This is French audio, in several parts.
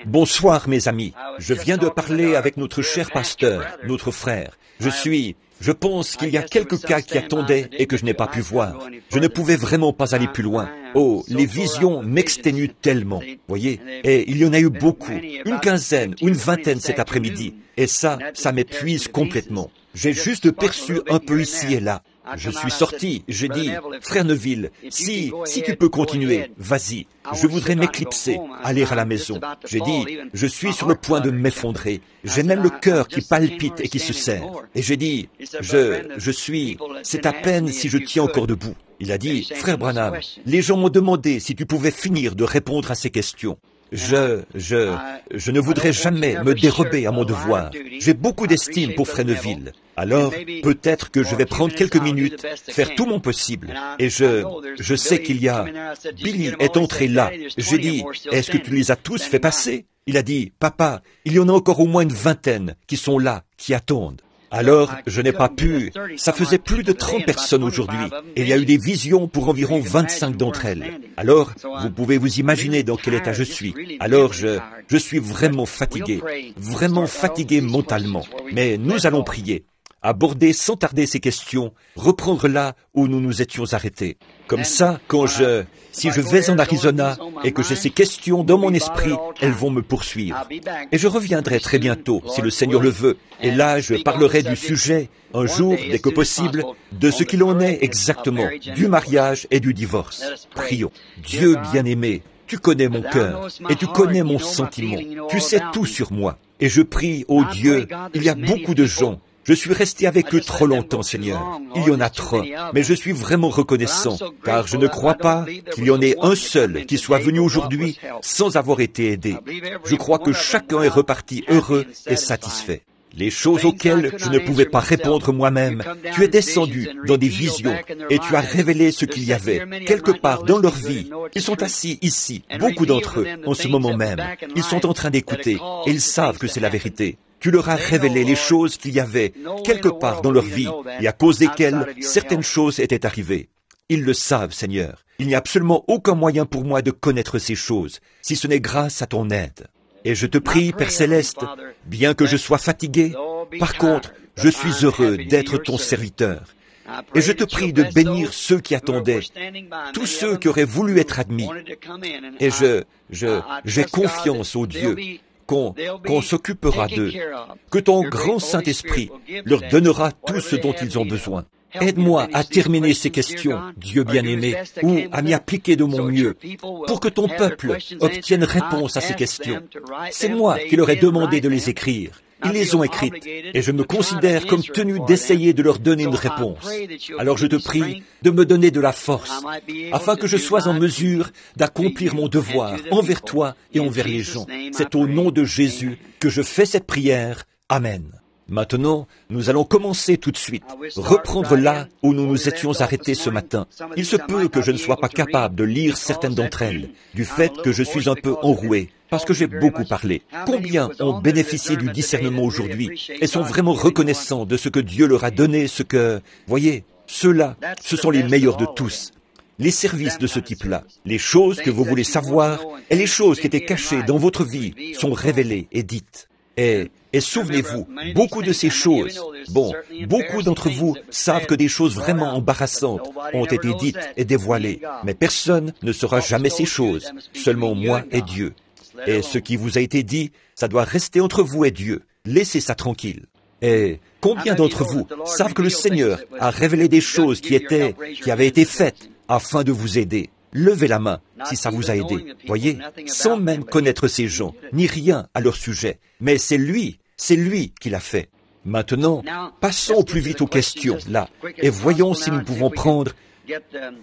Bonsoir mes amis, je viens de parler avec notre cher pasteur, notre frère. Je pense qu'il y a quelques cas qui attendaient et que je n'ai pas pu voir. Je ne pouvais vraiment pas aller plus loin. Oh, les visions m'exténuent tellement, voyez. Et il y en a eu beaucoup, une quinzaine ou une vingtaine cet après-midi. Et ça m'épuise complètement. J'ai juste perçu un peu ici et là. Je suis sorti, j'ai dit, frère Neville, si tu peux continuer, vas-y. Je voudrais m'éclipser, aller à la maison. J'ai dit, je suis sur le point de m'effondrer. J'ai même le cœur qui palpite et qui se serre. Et j'ai dit, c'est à peine si je tiens encore debout. Il a dit, frère Branham, les gens m'ont demandé si tu pouvais finir de répondre à ces questions. Je ne voudrais jamais me dérober à mon devoir. J'ai beaucoup d'estime pour frère Neville. Alors, peut-être que je vais prendre quelques minutes, faire tout mon possible. Et je sais qu'il y a... Billy est entré là. J'ai dit, est-ce que tu les as tous fait passer? Il a dit, papa, il y en a encore au moins une vingtaine qui sont là, qui attendent. Alors, je n'ai pas pu. Ça faisait plus de 30 personnes aujourd'hui. Et il y a eu des visions pour environ 25 d'entre elles. Alors, vous pouvez vous imaginer dans quel état je suis. Alors, je suis vraiment fatigué mentalement. Mais nous allons prier. Aborder sans tarder ces questions, reprendre là où nous nous étions arrêtés. Comme ça, si je vais en Arizona et que j'ai ces questions dans mon esprit, elles vont me poursuivre. Et je reviendrai très bientôt, si le Seigneur le veut. Et là, je parlerai du sujet, un jour, dès que possible, de ce qu'il en est exactement, du mariage et du divorce. Prions. Dieu bien-aimé, tu connais mon cœur et tu connais mon sentiment. Tu sais tout sur moi. Et je prie, ô Dieu, il y a beaucoup de gens. Je suis resté avec eux trop longtemps, Seigneur. Il y en a trop, mais je suis vraiment reconnaissant, car je ne crois pas qu'il y en ait un seul qui soit venu aujourd'hui sans avoir été aidé. Je crois que chacun est reparti heureux et satisfait. Les choses auxquelles je ne pouvais pas répondre moi-même, tu es descendu dans des visions et tu as révélé ce qu'il y avait quelque part dans leur vie. Ils sont assis ici, beaucoup d'entre eux, en ce moment même. Ils sont en train d'écouter et ils savent que c'est la vérité. Tu leur as révélé les choses qu'il y avait quelque part dans leur vie et à cause desquelles certaines choses étaient arrivées. Ils le savent, Seigneur. Il n'y a absolument aucun moyen pour moi de connaître ces choses, si ce n'est grâce à ton aide. Et je te prie, Père Céleste, bien que je sois fatigué, par contre, je suis heureux d'être ton serviteur. Et je te prie de bénir ceux qui attendaient, tous ceux qui auraient voulu être admis. Et j'ai confiance au Dieu qu'on s'occupera d'eux, que ton grand Saint-Esprit leur donnera tout ce dont ils ont besoin. Aide-moi à terminer ces questions, Dieu bien-aimé, ou à m'y appliquer de mon mieux, pour que ton peuple obtienne réponse à ces questions. C'est moi qui leur ai demandé de les écrire. Ils les ont écrites, et je me considère comme tenu d'essayer de leur donner une réponse. Alors je te prie de me donner de la force, afin que je sois en mesure d'accomplir mon devoir envers toi et envers les gens. C'est au nom de Jésus que je fais cette prière. Amen. Maintenant, nous allons commencer tout de suite, reprendre là où nous nous étions arrêtés ce matin. Il se peut que je ne sois pas capable de lire certaines d'entre elles, du fait que je suis un peu enroué, parce que j'ai beaucoup parlé. Combien ont bénéficié du discernement aujourd'hui et sont vraiment reconnaissants de ce que Dieu leur a donné, voyez, ceux-là, ce sont les meilleurs de tous. Les services de ce type-là, les choses que vous voulez savoir et les choses qui étaient cachées dans votre vie sont révélées et dites. Et souvenez-vous, beaucoup de ces choses, beaucoup d'entre vous savent que des choses vraiment embarrassantes ont été dites et dévoilées, mais personne ne saura jamais ces choses, seulement moi et Dieu. Et ce qui vous a été dit, ça doit rester entre vous et Dieu. Laissez ça tranquille. Et combien d'entre vous savent que le Seigneur a révélé des choses qui avaient été faites afin de vous aider? Levez la main si ça vous a aidé, voyez, sans même connaître ces gens, ni rien à leur sujet. Mais c'est lui qui l'a fait. Maintenant, passons au plus vite aux questions, là, et voyons si nous pouvons prendre...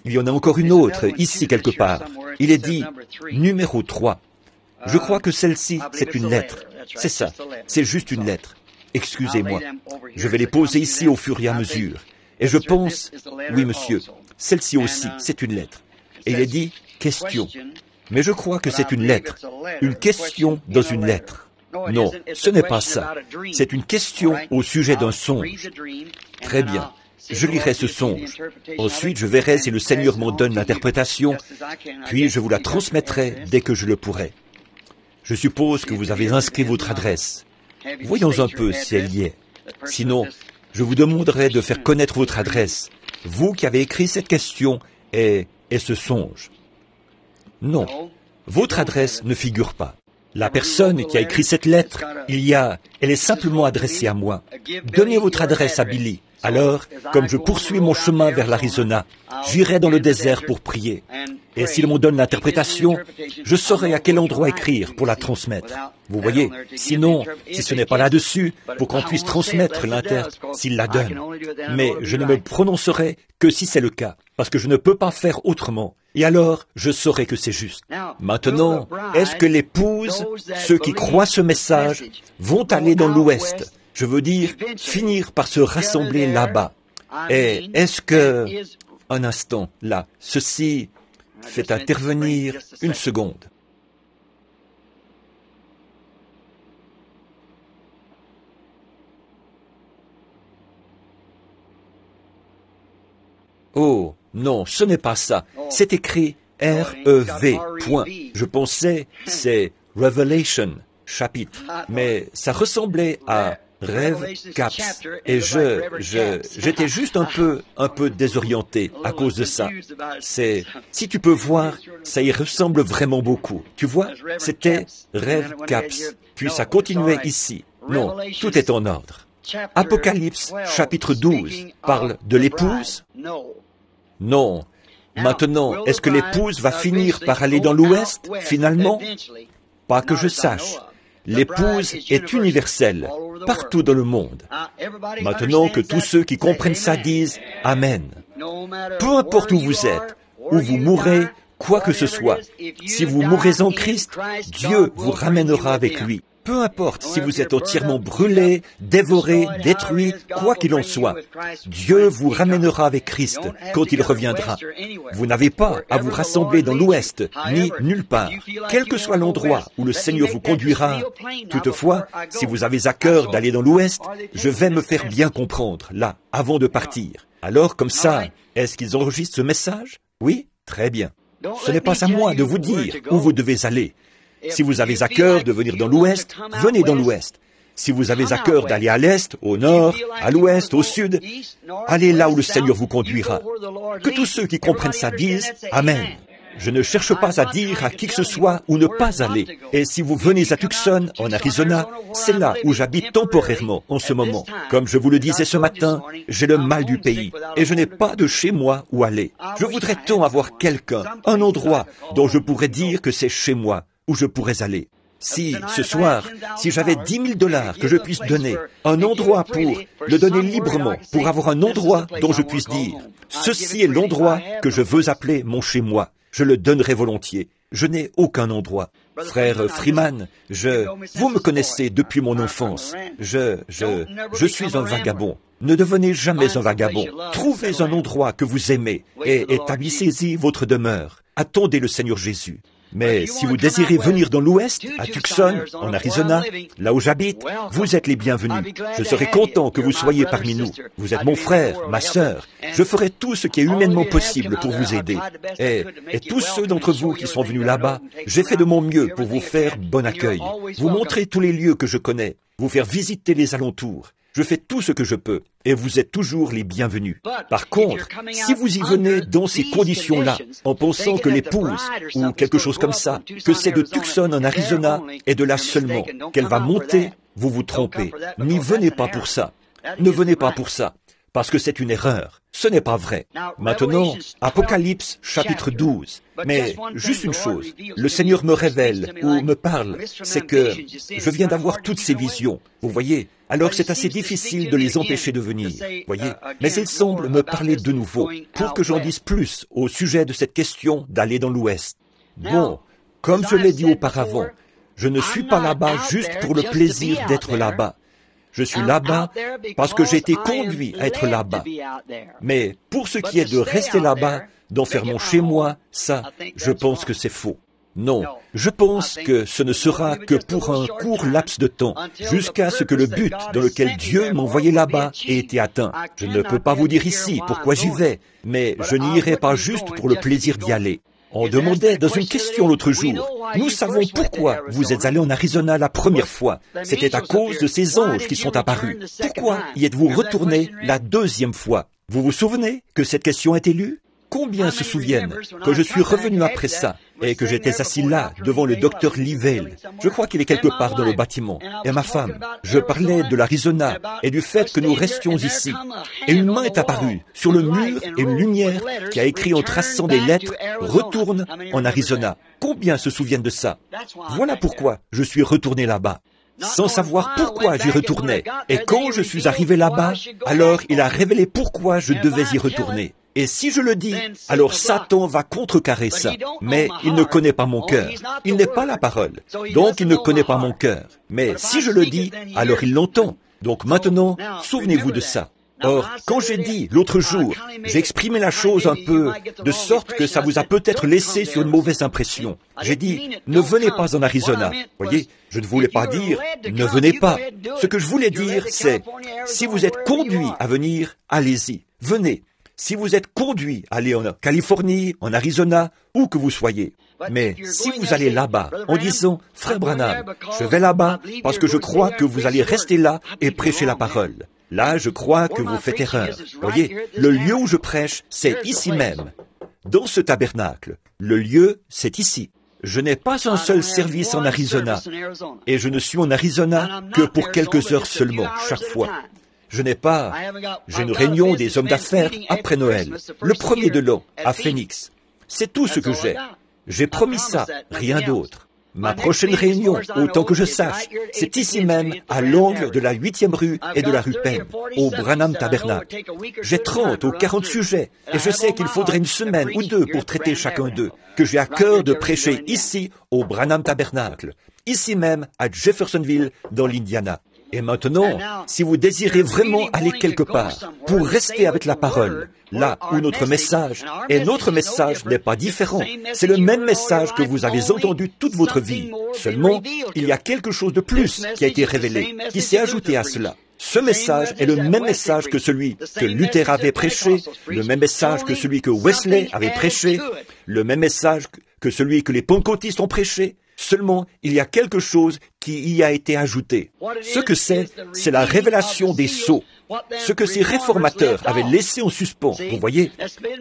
Il y en a encore une autre, ici quelque part. Il est dit, numéro 3. Je crois que celle-ci, c'est une lettre. C'est ça, c'est juste une lettre. Excusez-moi. Je vais les poser ici au fur et à mesure. Et je pense... Oui, monsieur, celle-ci aussi, c'est une lettre. Et il est dit « question ». Mais je crois que c'est une lettre. Une question dans une lettre. Non, ce n'est pas ça. C'est une question au sujet d'un songe. Très bien. Je lirai ce songe. Ensuite, je verrai si le Seigneur m'en donne l'interprétation, puis je vous la transmettrai dès que je le pourrai. Je suppose que vous avez inscrit votre adresse. Voyons un peu si elle y est. Sinon, je vous demanderai de faire connaître votre adresse, vous qui avez écrit cette question et ce songe. Non, votre adresse ne figure pas. La personne qui a écrit cette lettre, elle est simplement adressée à moi. Donnez votre adresse à Billy. Alors, comme je poursuis mon chemin vers l'Arizona, j'irai dans le désert pour prier. Et s'il m'en donne l'interprétation, je saurai à quel endroit écrire pour la transmettre. Vous voyez, sinon, si ce n'est pas là-dessus, pour qu'on puisse transmettre s'il la donne. Mais je ne me prononcerai que si c'est le cas, parce que je ne peux pas faire autrement. Et alors, je saurai que c'est juste. Maintenant, est-ce que l'épouse, ceux qui croient ce message, vont aller dans l'Ouest? Je veux dire, finir par se rassembler là-bas. Et est-ce que... Un instant, là, ceci fait intervenir une seconde. Oh, non, ce n'est pas ça. C'est écrit R-E-V, point. Je pensais, c'est Revelation, chapitre. Mais ça ressemblait à Rêve Caps. Et j'étais juste un peu désorienté à cause de ça. Si tu peux voir, ça y ressemble vraiment beaucoup. Tu vois, c'était Rêve Caps. Puis ça continuait ici. Non, tout est en ordre. Apocalypse, chapitre 12, parle de l'épouse? Non. Maintenant, est-ce que l'épouse va finir par aller dans l'Ouest, finalement? Pas que je sache. L'épouse est universelle, partout dans le monde. Maintenant que tous ceux qui comprennent ça disent « Amen ». Peu importe où vous êtes, où vous mourrez, quoi que ce soit, si vous mourrez en Christ, Dieu vous ramènera avec lui. Peu importe si vous êtes entièrement brûlé, dévoré, détruit, quoi qu'il en soit, Dieu vous ramènera avec Christ quand il reviendra. Vous n'avez pas à vous rassembler dans l'Ouest, ni nulle part, quel que soit l'endroit où le Seigneur vous conduira. Toutefois, si vous avez à cœur d'aller dans l'Ouest, je vais me faire bien comprendre, là, avant de partir. Alors, comme ça, est-ce qu'ils enregistrent ce message? Oui? Très bien. Ce n'est pas à moi de vous dire où vous devez aller. Si vous avez à cœur de venir dans l'Ouest, venez dans l'Ouest. Si vous avez à cœur d'aller à l'Est, au Nord, à l'Ouest, au Sud, allez là où le Seigneur vous conduira. Que tous ceux qui comprennent ça disent « Amen ». Je ne cherche pas à dire à qui que ce soit où ne pas aller. Et si vous venez à Tucson, en Arizona, c'est là où j'habite temporairement en ce moment. Comme je vous le disais ce matin, j'ai le mal du pays et je n'ai pas de chez moi où aller. Je voudrais tant avoir quelqu'un, un endroit dont je pourrais dire que c'est chez moi, où je pourrais aller. Si, ce soir, si j'avais $10,000 que je puisse donner, un endroit pour le donner librement, pour avoir un endroit dont je puisse dire, ceci est l'endroit que je veux appeler mon chez-moi, je le donnerais volontiers. Je n'ai aucun endroit. Frère Freeman, vous me connaissez depuis mon enfance. Je suis un vagabond. Ne devenez jamais un vagabond. Trouvez un endroit que vous aimez et établissez-y votre demeure. Attendez le Seigneur Jésus. Mais si vous désirez venir dans l'Ouest, à Tucson, en Arizona, là où j'habite, vous êtes les bienvenus. Je serai content que vous soyez parmi nous. Vous êtes mon frère, ma sœur. Je ferai tout ce qui est humainement possible pour vous aider. Et tous ceux d'entre vous qui sont venus là-bas, j'ai fait de mon mieux pour vous faire bon accueil, vous montrer tous les lieux que je connais, vous faire visiter les alentours. Je fais tout ce que je peux, et vous êtes toujours les bienvenus. Par contre, si vous y venez dans ces conditions-là, en pensant que l'épouse, ou quelque chose comme ça, que c'est de Tucson en Arizona, et de là seulement, qu'elle va monter, vous vous trompez. N'y venez pas pour ça. Ne venez pas pour ça, parce que c'est une erreur. Ce n'est pas vrai. Maintenant, Apocalypse, chapitre 12. Mais juste une chose, le Seigneur me révèle ou me parle, c'est que je viens d'avoir toutes ces visions. Vous voyez? Alors c'est assez difficile de les empêcher de venir, voyez? Mais il semble me parler de nouveau pour que j'en dise plus au sujet de cette question d'aller dans l'Ouest. Bon, comme je l'ai dit auparavant, je ne suis pas là-bas juste pour le plaisir d'être là-bas. Je suis là-bas parce que j'ai été conduit à être là-bas. Mais pour ce qui est de rester là-bas, d'en faire mon chez-moi, ça, je pense que c'est faux. Non, je pense que ce ne sera que pour un court laps de temps, jusqu'à ce que le but dans lequel Dieu m'envoyait là-bas ait été atteint. Je ne peux pas vous dire ici pourquoi j'y vais, mais je n'y irai pas juste pour le plaisir d'y aller. On demandait dans une question l'autre jour, nous savons pourquoi vous êtes allé en Arizona la première fois. C'était à cause de ces anges qui sont apparus. Pourquoi y êtes-vous retourné la deuxième fois? Vous vous souvenez que cette question est lue? Combien se souviennent que je suis revenu après ça et que j'étais assis là devant le docteur Livell? Je crois qu'il est quelque part dans le bâtiment. Et ma femme, je parlais de l'Arizona et du fait que nous restions ici. Et une main est apparue sur le mur et une lumière qui a écrit en traçant des lettres « Retourne en Arizona ». Combien se souviennent de ça? Voilà pourquoi je suis retourné là-bas. Sans savoir pourquoi j'y retournais. Et quand je suis arrivé là-bas, alors il a révélé pourquoi je devais y retourner. Et si je le dis, alors Satan va contrecarrer ça. Mais il ne connaît pas mon cœur. Il n'est pas la parole. Donc il ne connaît pas mon cœur. Mais si je le dis, alors il l'entend. Donc maintenant, souvenez-vous de ça. Or, quand j'ai dit l'autre jour, j'ai exprimé la chose un peu de sorte que ça vous a peut-être laissé sur une mauvaise impression. J'ai dit, ne venez pas en Arizona. Voyez, je ne voulais pas dire, ne venez pas. Ce que je voulais dire, c'est, si vous êtes conduit à venir, allez-y, venez. Si vous êtes conduit à aller en Californie, en Arizona, où que vous soyez. Mais si vous allez là-bas en disant, Frère Branham, je vais là-bas parce que je crois que vous allez rester là et prêcher la parole. Là, je crois que vous faites erreur. Voyez, le lieu où je prêche, c'est ici même. Dans ce tabernacle, le lieu, c'est ici. Je n'ai pas un seul service en Arizona. Et je ne suis en Arizona que pour quelques heures seulement, chaque fois. J'ai une réunion des hommes d'affaires après Noël, le 1er de l'an, à Phoenix. C'est tout ce que j'ai. J'ai promis ça, rien d'autre. Ma prochaine réunion, autant que je sache, c'est ici même, à l'angle de la 8e rue et de la rue Penn, au Branham Tabernacle. J'ai 30 ou 40 sujets, et je sais qu'il faudrait une semaine ou deux pour traiter chacun d'eux, que j'ai à cœur de prêcher ici, au Branham Tabernacle, ici même, à Jeffersonville, dans l'Indiana. Et maintenant, si vous désirez vraiment aller quelque part, pour rester avec la parole, là où notre message n'est pas différent, c'est le même message que vous avez entendu toute votre vie. Seulement, il y a quelque chose de plus qui a été révélé, qui s'est ajouté à cela. Ce message est le même message que celui que Luther avait prêché, le même message que celui que Wesley avait prêché, le même message que celui que les pentecôtistes ont prêché. Seulement, il y a quelque chose qui y a été ajouté. Ce que c'est la révélation des sceaux. Ce que ces réformateurs avaient laissé en suspens, vous voyez,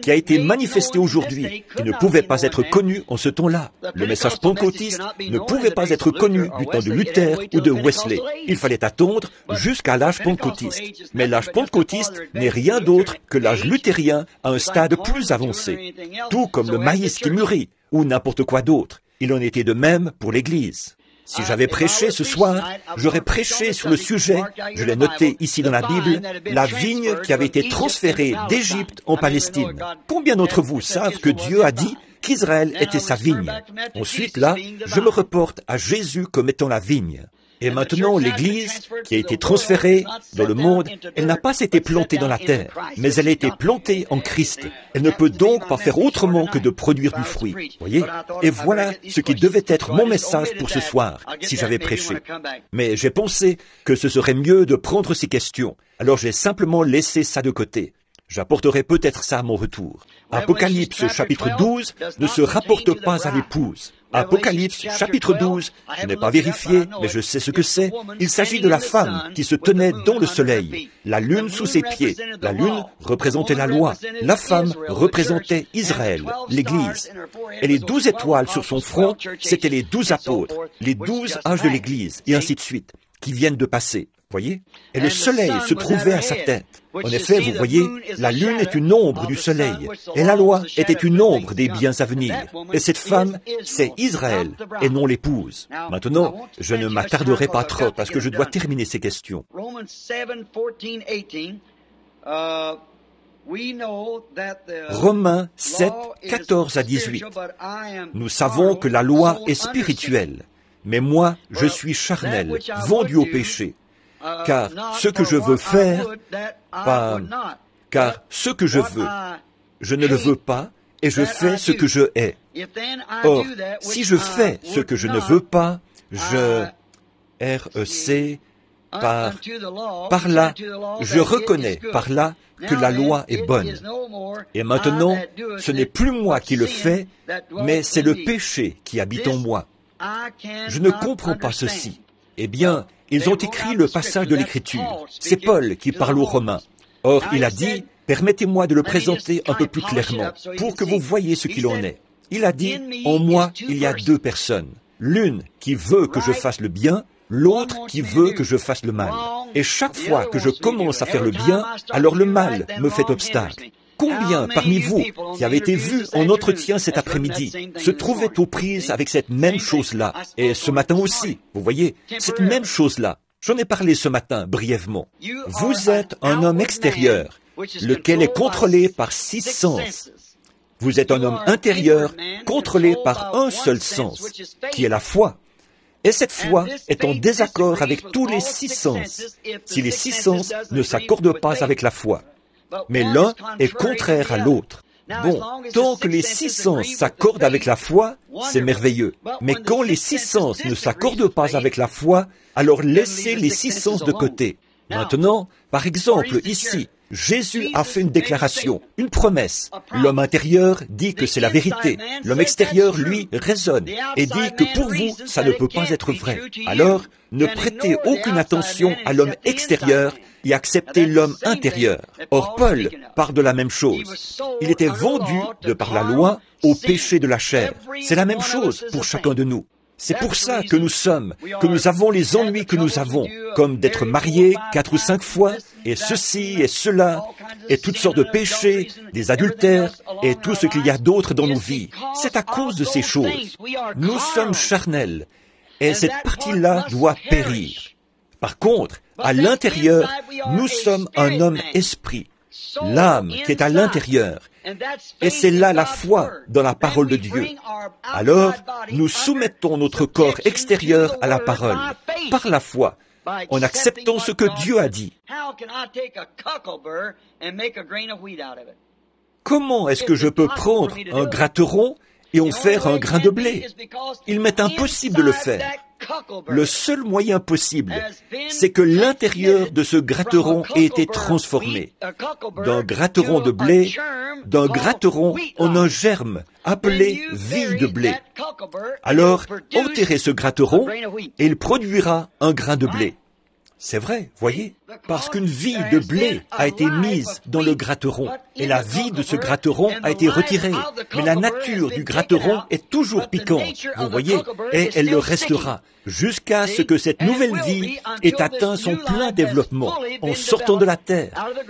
qui a été manifesté aujourd'hui, qui ne pouvait pas être connu en ce temps-là. Le message pentecôtiste ne pouvait pas être connu du temps de Luther ou de Wesley. Il fallait attendre jusqu'à l'âge pentecôtiste. Mais l'âge pentecôtiste n'est rien d'autre que l'âge luthérien à un stade plus avancé. Tout comme le maïs qui mûrit, ou n'importe quoi d'autre. Il en était de même pour l'Église. Si j'avais prêché ce soir, j'aurais prêché sur le sujet, je l'ai noté ici dans la Bible, la vigne qui avait été transférée d'Égypte en Palestine. Combien d'entre vous savent que Dieu a dit qu'Israël était sa vigne? Ensuite, là, je me reporte à Jésus comme étant la vigne. Et maintenant, l'Église, qui a été transférée dans le monde, elle n'a pas été plantée dans la terre, mais elle a été plantée en Christ. Elle ne peut donc pas faire autrement que de produire du fruit. Voyez? Et voilà ce qui devait être mon message pour ce soir, si j'avais prêché. Mais j'ai pensé que ce serait mieux de prendre ces questions. Alors j'ai simplement laissé ça de côté. J'apporterai peut-être ça à mon retour. Apocalypse chapitre 12 ne se rapporte pas à l'épouse. Apocalypse chapitre 12, je n'ai pas vérifié, mais je sais ce que c'est. Il s'agit de la femme qui se tenait dans le soleil, la lune sous ses pieds. La lune représentait la loi. La femme représentait Israël, l'Église. Et les 12 étoiles sur son front, c'étaient les 12 apôtres, les 12 âges de l'Église, et ainsi de suite, qui viennent de passer. Voyez? Et le soleil se trouvait à sa tête. En effet, vous voyez, la lune est une ombre du soleil, et la loi était une ombre des biens à venir. Et cette femme, c'est Israël, et non l'épouse. Maintenant, je ne m'attarderai pas trop, parce que je dois terminer ces questions. Romains 7, 14 à 18. Nous savons que la loi est spirituelle, mais moi, je suis charnel, vendu au péché. Car ce que je veux faire, car ce que je veux, je ne le veux pas, et je fais ce que je hais. Or, si je fais ce que je ne veux pas, Par là, je reconnais par là que la loi est bonne. Et maintenant, ce n'est plus moi qui le fais, mais c'est le péché qui habite en moi. Je ne comprends pas ceci. Eh bien, ils ont écrit le passage de l'Écriture. C'est Paul qui parle aux Romains. Or, il a dit, permettez-moi de le présenter un peu plus clairement, pour que vous voyez ce qu'il en est. Il a dit, en moi, il y a deux personnes. L'une qui veut que je fasse le bien, l'autre qui veut que je fasse le mal. Et chaque fois que je commence à faire le bien, alors le mal me fait obstacle. Combien parmi vous qui avez été vus en entretien cet après-midi se trouvaient aux prises avec cette même chose-là? Et ce matin aussi, vous voyez, cette même chose-là. J'en ai parlé ce matin brièvement. Vous êtes un homme extérieur, lequel est contrôlé par 6 sens. Vous êtes un homme intérieur, contrôlé par un seul sens, qui est la foi. Et cette foi est en désaccord avec tous les 6 sens, si les 6 sens ne s'accordent pas avec la foi. Mais l'un est contraire à l'autre. Bon, tant que les 6 sens s'accordent avec la foi, c'est merveilleux. Mais quand les 6 sens ne s'accordent pas avec la foi, alors laissez les 6 sens de côté. Maintenant, par exemple, ici, Jésus a fait une déclaration, une promesse. L'homme intérieur dit que c'est la vérité. L'homme extérieur, lui, raisonne et dit que pour vous, ça ne peut pas être vrai. Alors, ne prêtez aucune attention à l'homme extérieur et acceptez l'homme intérieur. Or, Paul parle de la même chose. Il était vendu, de par la loi, au péché de la chair. C'est la même chose pour chacun de nous. C'est pour ça que nous avons les ennuis que nous avons, comme d'être mariés 4 ou 5 fois, et ceci et cela, et toutes sortes de péchés, des adultères, et tout ce qu'il y a d'autre dans nos vies. C'est à cause de ces choses. Nous sommes charnels, et cette partie-là doit périr. Par contre, à l'intérieur, nous sommes un homme esprit, l'âme qui est à l'intérieur. Et c'est là la foi dans la parole de Dieu. Alors, nous soumettons notre corps extérieur à la parole, par la foi, en acceptant ce que Dieu a dit. Comment est-ce que je peux prendre un gratteron et en faire un grain de blé? Il m'est impossible de le faire. Le seul moyen possible, c'est que l'intérieur de ce gratteron ait été transformé d'un gratteron de blé, d'un gratteron en un germe appelé vie de blé. Alors, enterrez ce gratteron et il produira un grain de blé. C'est vrai, voyez, parce qu'une vie de blé a été mise dans le gratteron, et la vie de ce gratteron a été retirée. Mais la nature du gratteron est toujours piquante, vous voyez, et elle le restera, jusqu'à ce que cette nouvelle vie ait atteint son plein développement, en sortant de la terre,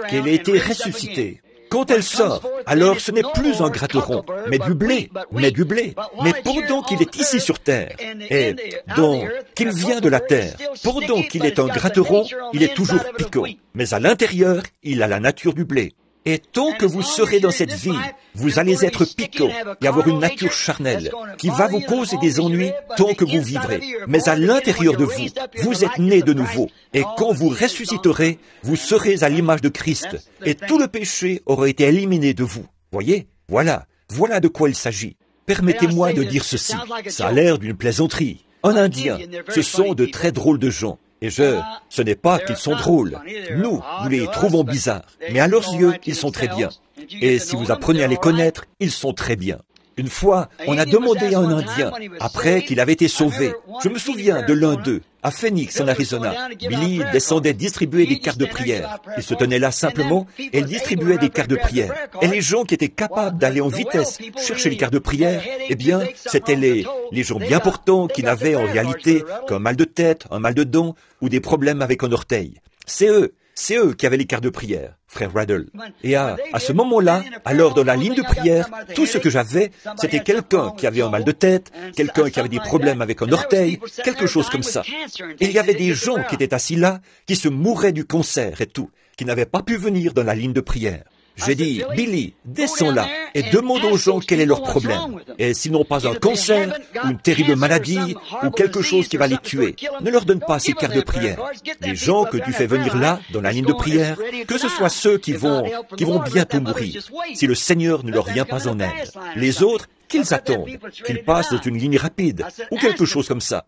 qu'elle ait été ressuscitée. Quand elle sort, alors ce n'est plus un gratteron, mais du blé. Mais pendant qu'il est ici sur terre, et donc qu'il vient de la terre, pendant qu'il est un gratteron, il est toujours piquant. Mais à l'intérieur, il a la nature du blé. Et tant que vous serez dans cette vie, vous allez être piquant et avoir une nature charnelle qui va vous causer des ennuis tant que vous vivrez. Mais à l'intérieur de vous, vous êtes né de nouveau. Et quand vous ressusciterez, vous serez à l'image de Christ. Et tout le péché aura été éliminé de vous. Voyez? Voilà de quoi il s'agit. Permettez-moi de dire ceci. Ça a l'air d'une plaisanterie. En Indien, ce sont de très drôles de gens. Et ce n'est pas qu'ils sont drôles. Nous les trouvons bizarres. Mais à leurs yeux, ils sont très bien. Et si vous apprenez à les connaître, ils sont très bien. Une fois, on a demandé à un Indien, après qu'il avait été sauvé, je me souviens de l'un d'eux, à Phoenix, en Arizona. Billy descendait distribuer des cartes de prière. Il se tenait là simplement et il distribuait des cartes de prière. Et les gens qui étaient capables d'aller en vitesse chercher les cartes de prière, eh bien, c'étaient les gens bien portants qui n'avaient en réalité qu'un mal de tête, un mal de dents ou des problèmes avec un orteil. C'est eux qui avaient les cartes de prière, frère Raddle. Et à ce moment-là, alors dans la ligne de prière, tout ce que j'avais, c'était quelqu'un qui avait un mal de tête, quelqu'un qui avait des problèmes avec un orteil, quelque chose comme ça. Et il y avait des gens qui étaient assis là, qui se mouraient du cancer et tout, qui n'avaient pas pu venir dans la ligne de prière. J'ai dit, Billy, descends là et demande aux gens quel est leur problème. Et s'ils n'ont pas un cancer, ou une terrible maladie, ou quelque chose qui va les tuer, ne leur donne pas ces cartes de prière. Les gens que tu fais venir là, dans la ligne de prière, que ce soit ceux qui vont bientôt mourir, si le Seigneur ne leur vient pas en aide. Les autres, qu'ils attendent, qu'ils passent dans une ligne rapide, ou quelque chose comme ça.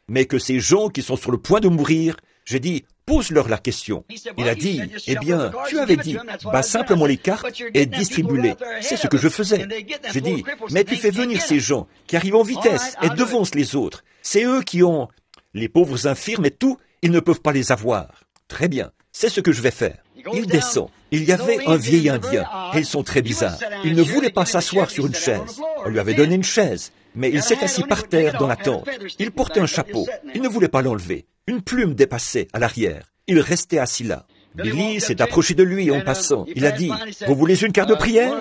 Mais que ces gens qui sont sur le point de mourir, j'ai dit, pose-leur la question. Il a dit, eh bien, tu avais dit, bats simplement les cartes et distribue-les. C'est ce que je faisais. J'ai dit, mais tu fais venir ces gens qui arrivent en vitesse et devancent les autres. C'est eux qui ont les pauvres infirmes et tout, ils ne peuvent pas les avoir. Très bien, c'est ce que je vais faire. Il descend. Il y avait un vieil Indien, et ils sont très bizarres. Il ne voulait pas s'asseoir sur une chaise. On lui avait donné une chaise, mais il s'est assis par terre dans la tente. Il portait un chapeau. Il ne voulait pas l'enlever. Une plume dépassait à l'arrière. Il restait assis là. Billy s'est approché de lui en passant. Il a dit, « Vous voulez une carte de prière ?»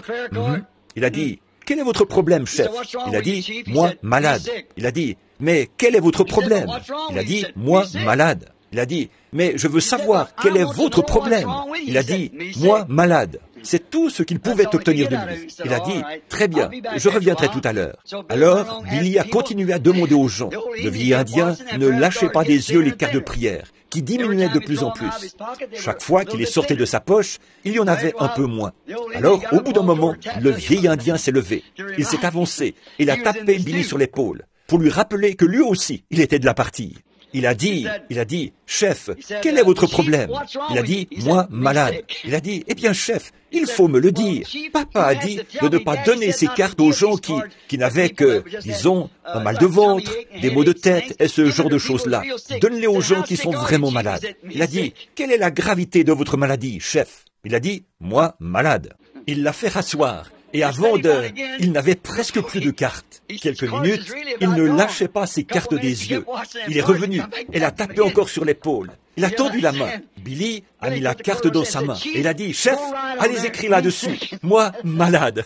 Il a dit, « Quel est votre problème, chef ?» Il a dit, « Moi, malade. » Il a dit, « Mais quel est votre problème ?» Il a dit, « Moi, malade. » Il a dit, « Mais je veux savoir quel est votre problème. » Il a dit, « Moi, malade. » C'est tout ce qu'il pouvait obtenir de lui. Il a dit, « Très bien, je reviendrai tout à l'heure. » Alors, Billy a continué à demander aux gens. Le vieil Indien ne lâchait pas des yeux les cartes de prière, qui diminuaient de plus en plus. Chaque fois qu'il les sortait de sa poche, il y en avait un peu moins. Alors, au bout d'un moment, le vieil Indien s'est levé. Il s'est avancé. Il a tapé Billy sur l'épaule, pour lui rappeler que lui aussi, il était de la partie. Il a dit, chef, quel est votre problème? Il a dit, moi, malade. Il a dit, eh bien, chef, il faut me le dire. Papa a dit de ne pas donner ces cartes aux gens qui n'avaient que, disons, un mal de ventre, des maux de tête et ce genre de choses-là. Donne-les aux gens qui sont vraiment malades. Il a dit, quelle est la gravité de votre maladie, chef? Il a dit, moi, malade. Il l'a fait rasseoir. Et il n'avait presque plus de cartes. Quelques minutes, il ne lâchait pas ses cartes des yeux. Il est revenu. Elle a tapé encore sur l'épaule. Il a tendu la main. Billy a mis la carte dans sa main. Et il a dit, chef, allez écrire là-dessus. Moi, malade.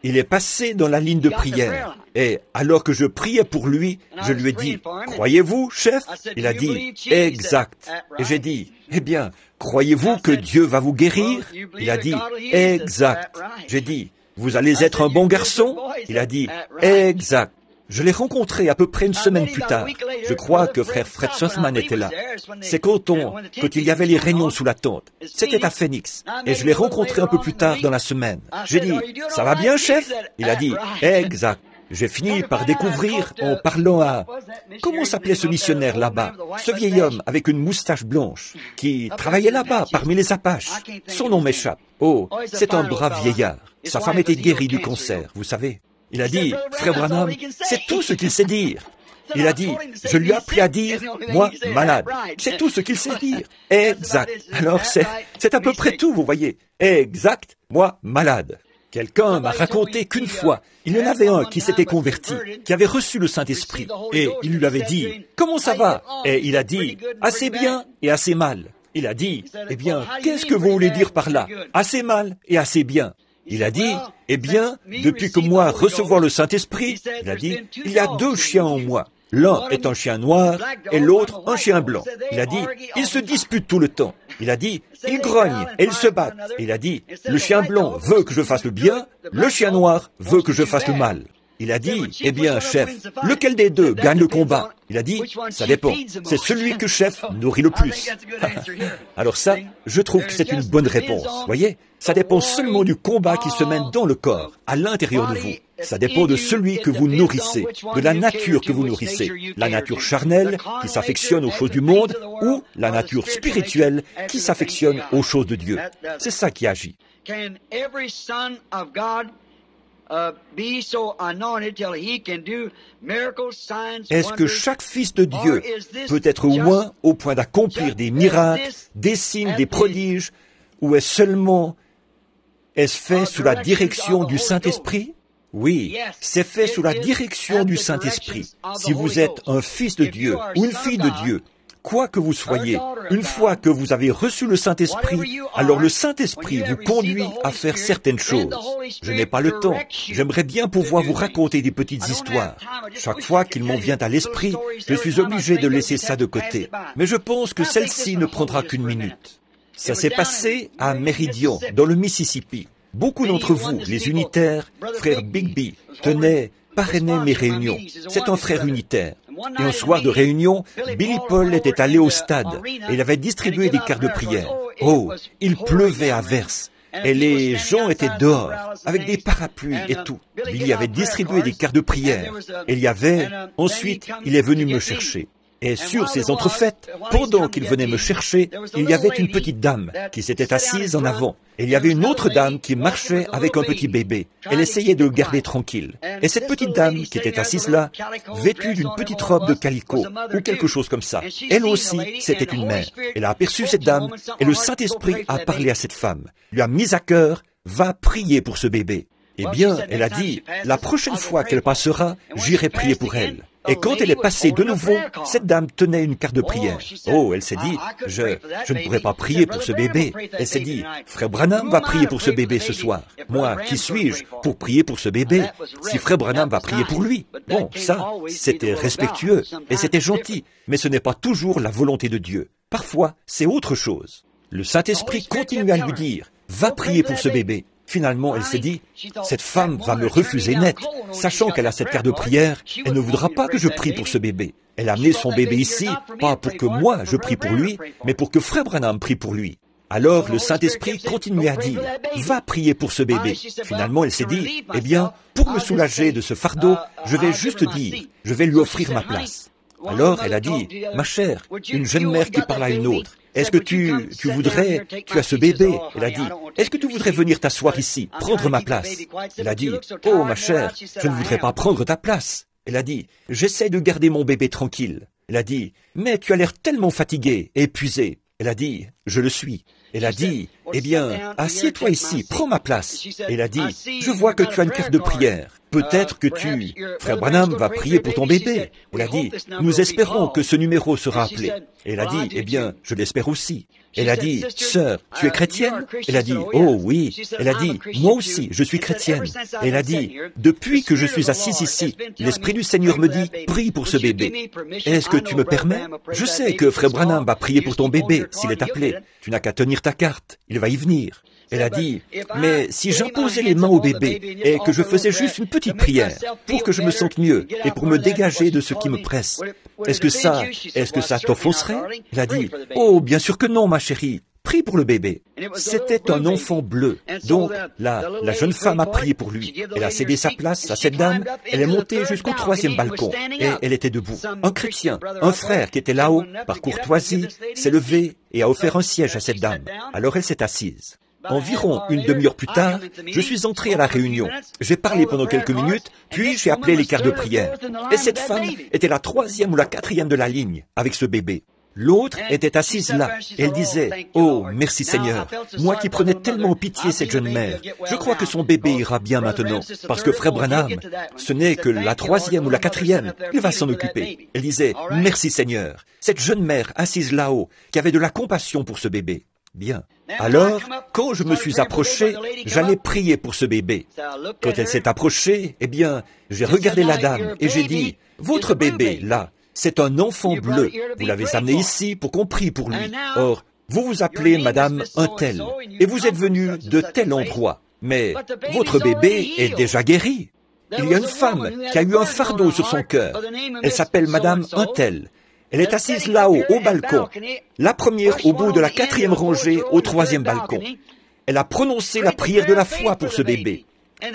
Il est passé dans la ligne de prière. Et alors que je priais pour lui, je lui ai dit, croyez-vous, chef? Il a dit, exact. Et j'ai dit, eh bien, croyez-vous que Dieu va vous guérir? Il a dit, exact. J'ai dit, vous allez être un bon garçon? Il a dit, exact. Je l'ai rencontré à peu près une semaine plus tard. Je crois que frère Fred Sothman était là. C'est quand il y avait les réunions sous la tente. C'était à Phoenix. Et je l'ai rencontré un peu plus tard dans la semaine. J'ai dit, ça va bien, chef? Il a dit, exact. J'ai fini par découvrir en parlant à... Comment s'appelait ce missionnaire là-bas? Ce vieil homme avec une moustache blanche qui travaillait là-bas parmi les Apaches. Son nom m'échappe. Oh, c'est un brave vieillard. Sa femme était guérie du cancer, vous savez. Il a dit, frère Branham, c'est tout ce qu'il sait dire. Il a dit, je lui ai appris à dire, moi, malade. C'est tout ce qu'il sait dire. Exact. Alors c'est à peu près tout, vous voyez. Exact, moi, malade. Quelqu'un m'a raconté qu'une fois, il y en avait un qui s'était converti, qui avait reçu le Saint-Esprit, et il lui avait dit, « Comment ça va ?» Et il a dit, « Assez bien et assez mal. » Il a dit, « Eh bien, qu'est-ce que vous voulez dire par là? Assez mal et assez bien. » Il a dit, « Eh bien, depuis que moi recevoir le Saint-Esprit, il a dit, il y a 2 chiens en moi. L'un est un chien noir et l'autre un chien blanc. » Il a dit, « Ils se disputent tout le temps. » Il a dit, « Ils grognent et ils se battent. » Il a dit, « Le chien blanc veut que je fasse le bien, le chien noir veut que je fasse le mal. » Il a dit, « Eh bien, chef, lequel des deux gagne le combat ?» Il a dit, « Ça dépend. C'est celui que chef nourrit le plus. » Alors ça, je trouve que c'est une bonne réponse. Voyez, ça dépend seulement du combat qui se mène dans le corps, à l'intérieur de vous. Ça dépend de celui que vous nourrissez, de la nature que vous nourrissez. La nature charnelle, qui s'affectionne aux choses du monde, ou la nature spirituelle, qui s'affectionne aux choses de Dieu. C'est ça qui agit. Est-ce que chaque fils de Dieu peut être au moins au point d'accomplir des miracles, des signes, des prodiges, ou est-ce fait sous la direction du Saint-Esprit? Oui, c'est fait sous la direction du Saint-Esprit. Si vous êtes un fils de Dieu ou une fille de Dieu, quoi que vous soyez, une fois que vous avez reçu le Saint-Esprit, alors le Saint-Esprit vous conduit à faire certaines choses. Je n'ai pas le temps. J'aimerais bien pouvoir vous raconter des petites histoires. Chaque fois qu'il m'en vient à l'esprit, je suis obligé de laisser ça de côté. Mais je pense que celle-ci ne prendra qu'une minute. Ça s'est passé à Meridian, dans le Mississippi. Beaucoup d'entre vous, les unitaires, frère Bigby, parrainaient mes réunions. C'est un frère unitaire. Et un soir de réunion, Billy Paul était allé au stade et il avait distribué des cartes de prière. Oh, il pleuvait à verse. Et les gens étaient dehors, avec des parapluies et tout. Billy avait distribué des cartes de prière. Et ensuite, il est venu me chercher. Et sur ces entrefaites, pendant qu'il venait me chercher, il y avait une petite dame qui s'était assise en avant. Et il y avait une autre dame qui marchait avec un petit bébé. Elle essayait de le garder tranquille. Et cette petite dame qui était assise là, vêtue d'une petite robe de calicot, ou quelque chose comme ça, elle aussi, c'était une mère. Elle a aperçu cette dame, et le Saint-Esprit a parlé à cette femme, lui a mis à cœur, va prier pour ce bébé. Eh bien, elle a dit, la prochaine fois qu'elle passera, j'irai prier pour elle. Et quand elle est passée de nouveau, cette dame tenait une carte de prière. Oh, elle s'est dit, je ne pourrais pas prier pour ce bébé. Elle s'est dit, Frère Branham va prier pour ce bébé ce soir. Moi, qui suis-je pour prier pour ce bébé si Frère Branham va prier pour lui? Bon, ça, c'était respectueux et c'était gentil, mais ce n'est pas toujours la volonté de Dieu. Parfois, c'est autre chose. Le Saint-Esprit continue à lui dire, va prier pour ce bébé. Finalement, elle s'est dit, cette femme va me refuser net, sachant qu'elle a cette carte de prière, elle ne voudra pas que je prie pour ce bébé. Elle a amené son bébé ici, pas pour que moi je prie pour lui, mais pour que Frère Branham prie pour lui. Alors le Saint-Esprit continuait à dire, va prier pour ce bébé. Finalement, elle s'est dit, eh bien, pour me soulager de ce fardeau, je vais juste dire, je vais lui offrir ma place. Alors elle a dit, ma chère, une jeune mère qui parle à une autre, est-ce que tu as ce bébé? Elle a dit, est-ce que tu voudrais venir t'asseoir ici, prendre ma place? Elle a dit, oh ma chère, je ne voudrais pas prendre ta place. Elle a dit, j'essaie de garder mon bébé tranquille. Elle a dit, mais tu as l'air tellement fatigué et épuisé. Elle a dit, je le suis. Elle a dit, eh bien, assieds-toi ici, prends ma place. Elle a dit, je vois que tu as une carte de prière. Peut-être que Frère Branham va prier pour ton bébé. Elle a dit, nous espérons que ce numéro sera appelé. Elle a dit, eh bien, je l'espère aussi. Elle a dit, sœur, tu es chrétienne? Elle a dit, oh oui. Elle a dit, moi aussi, je suis chrétienne. Elle a dit, depuis que je suis assise ici, l'Esprit du Seigneur me dit, prie pour ce bébé. Est-ce que tu me permets? Je sais que Frère Branham va prier pour ton bébé s'il est appelé. Tu n'as qu'à tenir ta carte, il va y venir. Elle a dit, mais si j'imposais les mains au bébé et que je faisais juste une petite prière pour que je me sente mieux et pour me dégager de ce qui me presse, est-ce que ça t'offenserait? Elle a dit, oh, bien sûr que non, ma chérie. Prie pour le bébé. C'était un enfant bleu. Donc, la jeune femme a prié pour lui. Elle a cédé sa place à cette dame. Elle est montée jusqu'au 3e balcon. Et elle était debout. Un chrétien, un frère qui était là-haut, par courtoisie, s'est levé et a offert un siège à cette dame. Alors elle s'est assise. Environ une demi-heure plus tard, je suis entré à la réunion. J'ai parlé pendant quelques minutes, puis j'ai appelé les cartes de prière. Et cette femme était la 3e ou la 4e de la ligne, avec ce bébé. L'autre était assise là. Elle disait, « Oh, merci Seigneur, moi qui prenais tellement pitié cette jeune mère, je crois que son bébé ira bien maintenant, parce que Frère Branham, ce n'est que la 3e ou la 4e, il va s'en occuper. » Elle disait, « Merci Seigneur, cette jeune mère assise là-haut, qui avait de la compassion pour ce bébé. » Bien. Alors, quand je me suis approché, j'allais prier pour ce bébé. Quand elle s'est approchée, eh bien, j'ai regardé la dame et j'ai dit, « Votre bébé, là, c'est un enfant bleu. Vous l'avez amené ici pour qu'on prie pour lui. Or, vous vous appelez Madame un tel, et vous êtes venu de tel endroit. Mais votre bébé est déjà guéri. Il y a une femme qui a eu un fardeau sur son cœur. Elle s'appelle Madame un tel. Elle est assise là-haut, au balcon. La première au bout de la 4e rangée, au 3e balcon. Elle a prononcé la prière de la foi pour ce bébé.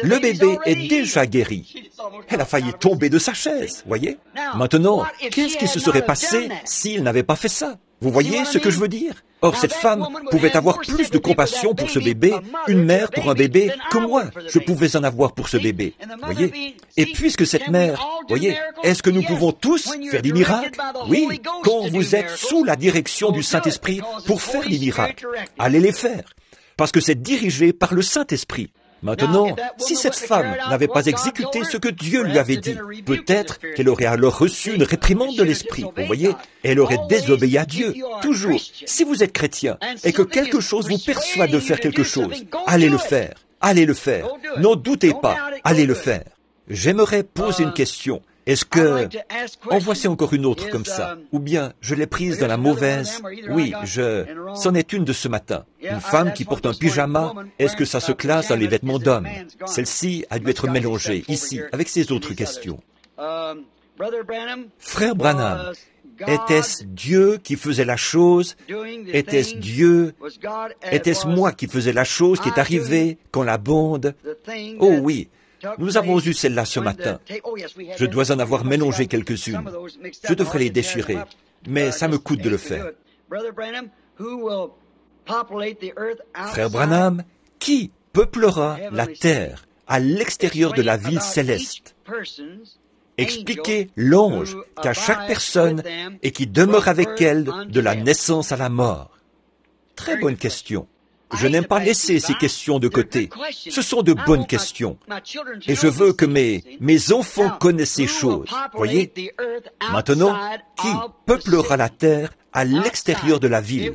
Le bébé est déjà guéri. Elle a failli tomber de sa chaise, voyez? Maintenant, qu'est-ce qui se serait passé s'il n'avait pas fait ça? Vous voyez ce que je veux dire? Or, cette femme pouvait avoir plus de compassion pour ce bébé, une mère pour un bébé, que moi, je pouvais en avoir pour ce bébé. Voyez? Et puisque cette mère, voyez, est-ce que nous pouvons tous faire des miracles? Oui, quand vous êtes sous la direction du Saint-Esprit pour faire des miracles, allez les faire, parce que c'est dirigé par le Saint-Esprit. Maintenant, si cette femme n'avait pas exécuté ce que Dieu lui avait dit, peut-être qu'elle aurait alors reçu une réprimande de l'Esprit. Vous voyez, elle aurait désobéi à Dieu. Toujours, si vous êtes chrétien et que quelque chose vous persuade de faire quelque chose, allez le faire. Allez le faire. N'en doutez pas. Allez le faire. J'aimerais poser une question. Est-ce que... En voici encore une autre comme ça. Ou bien, je l'ai prise dans la mauvaise... Oui, c'en est une de ce matin. Une femme qui porte un pyjama, est-ce que ça se classe dans les vêtements d'homme? Celle-ci a dû être mélangée, ici, avec ces autres questions. Frère Branham, était-ce Dieu qui faisait la chose? Était-ce Dieu? Était-ce moi qui faisais la chose qui est arrivée quand la bande... Oh oui, Nous avons eu celle-là ce matin. Je dois en avoir mélangé quelques-unes. Je devrais les déchirer, mais ça me coûte de le faire. Frère Branham, qui peuplera la terre à l'extérieur de la ville céleste? Expliquez l'ange qu'à chaque personne et qui demeure avec elle de la naissance à la mort. Très bonne question. Je n'aime pas laisser ces questions de côté. Ce sont de bonnes questions. Et je veux que mes enfants connaissent ces choses. Voyez? Maintenant, qui peuplera la terre à l'extérieur de la ville?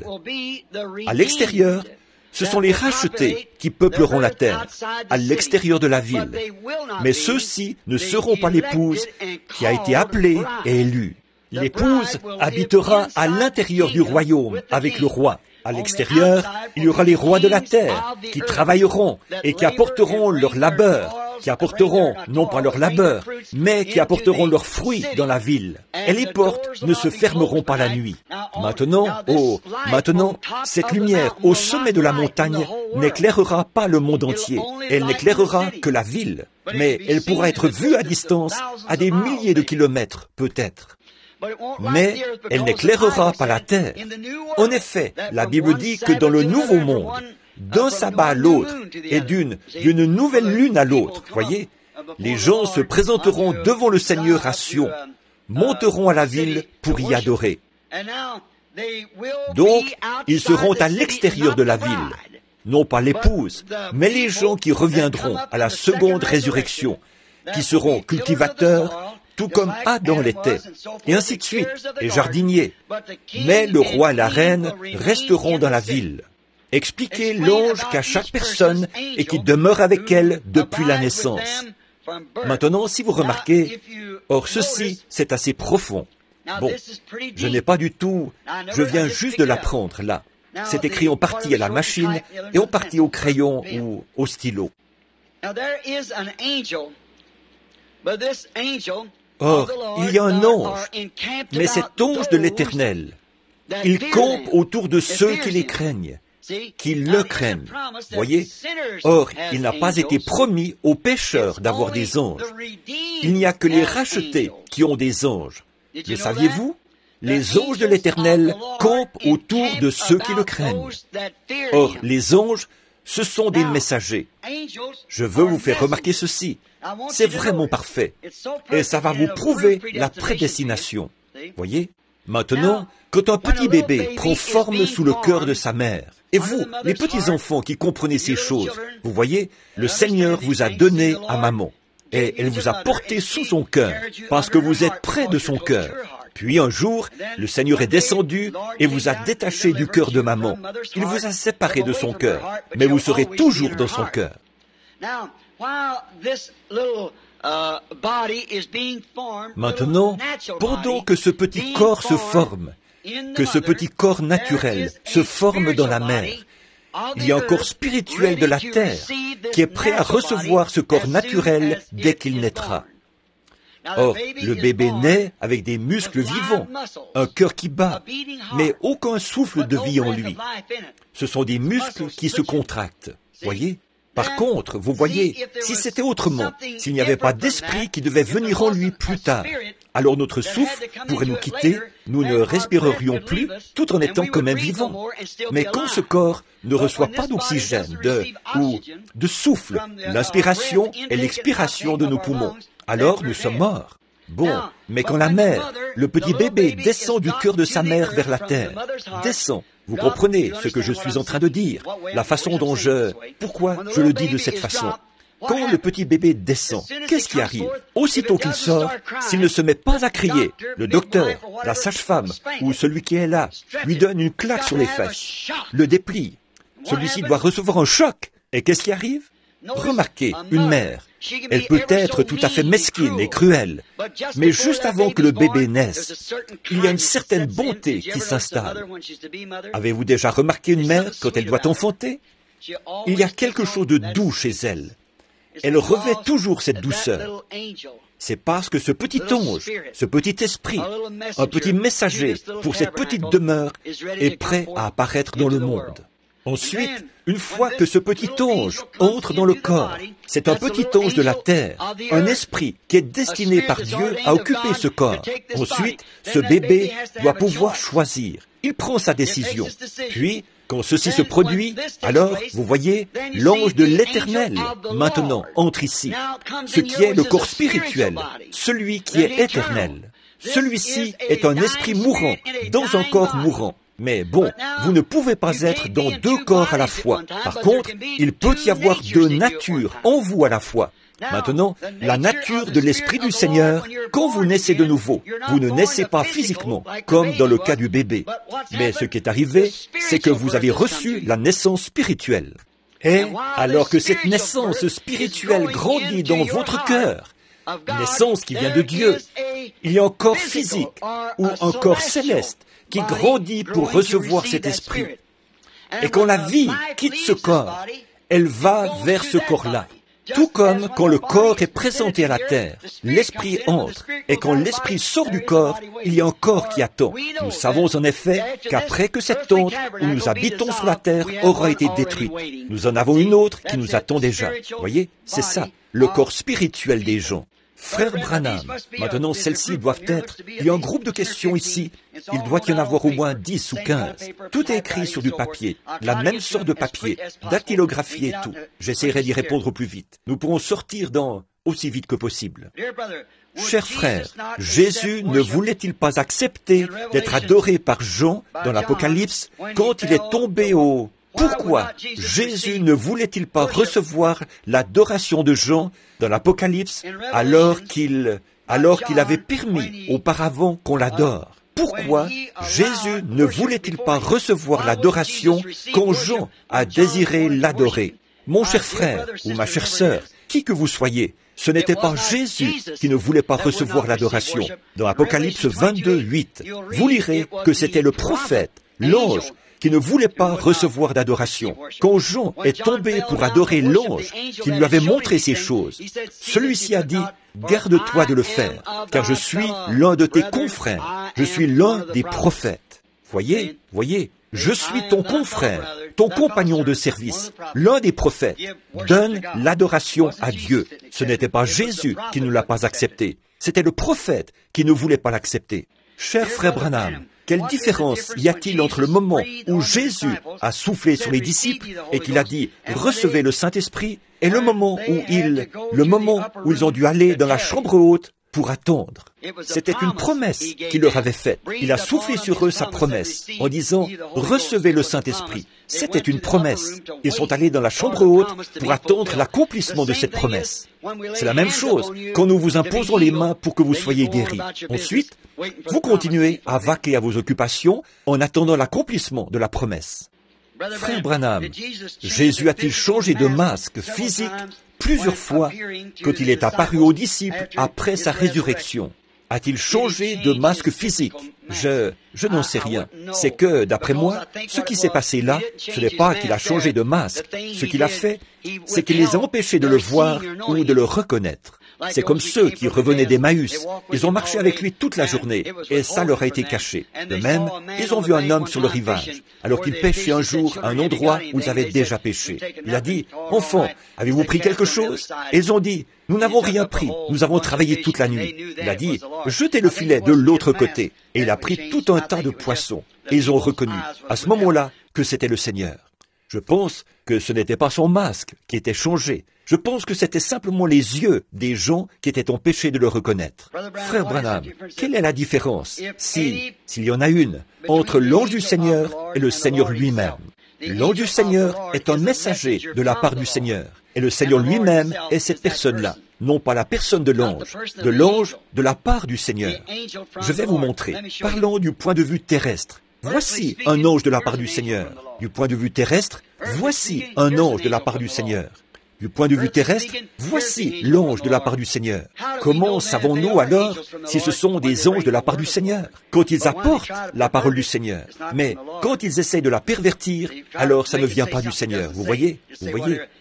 À l'extérieur, ce sont les rachetés qui peupleront la terre, à l'extérieur de la ville. Mais ceux-ci ne seront pas l'épouse qui a été appelée et élue. L'épouse habitera à l'intérieur du royaume avec le roi. À l'extérieur, il y aura les rois de la terre qui travailleront et qui apporteront leur labeur, qui apporteront non pas leur labeur, mais qui apporteront leurs fruits dans la ville. Et les portes ne se fermeront pas la nuit. Maintenant, cette lumière au sommet de la montagne n'éclairera pas le monde entier. Elle n'éclairera que la ville, mais elle pourra être vue à distance, à des milliers de kilomètres peut-être. Mais elle n'éclairera pas la terre. En effet, la Bible dit que dans le nouveau monde, d'un sabbat à l'autre et d'une nouvelle lune à l'autre, voyez, les gens se présenteront devant le Seigneur à Sion, monteront à la ville pour y adorer. Donc, ils seront à l'extérieur de la ville, non pas l'épouse, mais les gens qui reviendront à la seconde résurrection, qui seront cultivateurs, tout comme Adam l'était, et ainsi de suite, et jardiniers. Mais le roi et la reine resteront dans la ville. Expliquez l'ange qu'à chaque personne et qui demeure avec elle depuis la naissance. Maintenant, si vous remarquez, or ceci, c'est assez profond. Bon, je n'ai pas du tout, je viens juste de l'apprendre là. C'est écrit en partie à la machine et en partie au crayon ou au stylo. Or, il y a un ange, mais cet ange de l'Éternel, il campe autour de ceux qui les craignent, qui le craignent. Voyez? Or, il n'a pas été promis aux pécheurs d'avoir des anges. Il n'y a que les rachetés qui ont des anges. Le saviez-vous? Les anges de l'Éternel campent autour de ceux qui le craignent. Or, les anges, ce sont des messagers. Je veux vous faire remarquer ceci. C'est vraiment parfait. Et ça va vous prouver la prédestination. Voyez? Maintenant, quand un petit bébé prend forme sous le cœur de sa mère, et vous, les petits enfants qui comprenez ces choses, vous voyez, le Seigneur vous a donné à maman. Et elle vous a porté sous son cœur, parce que vous êtes près de son cœur. Puis un jour, le Seigneur est descendu et vous a détaché du cœur de maman. Il vous a séparé de son cœur, mais vous serez toujours dans son cœur. Maintenant, pendant que ce petit corps se forme, que ce petit corps naturel se forme dans la mer, il y a un corps spirituel de la terre qui est prêt à recevoir ce corps naturel dès qu'il naîtra. Or, le bébé naît avec des muscles vivants, un cœur qui bat, mais aucun souffle de vie en lui. Ce sont des muscles qui se contractent, voyez? Par contre, vous voyez, si c'était autrement, s'il n'y avait pas d'esprit qui devait venir en lui plus tard, alors notre souffle pourrait nous quitter, nous ne respirerions plus, tout en étant quand même vivants. Mais quand ce corps ne reçoit pas d'oxygène, de souffle, l'inspiration et l'expiration de nos poumons, alors nous sommes morts. Bon, mais quand la mère, le petit bébé descend du cœur de sa mère vers la terre, descend, vous comprenez ce que je suis en train de dire, la façon dont pourquoi je le dis de cette façon. Quand le petit bébé descend, qu'est-ce qui arrive? Aussitôt qu'il sort, s'il ne se met pas à crier, le docteur, la sage-femme ou celui qui est là lui donne une claque sur les fesses, le déplie. Celui-ci doit recevoir un choc. Et qu'est-ce qui arrive? Remarquez, une mère, elle peut être tout à fait mesquine et cruelle, mais juste avant que le bébé naisse, il y a une certaine bonté qui s'installe. Avez-vous déjà remarqué une mère quand elle doit enfanter? Il y a quelque chose de doux chez elle. Elle revêt toujours cette douceur. C'est parce que ce petit ange, ce petit esprit, un petit messager pour cette petite demeure est prêt à apparaître dans le monde. Ensuite, une fois que ce petit ange entre dans le corps, c'est un petit ange de la terre, un esprit qui est destiné par Dieu à occuper ce corps. Ensuite, ce bébé doit pouvoir choisir. Il prend sa décision. Puis, quand ceci se produit, alors, vous voyez, l'ange de l'Éternel, maintenant, entre ici. Ce qui est le corps spirituel, celui qui est éternel. Celui-ci est un esprit mourant, dans un corps mourant. Mais bon, vous ne pouvez pas être dans deux corps à la fois. Par contre, il peut y avoir deux natures en vous à la fois. Maintenant, la nature de l'Esprit du Seigneur, quand vous naissez de nouveau, vous ne naissez pas physiquement, comme dans le cas du bébé. Mais ce qui est arrivé, c'est que vous avez reçu la naissance spirituelle. Et alors que cette naissance spirituelle grandit dans votre cœur, une naissance qui vient de Dieu, il y a un corps physique ou un corps céleste qui grandit pour recevoir cet esprit. Et quand la vie quitte ce corps, elle va vers ce corps-là. Tout comme quand le corps est présenté à la terre, l'esprit entre, et quand l'esprit sort du corps, il y a un corps qui attend. Nous savons en effet qu'après que cette tente où nous habitons sur la terre aura été détruite, nous en avons une autre qui nous attend déjà. Voyez, c'est ça, le corps spirituel des gens. Frère Branham, maintenant celles-ci doivent être... Il y a un groupe de questions ici. Il doit y en avoir au moins 10 ou 15. Tout est écrit sur du papier, la même sorte de papier, dactylographié et tout. J'essaierai d'y répondre au plus vite. Nous pourrons sortir aussi vite que possible. Chers frères, Jésus ne voulait-il pas accepter d'être adoré par Jean dans l'Apocalypse quand il est tombé au... Pourquoi Jésus ne voulait-il pas recevoir l'adoration de Jean dans l'Apocalypse alors qu'il avait permis auparavant qu'on l'adore? Pourquoi Jésus ne voulait-il pas recevoir l'adoration quand Jean a désiré l'adorer? Mon cher frère ou ma chère sœur, qui que vous soyez, ce n'était pas Jésus qui ne voulait pas recevoir l'adoration. Dans Apocalypse 22, 8, vous lirez que c'était le prophète, l'ange, qui ne voulait pas recevoir d'adoration. Quand Jean est tombé pour adorer l'ange qui lui avait montré ces choses, celui-ci a dit, « Garde-toi de le faire, car je suis l'un de tes confrères, je suis l'un des prophètes. » Voyez, je suis ton confrère, ton compagnon de service, l'un des prophètes. Donne l'adoration à Dieu. Ce n'était pas Jésus qui ne l'a pas accepté, c'était le prophète qui ne voulait pas l'accepter. Cher frère Branham, quelle différence y a-t-il entre le moment où Jésus a soufflé sur les disciples et qu'il a dit « Recevez le Saint-Esprit » et le moment où ils ont dû aller dans la chambre haute pour attendre. C'était une promesse qu'il leur avait faite. Il a soufflé sur eux sa promesse en disant « Recevez le Saint-Esprit ». C'était une promesse. Ils sont allés dans la chambre haute pour attendre l'accomplissement de cette promesse. C'est la même chose quand nous vous imposons les mains pour que vous soyez guéris. Ensuite, vous continuez à vaquer à vos occupations en attendant l'accomplissement de la promesse. Frère Branham, Jésus a-t-il changé de masque physique plusieurs fois quand il est apparu aux disciples après sa résurrection? A-t-il changé de masque physique? Je n'en sais rien. C'est que, d'après moi, ce qui s'est passé là, ce n'est pas qu'il a changé de masque. Ce qu'il a fait, c'est qu'il les a empêchés de le voir ou de le reconnaître. C'est comme ceux qui revenaient d'Emmaüs. Ils ont marché avec lui toute la journée, et ça leur a été caché. De même, ils ont vu un homme sur le rivage, alors qu'il pêchait un jour à un endroit où ils avaient déjà pêché. Il a dit, « Enfants, avez-vous pris quelque chose ?» Et ils ont dit, « Nous n'avons rien pris, nous avons travaillé toute la nuit. » Il a dit, « Jetez le filet de l'autre côté. » Et il a pris tout un tas de poissons. Et ils ont reconnu, à ce moment-là, que c'était le Seigneur. Je pense que ce n'était pas son masque qui était changé. Je pense que c'était simplement les yeux des gens qui étaient empêchés de le reconnaître. Frère Branham, quelle est la différence, s'il y en a une, entre l'ange du Seigneur et le Seigneur lui-même? L'ange du Seigneur est un messager de la part du Seigneur, et le Seigneur lui-même est cette personne-là, non pas la personne de l'ange de la part du Seigneur. Je vais vous montrer, parlons du point de vue terrestre. Voici un ange de la part du Seigneur. Du point de vue terrestre, voici un ange de la part du Seigneur. Du point de vue terrestre, voici l'ange de la part du Seigneur. Comment savons-nous alors si ce sont des anges de la part du Seigneur? Quand ils apportent la parole du Seigneur. Mais quand ils essayent de la pervertir, alors ça ne vient pas du Seigneur. Vous voyez?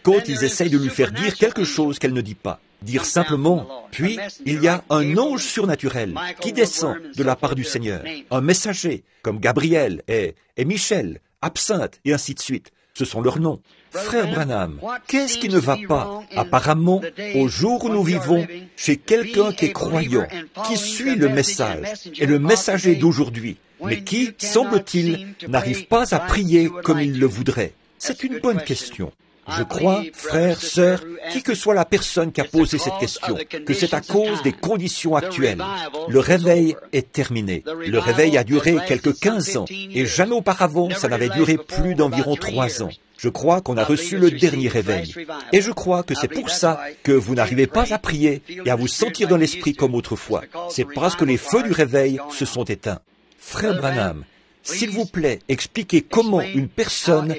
Quand ils essayent de lui faire dire quelque chose qu'elle ne dit pas. Dire simplement, puis il y a un ange surnaturel qui descend de la part du Seigneur. Un messager, comme Gabriel et Michel, Absinthe et ainsi de suite. Ce sont leurs noms. Frère Branham, qu'est-ce qui ne va pas, apparemment, au jour où nous vivons, chez quelqu'un qui est croyant, qui suit le message et le messager d'aujourd'hui, mais qui, semble-t-il, n'arrive pas à prier comme il le voudrait? C'est une bonne question. Je crois, frères, sœurs, qui que soit la personne qui a posé cette question, que c'est à cause des conditions actuelles. Le réveil est terminé. Le réveil a duré quelques 15 ans, et jamais auparavant ça n'avait duré plus d'environ 3 ans. Je crois qu'on a reçu le dernier réveil. Et je crois que c'est pour ça que vous n'arrivez pas à prier et à vous sentir dans l'esprit comme autrefois. C'est parce que les feux du réveil se sont éteints. Frère Branham, s'il vous plaît, expliquez comment une personne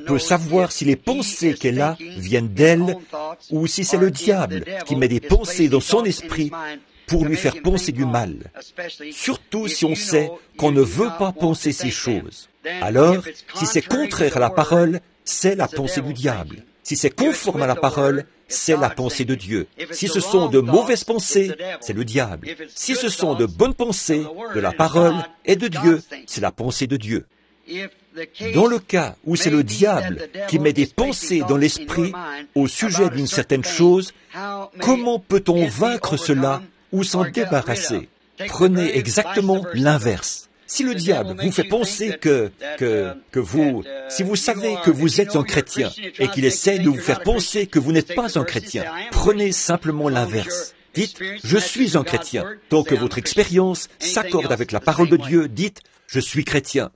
peut savoir si les pensées qu'elle a viennent d'elle ou si c'est le diable qui met des pensées dans son esprit pour lui faire penser du mal. Surtout si on sait qu'on ne veut pas penser ces choses. Alors, si c'est contraire à la parole, c'est la pensée du diable. Si c'est conforme à la parole, c'est la pensée de Dieu. Si ce sont de mauvaises pensées, c'est le diable. Si ce sont de bonnes pensées, de la parole et de Dieu, c'est la pensée de Dieu. Dans le cas où c'est le diable qui met des pensées dans l'esprit au sujet d'une certaine chose, comment peut-on vaincre cela ou s'en débarrasser? Prenez exactement l'inverse. Si le diable vous fait penser si vous savez que vous êtes un chrétien et qu'il essaie de vous faire penser que vous n'êtes pas un chrétien, prenez simplement l'inverse. Dites, je suis un chrétien. Tant que votre expérience s'accorde avec la parole de Dieu, dites, je suis chrétien.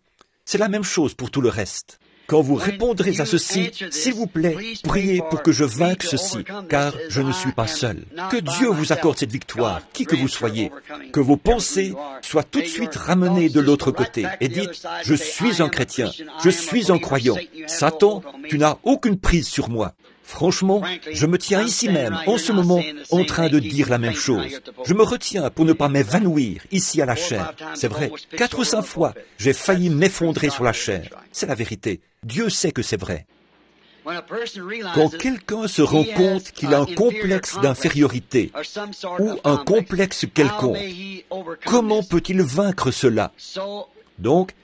C'est la même chose pour tout le reste. Quand vous répondrez à ceci, s'il vous plaît, priez pour que je vainque ceci, car je ne suis pas seul. Que Dieu vous accorde cette victoire, qui que vous soyez. Que vos pensées soient tout de suite ramenées de l'autre côté et dites, je suis un chrétien, je suis un croyant. Satan, tu n'as aucune prise sur moi. Franchement, je me tiens ici même, en ce moment, en train de dire la même chose. Je me retiens pour ne pas m'évanouir ici à la chair. C'est vrai, 4 ou 5 fois, j'ai failli m'effondrer sur la chair. C'est la vérité. Dieu sait que c'est vrai. Quand quelqu'un se rend compte qu'il a un complexe d'infériorité ou un complexe quelconque, comment peut-il vaincre cela? Donc,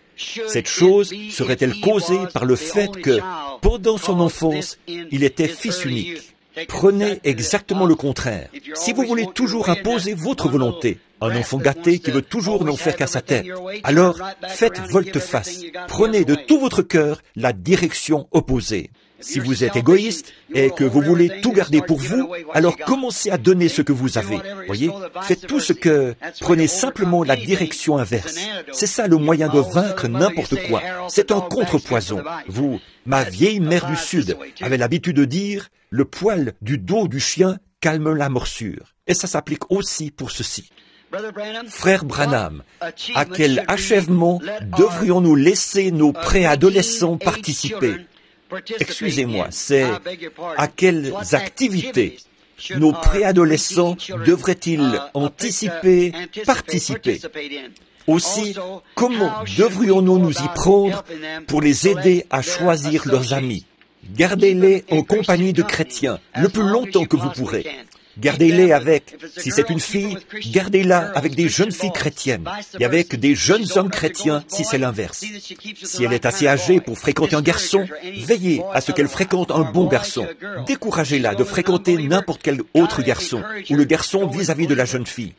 cette chose serait-elle causée par le fait que, pendant son enfance, il était fils unique? Prenez exactement le contraire. Si vous voulez toujours imposer votre volonté, un enfant gâté qui veut toujours n'en faire qu'à sa tête, alors faites volte-face. Prenez de tout votre cœur la direction opposée. Si vous êtes égoïste et que vous voulez tout garder pour vous, alors commencez à donner ce que vous avez. Voyez, faites tout ce que... Prenez simplement la direction inverse. C'est ça le moyen de vaincre n'importe quoi. C'est un contrepoison. Vous, ma vieille mère du Sud, avait l'habitude de dire, le poil du dos du chien calme la morsure. Et ça s'applique aussi pour ceci. Frère Branham, à quel achèvement devrions-nous laisser nos préadolescents participer? Excusez-moi, c'est à quelles activités nos préadolescents devraient-ils anticiper, participer? Aussi, comment devrions-nous nous y prendre pour les aider à choisir leurs amis? Gardez-les en compagnie de chrétiens le plus longtemps que vous pourrez. Gardez-les avec, si c'est une fille, gardez-la avec des jeunes filles chrétiennes et avec des jeunes hommes chrétiens si c'est l'inverse. Si elle est assez âgée pour fréquenter un garçon, veillez à ce qu'elle fréquente un bon garçon. Découragez-la de fréquenter n'importe quel autre garçon ou le garçon vis-à-vis de la jeune fille.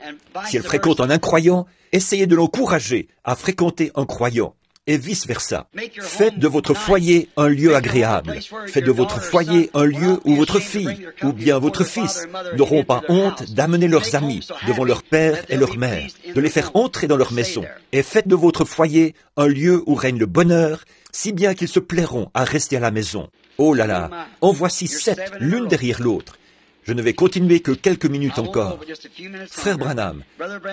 Si elle fréquente un incroyant, essayez de l'encourager à fréquenter un croyant. Et vice-versa. Faites de votre foyer un lieu agréable. Faites de votre foyer un lieu où votre fille ou bien votre fils n'auront pas honte d'amener leurs amis devant leur père et leur mère, de les faire entrer dans leur maison. Et faites de votre foyer un lieu où règne le bonheur, si bien qu'ils se plairont à rester à la maison. Oh là là, en voici 7, l'une derrière l'autre. Je ne vais continuer que quelques minutes encore. Frère Branham,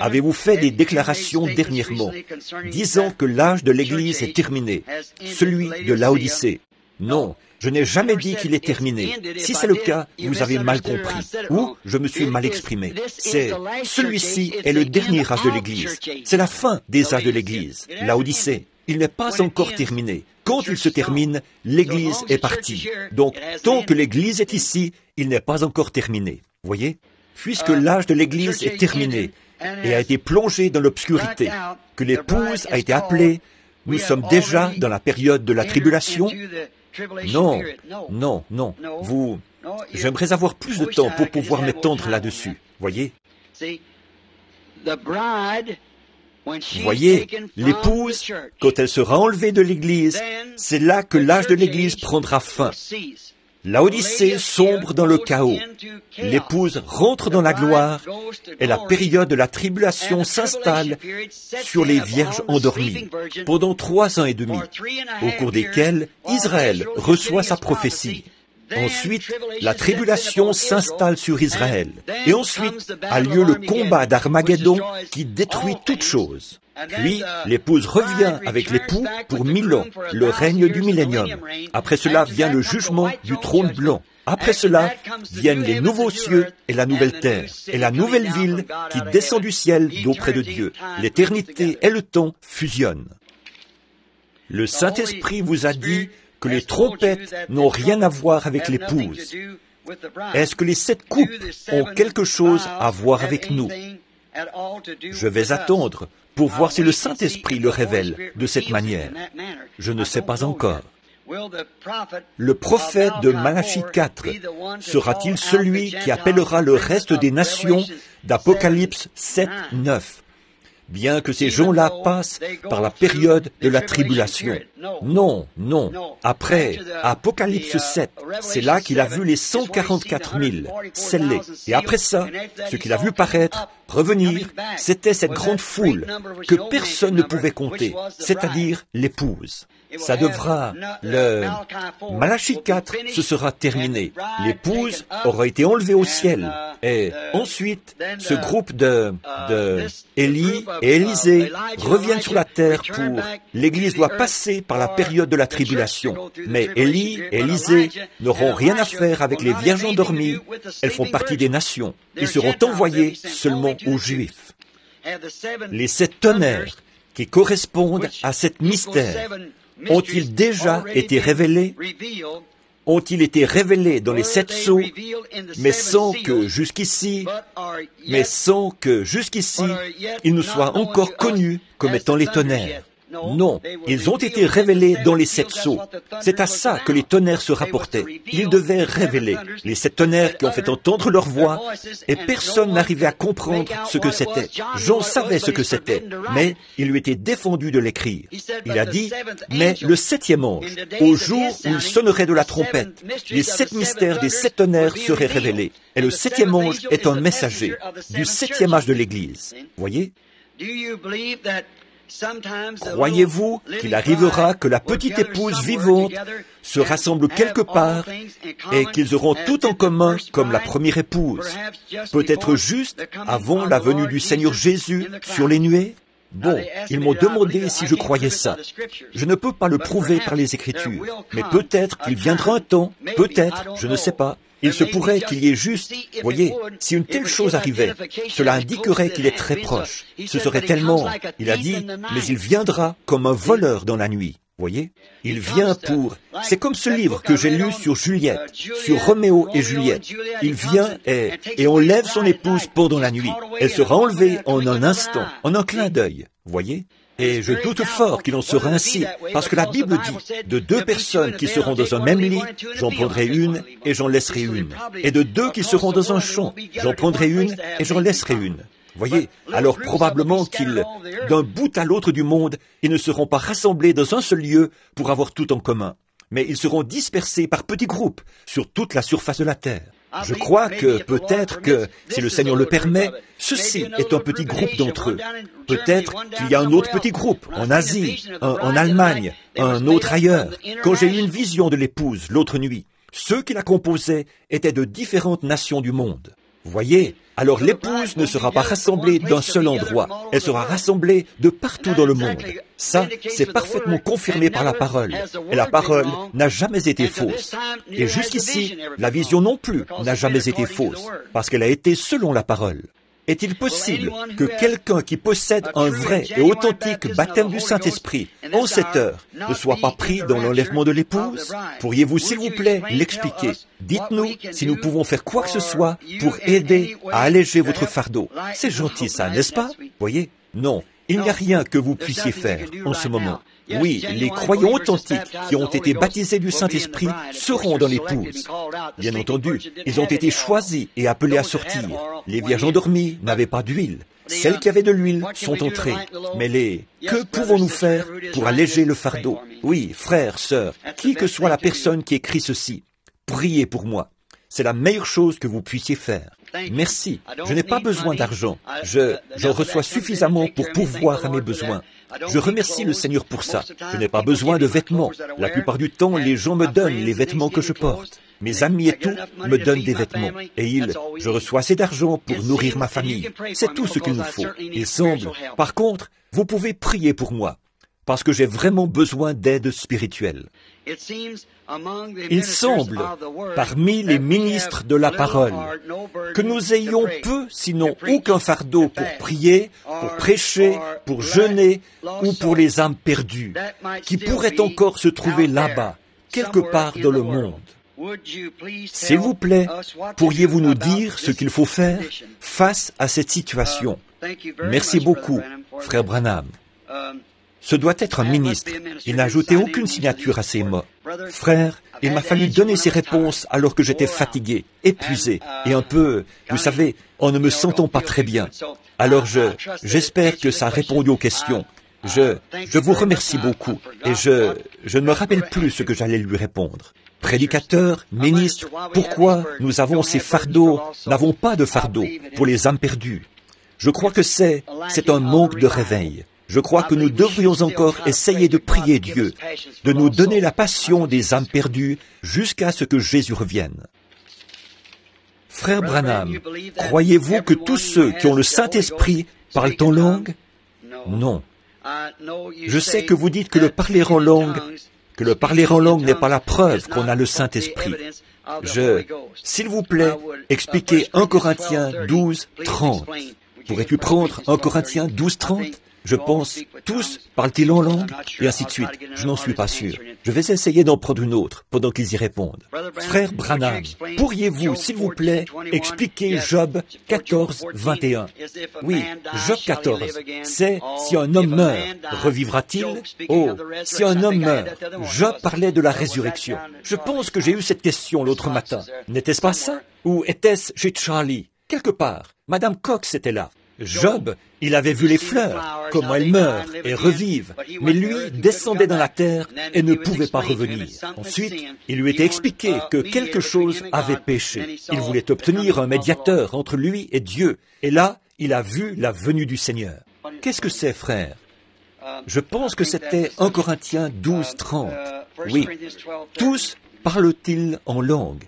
avez-vous fait des déclarations dernièrement, disant que l'âge de l'Église est terminé, celui de Laodicée? Non, je n'ai jamais dit qu'il est terminé. Si c'est le cas, vous avez mal compris, ou je me suis mal exprimé. Celui-ci est le dernier âge de l'Église. C'est la fin des âges de l'Église, Laodicée. Il n'est pas encore terminé. Quand il se termine, l'Église est partie. Donc, tant que l'Église est ici, il n'est pas encore terminé. Voyez? Puisque l'âge de l'Église est terminé et a été plongé dans l'obscurité, que l'épouse a été appelée, nous sommes déjà dans la période de la tribulation, Non, non, non. J'aimerais avoir plus de temps pour pouvoir m'étendre là-dessus. Voyez? Voyez, l'épouse, quand elle sera enlevée de l'Église, c'est là que l'âge de l'Église prendra fin. Laodicée sombre dans le chaos. L'épouse rentre dans la gloire et la période de la tribulation s'installe sur les vierges endormies pendant 3 ans et demi, au cours desquels Israël reçoit sa prophétie. Ensuite, la tribulation s'installe sur Israël. Et ensuite a lieu le combat d'Armageddon qui détruit toute chose. Puis, l'épouse revient avec l'époux pour 1000 ans, le règne du millénium. Après cela vient le jugement du trône blanc. Après cela viennent les nouveaux cieux et la nouvelle terre, et la nouvelle ville qui descend du ciel d'auprès de Dieu. L'éternité et le temps fusionnent. Le Saint-Esprit vous a dit que les trompettes n'ont rien à voir avec l'épouse. Est-ce que les 7 coupes ont quelque chose à voir avec nous? Je vais attendre pour voir si le Saint-Esprit le révèle de cette manière. Je ne sais pas encore. Le prophète de Malachie 4 sera-t-il celui qui appellera le reste des nations d'Apocalypse 7, 9? Bien que ces gens-là passent par la période de la tribulation. Non, non. Après, Apocalypse 7, c'est là qu'il a vu les 144 000 scellés. Et après ça, ce qu'il a vu paraître, revenir, c'était cette grande foule que personne ne pouvait compter, c'est-à-dire l'épouse. Ça devra, Malachie 4, ce sera terminé. L'épouse aura été enlevée au ciel. Et ensuite, ce groupe de Élie et Élisée reviennent sur la terre pour... L'Église doit passer par la période de la tribulation. Mais Élie et Élisée n'auront rien à faire avec les vierges endormies. Elles font partie des nations. Ils seront envoyés seulement aux Juifs. Les 7 tonnerres qui correspondent à cet mystère ont-ils déjà été révélés? Ont-ils été révélés dans les 7 sceaux, mais sans que jusqu'ici, ils nous soient encore connus comme étant les tonnerres? Non, ils ont été révélés dans les 7 sceaux. C'est à ça que les tonnerres se rapportaient. Ils devaient révéler les 7 tonnerres qui ont fait entendre leur voix, et personne n'arrivait à comprendre ce que c'était. Jean savait ce que c'était, mais il lui était défendu de l'écrire. Il a dit, mais le 7e ange, au jour où il sonnerait de la trompette, les 7 mystères des 7 tonnerres seraient révélés. Et le 7e ange est un messager du 7e âge de l'Église. Voyez? Croyez-vous qu'il arrivera que la petite épouse vivante se rassemble quelque part et qu'ils auront tout en commun comme la première épouse, peut-être juste avant la venue du Seigneur Jésus sur les nuées? Bon, ils m'ont demandé si je croyais ça. Je ne peux pas le prouver par les Écritures, mais peut-être qu'il viendra un temps, peut-être, je ne sais pas. Il se pourrait qu'il y ait juste, voyez, si une telle chose arrivait, cela indiquerait qu'il est très proche. Ce serait tellement, il a dit, mais il viendra comme un voleur dans la nuit. Voyez? Il vient pour... C'est comme ce livre que j'ai lu sur Juliette, sur Roméo et Juliette. Il vient et enlève son épouse pendant la nuit. Elle sera enlevée en un instant, en un clin d'œil. Voyez? Et je doute fort qu'il en sera ainsi, parce que la Bible dit, de 2 personnes qui seront dans un même lit, j'en prendrai une et j'en laisserai une. Et de 2 qui seront dans un champ, j'en prendrai une et j'en laisserai une. Voyez, alors probablement qu'ils, d'un bout à l'autre du monde, ils ne seront pas rassemblés dans un seul lieu pour avoir tout en commun, mais ils seront dispersés par petits groupes sur toute la surface de la terre. Je crois que peut-être que, si le Seigneur le permet, ceci est un petit groupe d'entre eux. Peut-être qu'il y a un autre petit groupe en Asie, en Allemagne, un autre ailleurs. Quand j'ai eu une vision de l'épouse l'autre nuit, ceux qui la composaient étaient de différentes nations du monde. Voyez, alors l'épouse ne sera pas rassemblée d'un seul endroit, elle sera rassemblée de partout dans le monde. Ça, c'est parfaitement confirmé par la parole. Et la parole n'a jamais été fausse. Et jusqu'ici, la vision non plus n'a jamais été fausse, parce qu'elle a été selon la parole. Est-il possible que quelqu'un qui possède un vrai et authentique baptême du Saint-Esprit, en cette heure, ne soit pas pris dans l'enlèvement de l'épouse? Pourriez-vous, s'il vous plaît, l'expliquer? Dites-nous si nous pouvons faire quoi que ce soit pour aider à alléger votre fardeau. C'est gentil ça, n'est-ce pas? Voyez? Non. Il n'y a rien que vous puissiez faire en ce moment. Oui, les croyants authentiques qui ont été baptisés du Saint-Esprit seront dans l'épouse. Bien entendu, ils ont été choisis et appelés à sortir. Les vierges endormies n'avaient pas d'huile. Celles qui avaient de l'huile sont entrées. Mais que pouvons-nous faire pour alléger le fardeau? Oui, frères, sœurs, qui que soit la personne qui écrit ceci, priez pour moi. C'est la meilleure chose que vous puissiez faire. Merci. Je n'ai pas besoin d'argent. J'en reçois suffisamment pour pourvoir à mes besoins. Je remercie le Seigneur pour ça. Je n'ai pas besoin de vêtements. La plupart du temps, les gens me donnent les vêtements que je porte. Mes amis et tout me donnent des vêtements. Et je reçois assez d'argent pour nourrir ma famille. C'est tout ce qu'il nous faut. Il semble. Par contre, vous pouvez prier pour moi, parce que j'ai vraiment besoin d'aide spirituelle. Il semble, parmi les ministres de la parole, que nous ayons peu, sinon aucun fardeau pour prier, pour prêcher, pour jeûner ou pour les âmes perdues, qui pourraient encore se trouver là-bas, quelque part dans le monde. S'il vous plaît, pourriez-vous nous dire ce qu'il faut faire face à cette situation? Merci beaucoup, frère Branham. Ce doit être un ministre. Il n'a ajouté aucune signature à ses mots. Frère, il m'a fallu donner ces réponses alors que j'étais fatigué, épuisé et un peu, vous savez, en ne me sentant pas très bien. Alors j'espère que ça a répondu aux questions. Je vous remercie beaucoup et je ne me rappelle plus ce que j'allais lui répondre. Prédicateur, ministre, pourquoi nous avons ces fardeaux, n'avons pas de fardeau pour les âmes perdues? Je crois que c'est un manque de réveil. Je crois que nous devrions encore essayer de prier Dieu, de nous donner la passion des âmes perdues jusqu'à ce que Jésus revienne. Frère Branham, croyez-vous que tous ceux qui ont le Saint-Esprit parlent en langue? Non. Je sais que vous dites que le parler en langue n'est pas la preuve qu'on a le Saint-Esprit. S'il vous plaît, expliquez 1 Corinthiens 12, 30. Pourrais-tu prendre 1 Corinthiens 12, 30? Je pense, tous parlent-ils en langue? Et ainsi de suite. Je n'en suis pas sûr. Je vais essayer d'en prendre une autre pendant qu'ils y répondent. Frère Branham, pourriez-vous, s'il vous plaît, expliquer Job 14, 21? Oui, Job 14, c'est si un homme meurt, revivra-t-il? Oh, si un homme meurt. Job parlait de la résurrection. Je pense que j'ai eu cette question l'autre matin. N'était-ce pas ça? Ou était-ce chez Charlie? Quelque part. Madame Cox était là. Job, il avait vu les fleurs, comment elles meurent et revivent, mais lui descendait dans la terre et ne pouvait pas revenir. Ensuite, il lui était expliqué que quelque chose avait péché. Il voulait obtenir un médiateur entre lui et Dieu, et là, il a vu la venue du Seigneur. Qu'est-ce que c'est, frère? Je pense que c'était 1 Corinthiens 12, 30. Oui, tous parlent-ils en langue?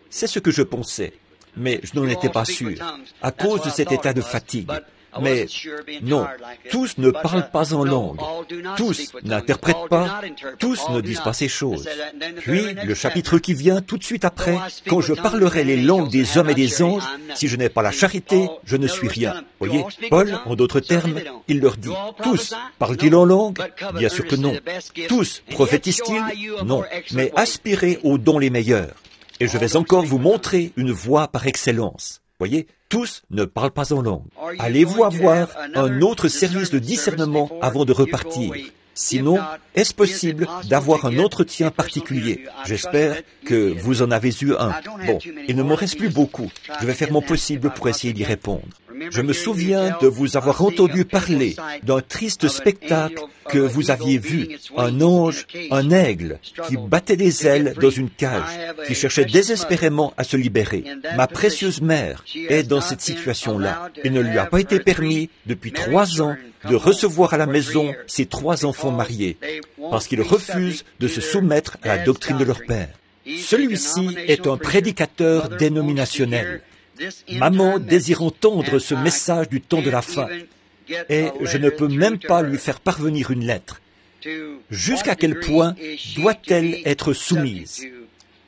C'est ce que je pensais. Mais je n'en étais pas sûr, à cause de cet état de fatigue. Mais non, tous ne parlent pas en langue, tous n'interprètent pas, tous ne disent pas ces choses. Puis, le chapitre qui vient tout de suite après, quand je parlerai les langues des hommes et des anges, si je n'ai pas la charité, je ne suis rien. Voyez, Paul, en d'autres termes, il leur dit, tous parlent-ils en langue? Bien sûr que non. Tous prophétisent-ils? Non. Mais aspirez aux dons les meilleurs. Et je vais encore vous montrer une voie par excellence. Voyez, tous ne parlent pas en langue. Allez-vous avoir un autre service de discernement avant de repartir? Sinon, est-ce possible d'avoir un entretien particulier? J'espère que vous en avez eu un. Bon, il ne m'en reste plus beaucoup. Je vais faire mon possible pour essayer d'y répondre. Je me souviens de vous avoir entendu parler d'un triste spectacle que vous aviez vu. Un ange, un aigle, qui battait des ailes dans une cage, qui cherchait désespérément à se libérer. Ma précieuse mère est dans cette situation-là. Il ne lui a pas été permis, depuis 3 ans, de recevoir à la maison ses 3 enfants mariés, parce qu'ils refusent de se soumettre à la doctrine de leur père. Celui-ci est un prédicateur dénominationnel. Maman désire entendre ce message du temps de la fin, et je ne peux même pas lui faire parvenir une lettre. Jusqu'à quel point doit-elle être soumise?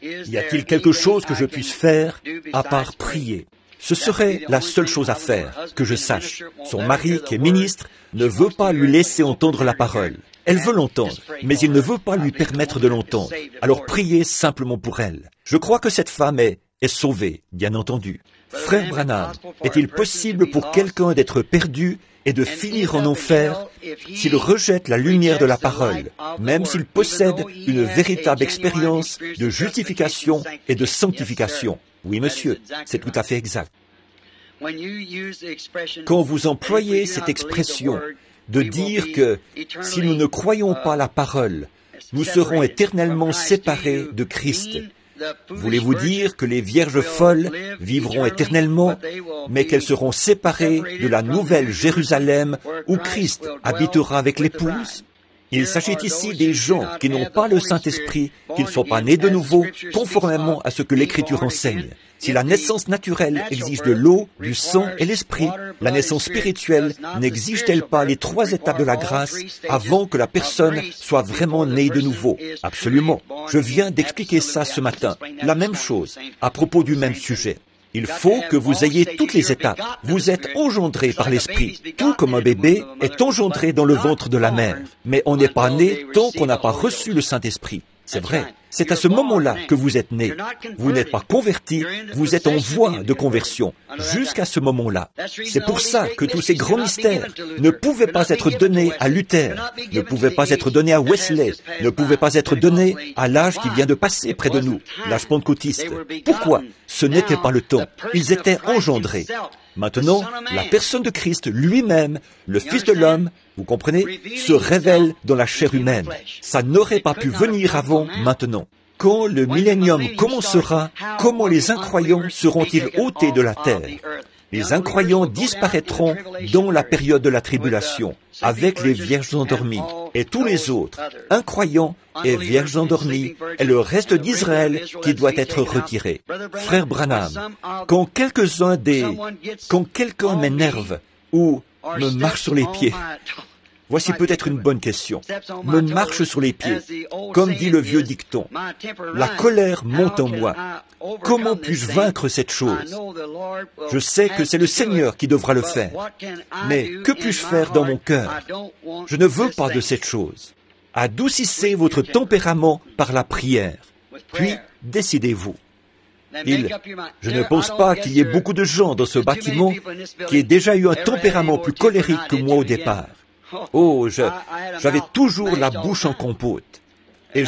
Y a-t-il quelque chose que je puisse faire à part prier? Ce serait la seule chose à faire, que je sache. Son mari, qui est ministre, ne veut pas lui laisser entendre la parole. Elle veut l'entendre, mais il ne veut pas lui permettre de l'entendre. Alors priez simplement pour elle. Je crois que cette femme est sauvée, bien entendu. Frère Branham, est-il possible pour quelqu'un d'être perdu et de finir en enfer s'il rejette la lumière de la parole, même s'il possède une véritable expérience de justification et de sanctification? Oui, monsieur, c'est tout à fait exact. Quand vous employez cette expression de dire que si nous ne croyons pas la parole, nous serons éternellement séparés de Christ, voulez-vous dire que les vierges folles vivront éternellement, mais qu'elles seront séparées de la nouvelle Jérusalem où Christ habitera avec l'épouse? Il s'agit ici des gens qui n'ont pas le Saint-Esprit, qui ne sont pas nés de nouveau, conformément à ce que l'Écriture enseigne. Si la naissance naturelle exige de l'eau, du sang et l'Esprit, la naissance spirituelle n'exige-t-elle pas les 3 étapes de la grâce avant que la personne soit vraiment née de nouveau? Absolument. Je viens d'expliquer ça ce matin. La même chose, à propos du même sujet. Il faut que vous ayez toutes les étapes. Vous êtes engendré par l'Esprit, tout comme un bébé est engendré dans le ventre de la mère. Mais on n'est pas né tant qu'on n'a pas reçu le Saint-Esprit. C'est vrai. C'est à ce moment-là que vous êtes né. Vous n'êtes pas converti, vous êtes en voie de conversion, jusqu'à ce moment-là. C'est pour ça que tous ces grands mystères ne pouvaient pas être donnés à Luther, ne pouvaient pas être donnés à Wesley, ne pouvaient pas être donnés à l'âge qui vient de passer près de nous, l'âge pentecôtiste. Pourquoi? Ce n'était pas le temps. Ils étaient engendrés. Maintenant, la personne de Christ lui-même, le Fils de l'homme, vous comprenez, se révèle dans la chair humaine. Ça n'aurait pas pu venir avant maintenant. Quand le millénium commencera, comment les incroyants seront-ils ôtés de la terre? Les incroyants disparaîtront dans la période de la tribulation, avec les vierges endormies, et tous les autres, incroyants et vierges endormies, et le reste d'Israël qui doit être retiré. Frère Branham, quand quelqu'un m'énerve ou me marche sur les pieds, voici peut-être une bonne question. Me marche sur les pieds, comme dit le vieux dicton. La colère monte en moi. Comment puis-je vaincre cette chose? Je sais que c'est le Seigneur qui devra le faire. Mais que puis-je faire dans mon cœur? Je ne veux pas de cette chose. Adoucissez votre tempérament par la prière. Puis, décidez-vous. Je ne pense pas qu'il y ait beaucoup de gens dans ce bâtiment qui aient déjà eu un tempérament plus colérique que moi au départ. Oh, j'avais toujours la bouche en compote. Et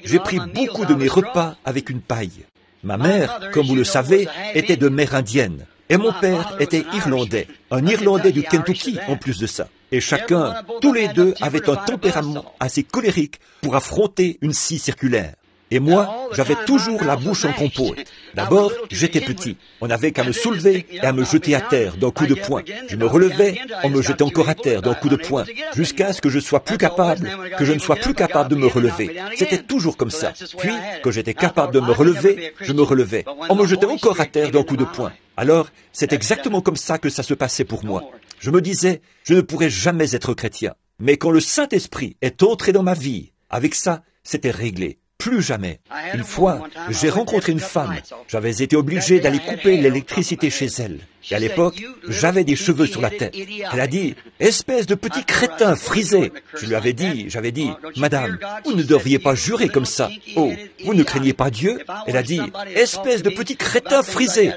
j'ai pris beaucoup de mes repas avec une paille. Ma mère, comme vous le savez, était de mère indienne. Et mon père était irlandais, un Irlandais du Kentucky en plus de ça. Et chacun, tous les deux, avaient un tempérament assez colérique pour affronter une scie circulaire. Et moi, j'avais toujours la bouche en compote. D'abord, j'étais petit. On n'avait qu'à me soulever et à me jeter à terre d'un coup de poing. Je me relevais, on me jetait encore à terre d'un coup de poing, jusqu'à ce que je ne sois plus capable de me relever. C'était toujours comme ça. Puis, quand j'étais capable de me relever, je me relevais. On me jetait encore à terre d'un coup de poing. Alors, c'est exactement comme ça que ça se passait pour moi. Je me disais, je ne pourrais jamais être chrétien. Mais quand le Saint-Esprit est entré dans ma vie, avec ça, c'était réglé. Plus jamais. Une fois, j'ai rencontré une femme. J'avais été obligé d'aller couper l'électricité chez elle. Et à l'époque, j'avais des cheveux sur la tête. Elle a dit, « Espèce de petit crétin frisé !» Je lui avais dit, « Madame, vous ne devriez pas jurer comme ça. Oh, vous ne craignez pas Dieu ?» Elle a dit, « Espèce de petit crétin frisé !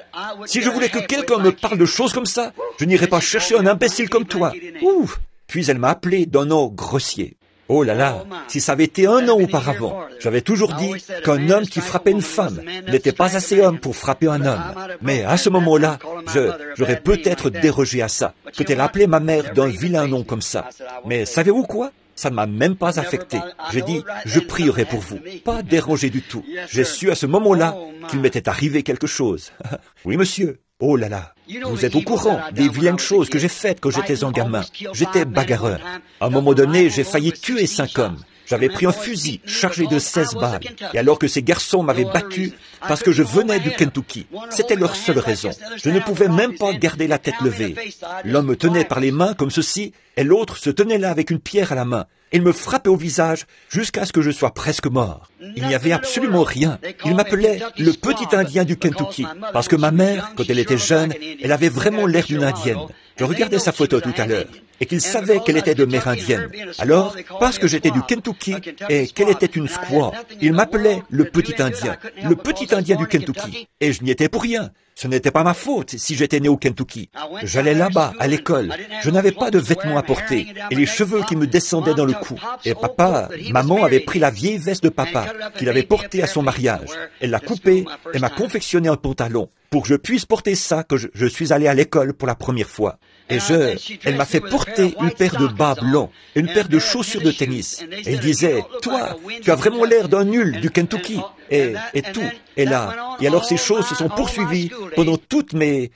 Si je voulais que quelqu'un me parle de choses comme ça, je n'irais pas chercher un imbécile comme toi. » Ouh ! Puis elle m'a appelé d'un nom grossier. Oh là là, si ça avait été 1 an auparavant, j'avais toujours dit qu'un homme qui frappait une femme n'était pas assez homme pour frapper un homme. Mais à ce moment-là, j'aurais peut-être dérogé à ça. Peut-être appelé ma mère d'un vilain nom comme ça. Mais savez-vous quoi? Ça ne m'a même pas affecté. J'ai dit, je prierai pour vous. Pas dérangé du tout. J'ai su à ce moment-là qu'il m'était arrivé quelque chose. Oui, monsieur. Oh là là, vous êtes au courant des vilaines choses que j'ai faites quand j'étais un gamin. J'étais bagarreur. À un moment donné, j'ai failli tuer 5 hommes. J'avais pris un fusil chargé de 16 balles. Et alors que ces garçons m'avaient battu parce que je venais du Kentucky, c'était leur seule raison. Je ne pouvais même pas garder la tête levée. L'un me tenait par les mains comme ceci, et l'autre se tenait là avec une pierre à la main. Il me frappait au visage jusqu'à ce que je sois presque mort. Il n'y avait absolument rien. Il m'appelait le petit Indien du Kentucky, parce que ma mère, quand elle était jeune, elle avait vraiment l'air d'une Indienne. Je regardais sa photo tout à l'heure, et qu'il savait qu'elle était de mère indienne. Alors, parce que j'étais du Kentucky et qu'elle était une squaw, il m'appelait le petit Indien du Kentucky. Et je n'y étais pour rien. Ce n'était pas ma faute si j'étais né au Kentucky. J'allais là-bas, à l'école. Je n'avais pas de vêtements à porter et les cheveux qui me descendaient dans le cou. Et maman avait pris la vieille veste de papa qu'il avait portée à son mariage. Elle l'a coupée et m'a confectionné un pantalon pour que je puisse porter ça quand je suis allé à l'école pour la première fois. Et elle m'a fait porter une paire de bas blancs et une paire de chaussures de tennis. Et elle disait, toi, tu as vraiment l'air d'un nul du Kentucky. Et tout. Et alors ces choses se sont poursuivies pendant toutes mes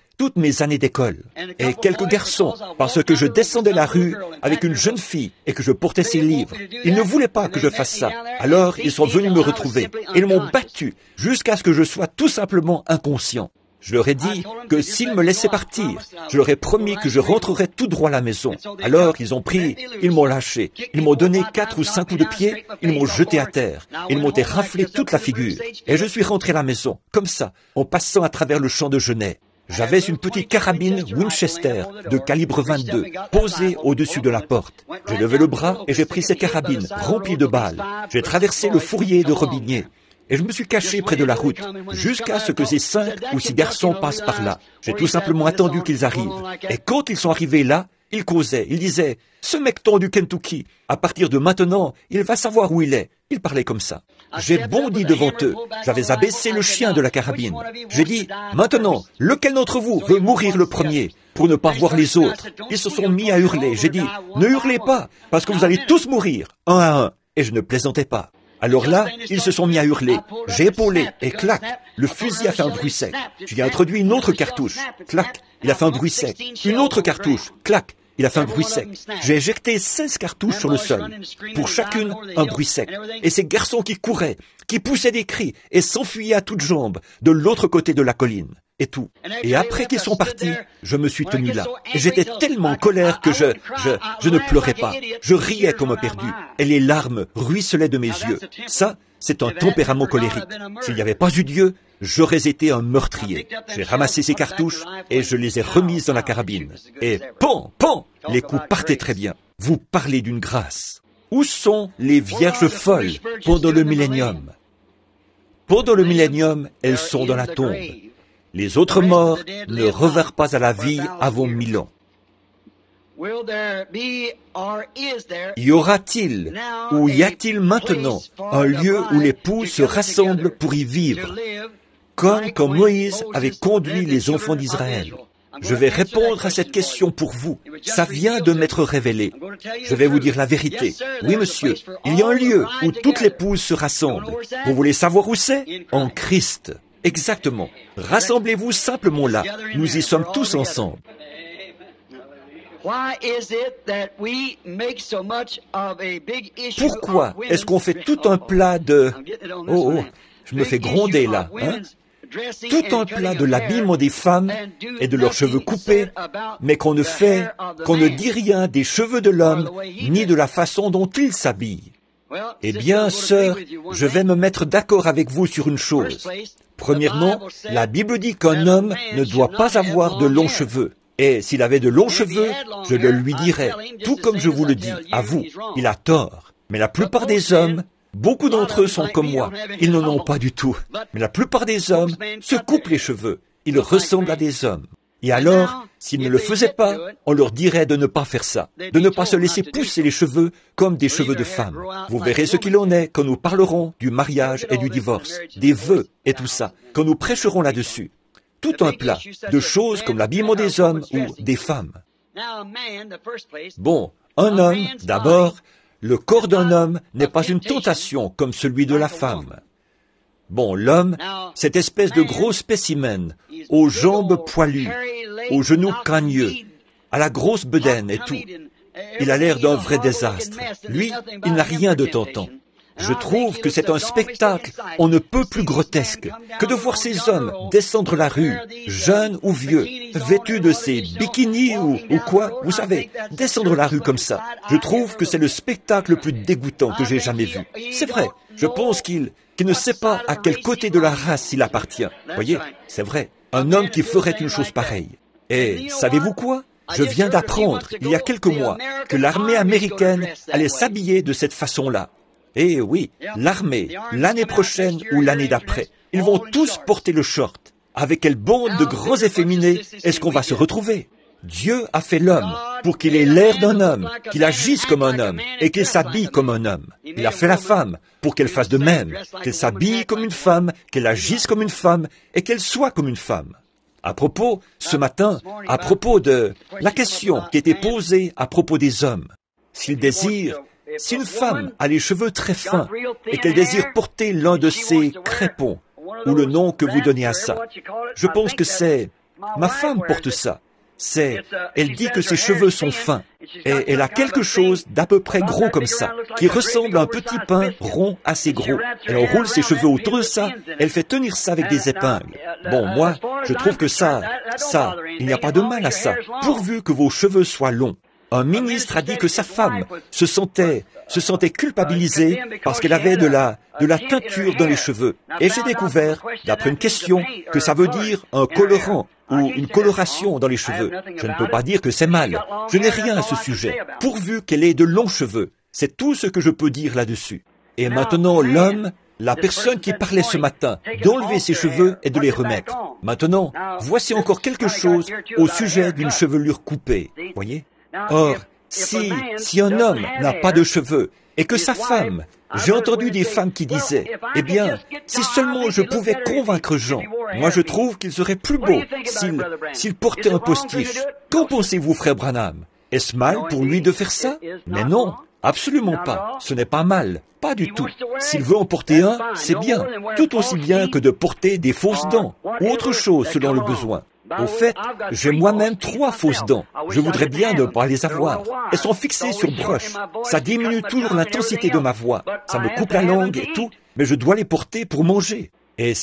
années d'école. Et quelques garçons, parce que je descendais la rue avec une jeune fille et que je portais ses livres, ils ne voulaient pas que je fasse ça. Alors ils sont venus me retrouver. Ils m'ont battu jusqu'à ce que je sois tout simplement inconscient. Je leur ai dit que s'ils me laissaient partir, je leur ai promis que je rentrerais tout droit à la maison. Alors ils m'ont lâché. Ils m'ont donné 4 ou 5 coups de pied, ils m'ont jeté à terre. Ils m'ont éraflé toute la figure. Et je suis rentré à la maison, comme ça, en passant à travers le champ de genêts. J'avais une petite carabine Winchester de calibre 22 posée au-dessus de la porte. J'ai levé le bras et j'ai pris cette carabine remplie de balles. J'ai traversé le fourrier de Robinier. Et je me suis caché près de la route, jusqu'à ce que ces 5 ou 6 garçons passent par là. J'ai tout simplement attendu qu'ils arrivent. Et quand ils sont arrivés là, ils causaient, ils disaient, « Ce mecton du Kentucky, à partir de maintenant, il va savoir où il est. » Ils parlaient comme ça. J'ai bondi devant eux. J'avais abaissé le chien de la carabine. J'ai dit, « Maintenant, lequel d'entre vous veut mourir le premier pour ne pas voir les autres ?» Ils se sont mis à hurler. J'ai dit, « Ne hurlez pas, parce que vous allez tous mourir, un à un. » Et je ne plaisantais pas. Alors là, ils se sont mis à hurler. J'ai épaulé et clac, le fusil a fait un bruit sec. J'y ai introduit une autre cartouche. Clac, il a fait un bruit sec. Une autre cartouche. Clac, il a fait un bruit sec. J'ai éjecté 16 cartouches sur le sol. Pour chacune, un bruit sec. Et ces garçons qui couraient, qui poussaient des cris et s'enfuyaient à toutes jambes de l'autre côté de la colline. Et tout. Et après qu'ils sont partis, je me suis tenu là. Et j'étais tellement en colère que je ne pleurais pas. Je riais comme un perdu. Et les larmes ruisselaient de mes yeux. Ça, c'est un tempérament colérique. S'il n'y avait pas eu Dieu, j'aurais été un meurtrier. J'ai ramassé ces cartouches et je les ai remises dans la carabine. Et pan, pan, les coups partaient très bien. Vous parlez d'une grâce. Où sont les vierges folles pendant le millénium? Pendant le millénium, elles sont dans la tombe. Les autres morts ne revinrent pas à la vie avant 1000 ans. Y aura-t-il ou y a-t-il maintenant un lieu où les poules se rassemblent pour y vivre, comme quand Moïse avait conduit les enfants d'Israël? Je vais répondre à cette question pour vous. Ça vient de m'être révélé. Je vais vous dire la vérité. Oui, monsieur, il y a un lieu où toutes les poules se rassemblent. Vous voulez savoir où c'est? En Christ. Exactement. Rassemblez-vous simplement là. Nous y sommes tous ensemble. Pourquoi est-ce qu'on fait tout un plat de... je me fais gronder là. Tout un plat de l'habillement des femmes et de leurs cheveux coupés, mais qu'on ne dit rien des cheveux de l'homme, ni de la façon dont il s'habille. Eh bien, sœur, je vais me mettre d'accord avec vous sur une chose. Premièrement, la Bible dit qu'un homme ne doit pas avoir de longs cheveux. Et s'il avait de longs cheveux, je le lui dirais, tout comme je vous le dis, à vous, il a tort. Mais la plupart des hommes, beaucoup d'entre eux sont comme moi, ils n'en ont pas du tout. Mais la plupart des hommes se coupent les cheveux, ils ressemblent à des hommes. Et alors, s'ils ne le faisaient pas, on leur dirait de ne pas faire ça, de ne pas se laisser pousser les cheveux comme des cheveux de femme. Vous verrez ce qu'il en est quand nous parlerons du mariage et du divorce, des vœux et tout ça, quand nous prêcherons là-dessus. Tout un plat de choses comme l'habillement des hommes ou des femmes. Bon, un homme, d'abord, le corps d'un homme n'est pas une tentation comme celui de la femme. Bon, l'homme, cette espèce de gros spécimen, aux jambes poilues, aux genoux cagneux, à la grosse bedaine et tout. Il a l'air d'un vrai désastre. Lui, il n'a rien de tentant. Je trouve que c'est un spectacle on ne peut plus grotesque que de voir ces hommes descendre la rue, jeunes ou vieux, vêtus de ces bikinis ou quoi, vous savez, descendre la rue comme ça. Je trouve que c'est le spectacle le plus dégoûtant que j'ai jamais vu. C'est vrai, je pense qu'il ne sait pas à quel côté de la race il appartient. Voyez, c'est vrai, un homme qui ferait une chose pareille. Et savez-vous quoi? Je viens d'apprendre, il y a quelques mois, que l'armée américaine allait s'habiller de cette façon-là. Eh oui, l'armée, l'année prochaine ou l'année d'après, ils vont tous porter le short. avec quelle bande de grands efféminés est-ce qu'on va se retrouver? Dieu a fait l'homme pour qu'il ait l'air d'un homme, qu'il agisse comme un homme et qu'il s'habille comme un homme. Il a fait la femme pour qu'elle fasse de même, qu'elle s'habille comme une femme, qu'elle agisse comme une femme et qu'elle soit comme une femme. À propos, ce matin, à propos de la question qui était posée à propos des hommes, s'ils désirent, si une femme a les cheveux très fins et qu'elle désire porter l'un de ces crépons, ou le nom que vous donnez à ça, je pense que c'est, ma femme porte ça. Elle dit que ses cheveux sont fins, et elle a quelque chose d'à peu près gros comme ça, qui ressemble à un petit pain rond assez gros. Elle enroule ses cheveux autour de ça, elle fait tenir ça avec des épingles. Bon, moi, je trouve que ça, il n'y a pas de mal à ça, pourvu que vos cheveux soient longs. Un ministre a dit que sa femme se sentait culpabilisée parce qu'elle avait de la teinture dans les cheveux. Et j'ai découvert, d'après une question, que ça veut dire un colorant ou une coloration dans les cheveux. Je ne peux pas dire que c'est mal. Je n'ai rien à ce sujet, pourvu qu'elle ait de longs cheveux. C'est tout ce que je peux dire là-dessus. Et maintenant, l'homme, la personne qui parlait ce matin, d'enlever ses cheveux et de les remettre. Maintenant, voici encore quelque chose au sujet d'une chevelure coupée. Voyez? Or, si un homme n'a pas de cheveux et que sa femme, j'ai entendu des femmes qui disaient, eh bien, si seulement je pouvais convaincre Jean, moi je trouve qu'il serait plus beau s'il portait un postiche. Qu'en pensez-vous, frère Branham? Est-ce mal pour lui de faire ça? Mais non, absolument pas. Ce n'est pas mal, pas du tout. S'il veut en porter un, c'est bien, tout aussi bien que de porter des fausses dents, ou autre chose selon le besoin. Au fait, j'ai moi-même 3 fausses dents. Je voudrais bien ne pas les avoir. Elles sont fixées sur broche. Ça diminue toujours l'intensité de ma voix. Ça me coupe la langue et tout, mais je dois les porter pour manger. Et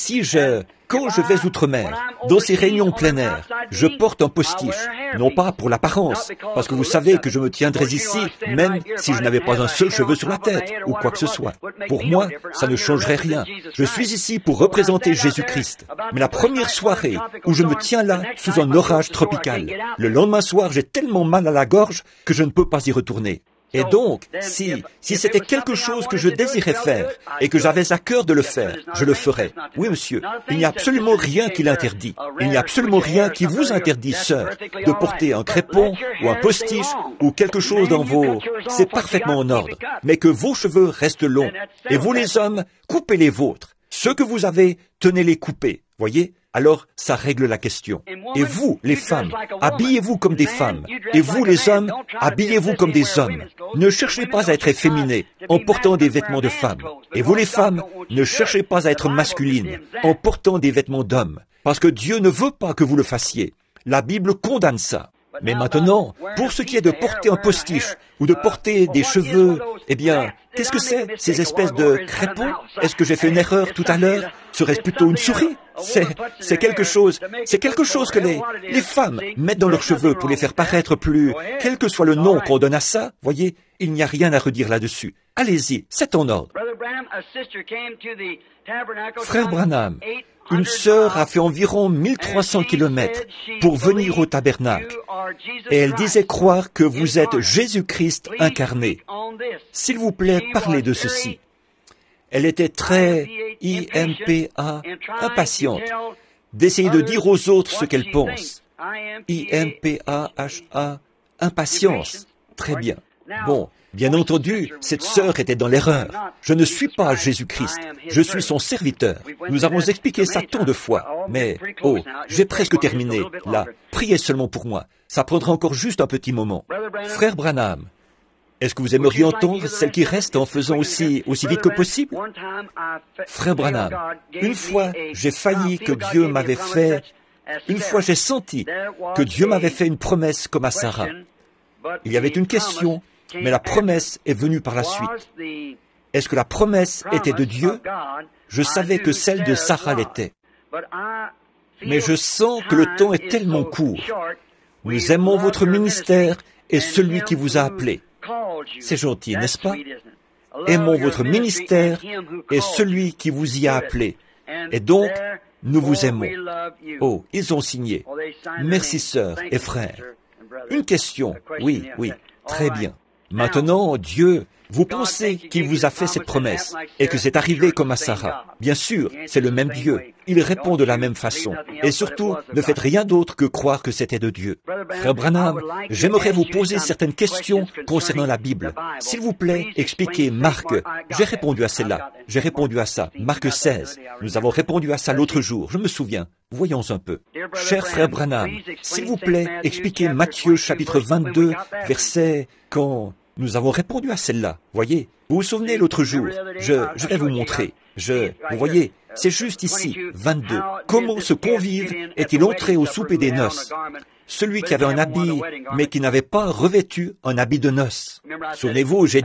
quand je vais outre-mer, dans ces réunions plein air, je porte un postiche, non pas pour l'apparence, parce que vous savez que je me tiendrais ici, même si je n'avais pas un seul cheveu sur la tête, ou quoi que ce soit. Pour moi, ça ne changerait rien. Je suis ici pour représenter Jésus-Christ. Mais la première soirée où je me tiens là, sous un orage tropical, le lendemain soir, j'ai tellement mal à la gorge que je ne peux pas y retourner. Et donc, si c'était quelque chose que je désirais faire et que j'avais à cœur de le faire, je le ferais. Oui, monsieur, il n'y a absolument rien qui l'interdit. Il n'y a absolument rien qui vous interdit, sœur, de porter un crépon ou un postiche ou quelque chose dans vos... C'est parfaitement en ordre. Mais que vos cheveux restent longs. Et vous, les hommes, coupez les vôtres. Ceux que vous avez, tenez-les coupés. Voyez? Alors, ça règle la question. Et vous, les femmes, habillez-vous comme des femmes. Et vous, les hommes, habillez-vous comme des hommes. Ne cherchez pas à être efféminés en portant des vêtements de femmes. Et vous, les femmes, ne cherchez pas à être masculines en portant des vêtements d'hommes. Parce que Dieu ne veut pas que vous le fassiez. La Bible condamne ça. Mais maintenant, pour ce qui est de porter un postiche ou de porter des cheveux, eh bien, qu'est-ce que c'est, ces espèces de crépons? Est-ce que j'ai fait une erreur tout à l'heure? Serait-ce plutôt une souris? C'est quelque chose que les femmes mettent dans leurs cheveux pour les faire paraître plus, quel que soit le nom qu'on donne à ça, voyez, il n'y a rien à redire là-dessus. Allez-y, c'est en ordre. Frère Branham, une sœur a fait environ 1300 kilomètres pour venir au tabernacle. Et elle disait croire que vous êtes Jésus-Christ incarné. S'il vous plaît, parlez de ceci. Elle était très impatiente d'essayer de dire aux autres ce qu'elle pense. Impatience. Très bien. Bon, bien entendu, cette sœur était dans l'erreur. Je ne suis pas Jésus-Christ. Je suis son serviteur. Nous avons expliqué ça tant de fois. Mais, j'ai presque terminé. Là, priez seulement pour moi. Ça prendra encore juste un petit moment. Frère Branham, est-ce que vous aimeriez entendre celle qui reste en faisant aussi vite que possible? Frère Branham, une fois, j'ai failli que Dieu m'avait fait... Une fois, j'ai senti que Dieu m'avait fait une promesse comme à Sarah. Il y avait une question, mais la promesse est venue par la suite. Est-ce que la promesse était de Dieu? Je savais que celle de Sarah l'était. Mais je sens que le temps est tellement court. Nous aimons votre ministère et celui qui vous a appelé. C'est gentil, n'est-ce pas? Aimons votre ministère et celui qui vous y a appelé. Et donc, nous vous aimons. Oh, ils ont signé. Merci, sœurs et frères. Une question. Oui, très bien. Maintenant, Dieu Vous pensez qu'il vous a fait cette promesse et que c'est arrivé comme à Sarah. Bien sûr, c'est le même Dieu. Il répond de la même façon. Et surtout, ne faites rien d'autre que croire que c'était de Dieu. Frère Branham, j'aimerais vous poser certaines questions concernant la Bible. S'il vous plaît, expliquez Marc. J'ai répondu à celle-là. J'ai répondu à ça. Marc 16. Nous avons répondu à ça l'autre jour. Je me souviens. Voyons un peu. Cher frère Branham, s'il vous plaît, expliquez Matthieu chapitre 22, verset quand... Nous avons répondu à celle-là, voyez. Vous vous souvenez l'autre jour, je vais vous montrer. Vous voyez, c'est juste ici, 22. Comment ce convive est-il entré au souper des noces? Celui qui avait un habit, mais qui n'avait pas revêtu un habit de noces. Souvenez-vous, j'ai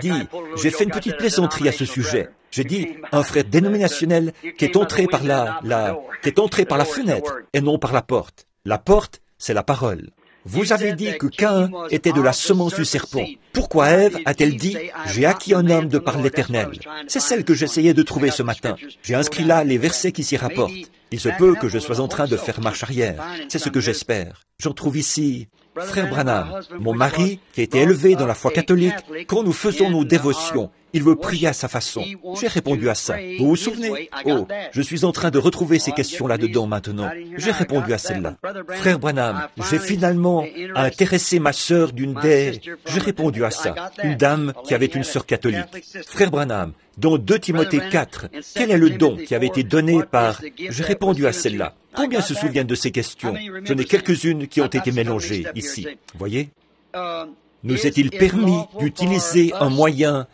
fait une petite plaisanterie à ce sujet. J'ai dit, un frère dénominationnel qui est entré par la fenêtre et non par la porte. La porte, c'est la parole. Vous avez dit que Caïn était de la semence du serpent. Pourquoi Ève a-t-elle dit « J'ai acquis un homme de par l'Éternel » C'est celle que j'essayais de trouver ce matin. J'ai inscrit là les versets qui s'y rapportent. Il se peut que je sois en train de faire marche arrière. C'est ce que j'espère. J'en trouve ici. Frère Branham, mon mari, qui a été élevé dans la foi catholique, quand nous faisons nos dévotions, il veut prier à sa façon. J'ai répondu à ça. Vous vous souvenez? Oh, je suis en train de retrouver ces questions là-dedans maintenant. J'ai répondu à celle-là. Frère Branham, j'ai finalement intéressé ma sœur d'une des... J'ai répondu à ça. Une dame qui avait une sœur catholique. Frère Branham, dans 2 Timothée 4, quel est le don qui avait été donné par... J'ai répondu à celle-là. Combien se souviennent de ces questions? J'en ai quelques-unes qui ont été mélangées ici. Voyez? Nous est-il permis d'utiliser un moyen?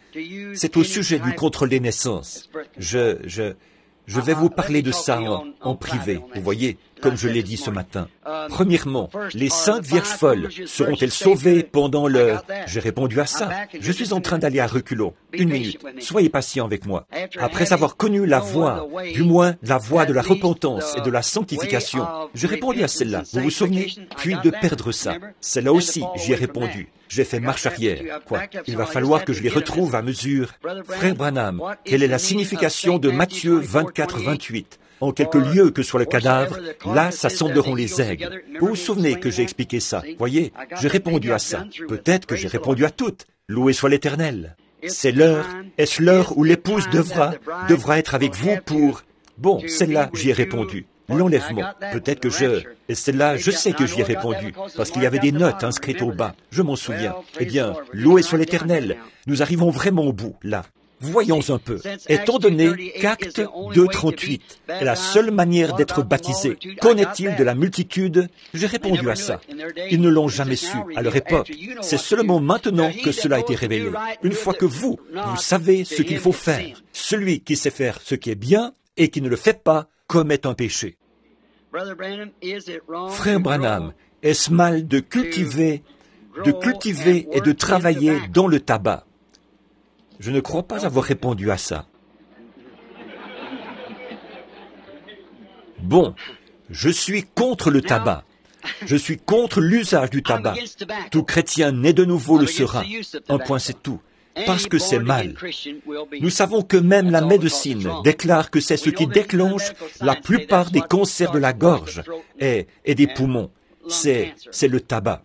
C'est au sujet du contrôle des naissances. Je vais vous parler de ça en privé, vous voyez, comme je l'ai dit ce matin. Premièrement, les 5 vierges folles seront-elles sauvées pendant le... J'ai répondu à ça. Je suis en train d'aller à reculons. 1 minute. Soyez patient avec moi. Après avoir connu la voie, du moins la voie de la repentance et de la sanctification, j'ai répondu à celle-là. Vous vous souvenez? Puis de perdre ça. Celle-là aussi, j'y ai répondu. J'ai fait marche arrière. Quoi? Il va falloir que je les retrouve à mesure. Frère Branham, quelle est la signification de Matthieu 24-28? En quelque lieu que soit le cadavre, là s'assembleront les aigles. Vous vous souvenez que j'ai expliqué ça? Voyez, j'ai répondu à ça. Peut-être que j'ai répondu à toutes. Loué soit l'Éternel. C'est l'heure. Est-ce l'heure où l'épouse devra être avec vous pour... Bon, celle-là, j'y ai répondu. L'enlèvement. Peut-être que et celle-là, je sais que j'y ai répondu, parce qu'il y avait des notes inscrites au bas. Je m'en souviens. Eh bien, loué soit l'Éternel. Nous arrivons vraiment au bout, là. Voyons un peu. Étant donné qu'Acte 2.38 est la seule manière d'être baptisé, qu'en est-il de la multitude? J'ai répondu à ça. Ils ne l'ont jamais su à leur époque. C'est seulement maintenant que cela a été révélé. Une fois que vous savez ce qu'il faut faire. Celui qui sait faire ce qui est bien et qui ne le fait pas commet un péché. Frère Branham, est-ce mal de cultiver et de travailler dans le tabac? Je ne crois pas avoir répondu à ça. Bon, je suis contre le tabac. Je suis contre l'usage du tabac. Tout chrétien né de nouveau le sera. Un point, c'est tout. Parce que c'est mal. Nous savons que même la médecine déclare que c'est ce qui déclenche la plupart des cancers de la gorge et des poumons. C'est le tabac.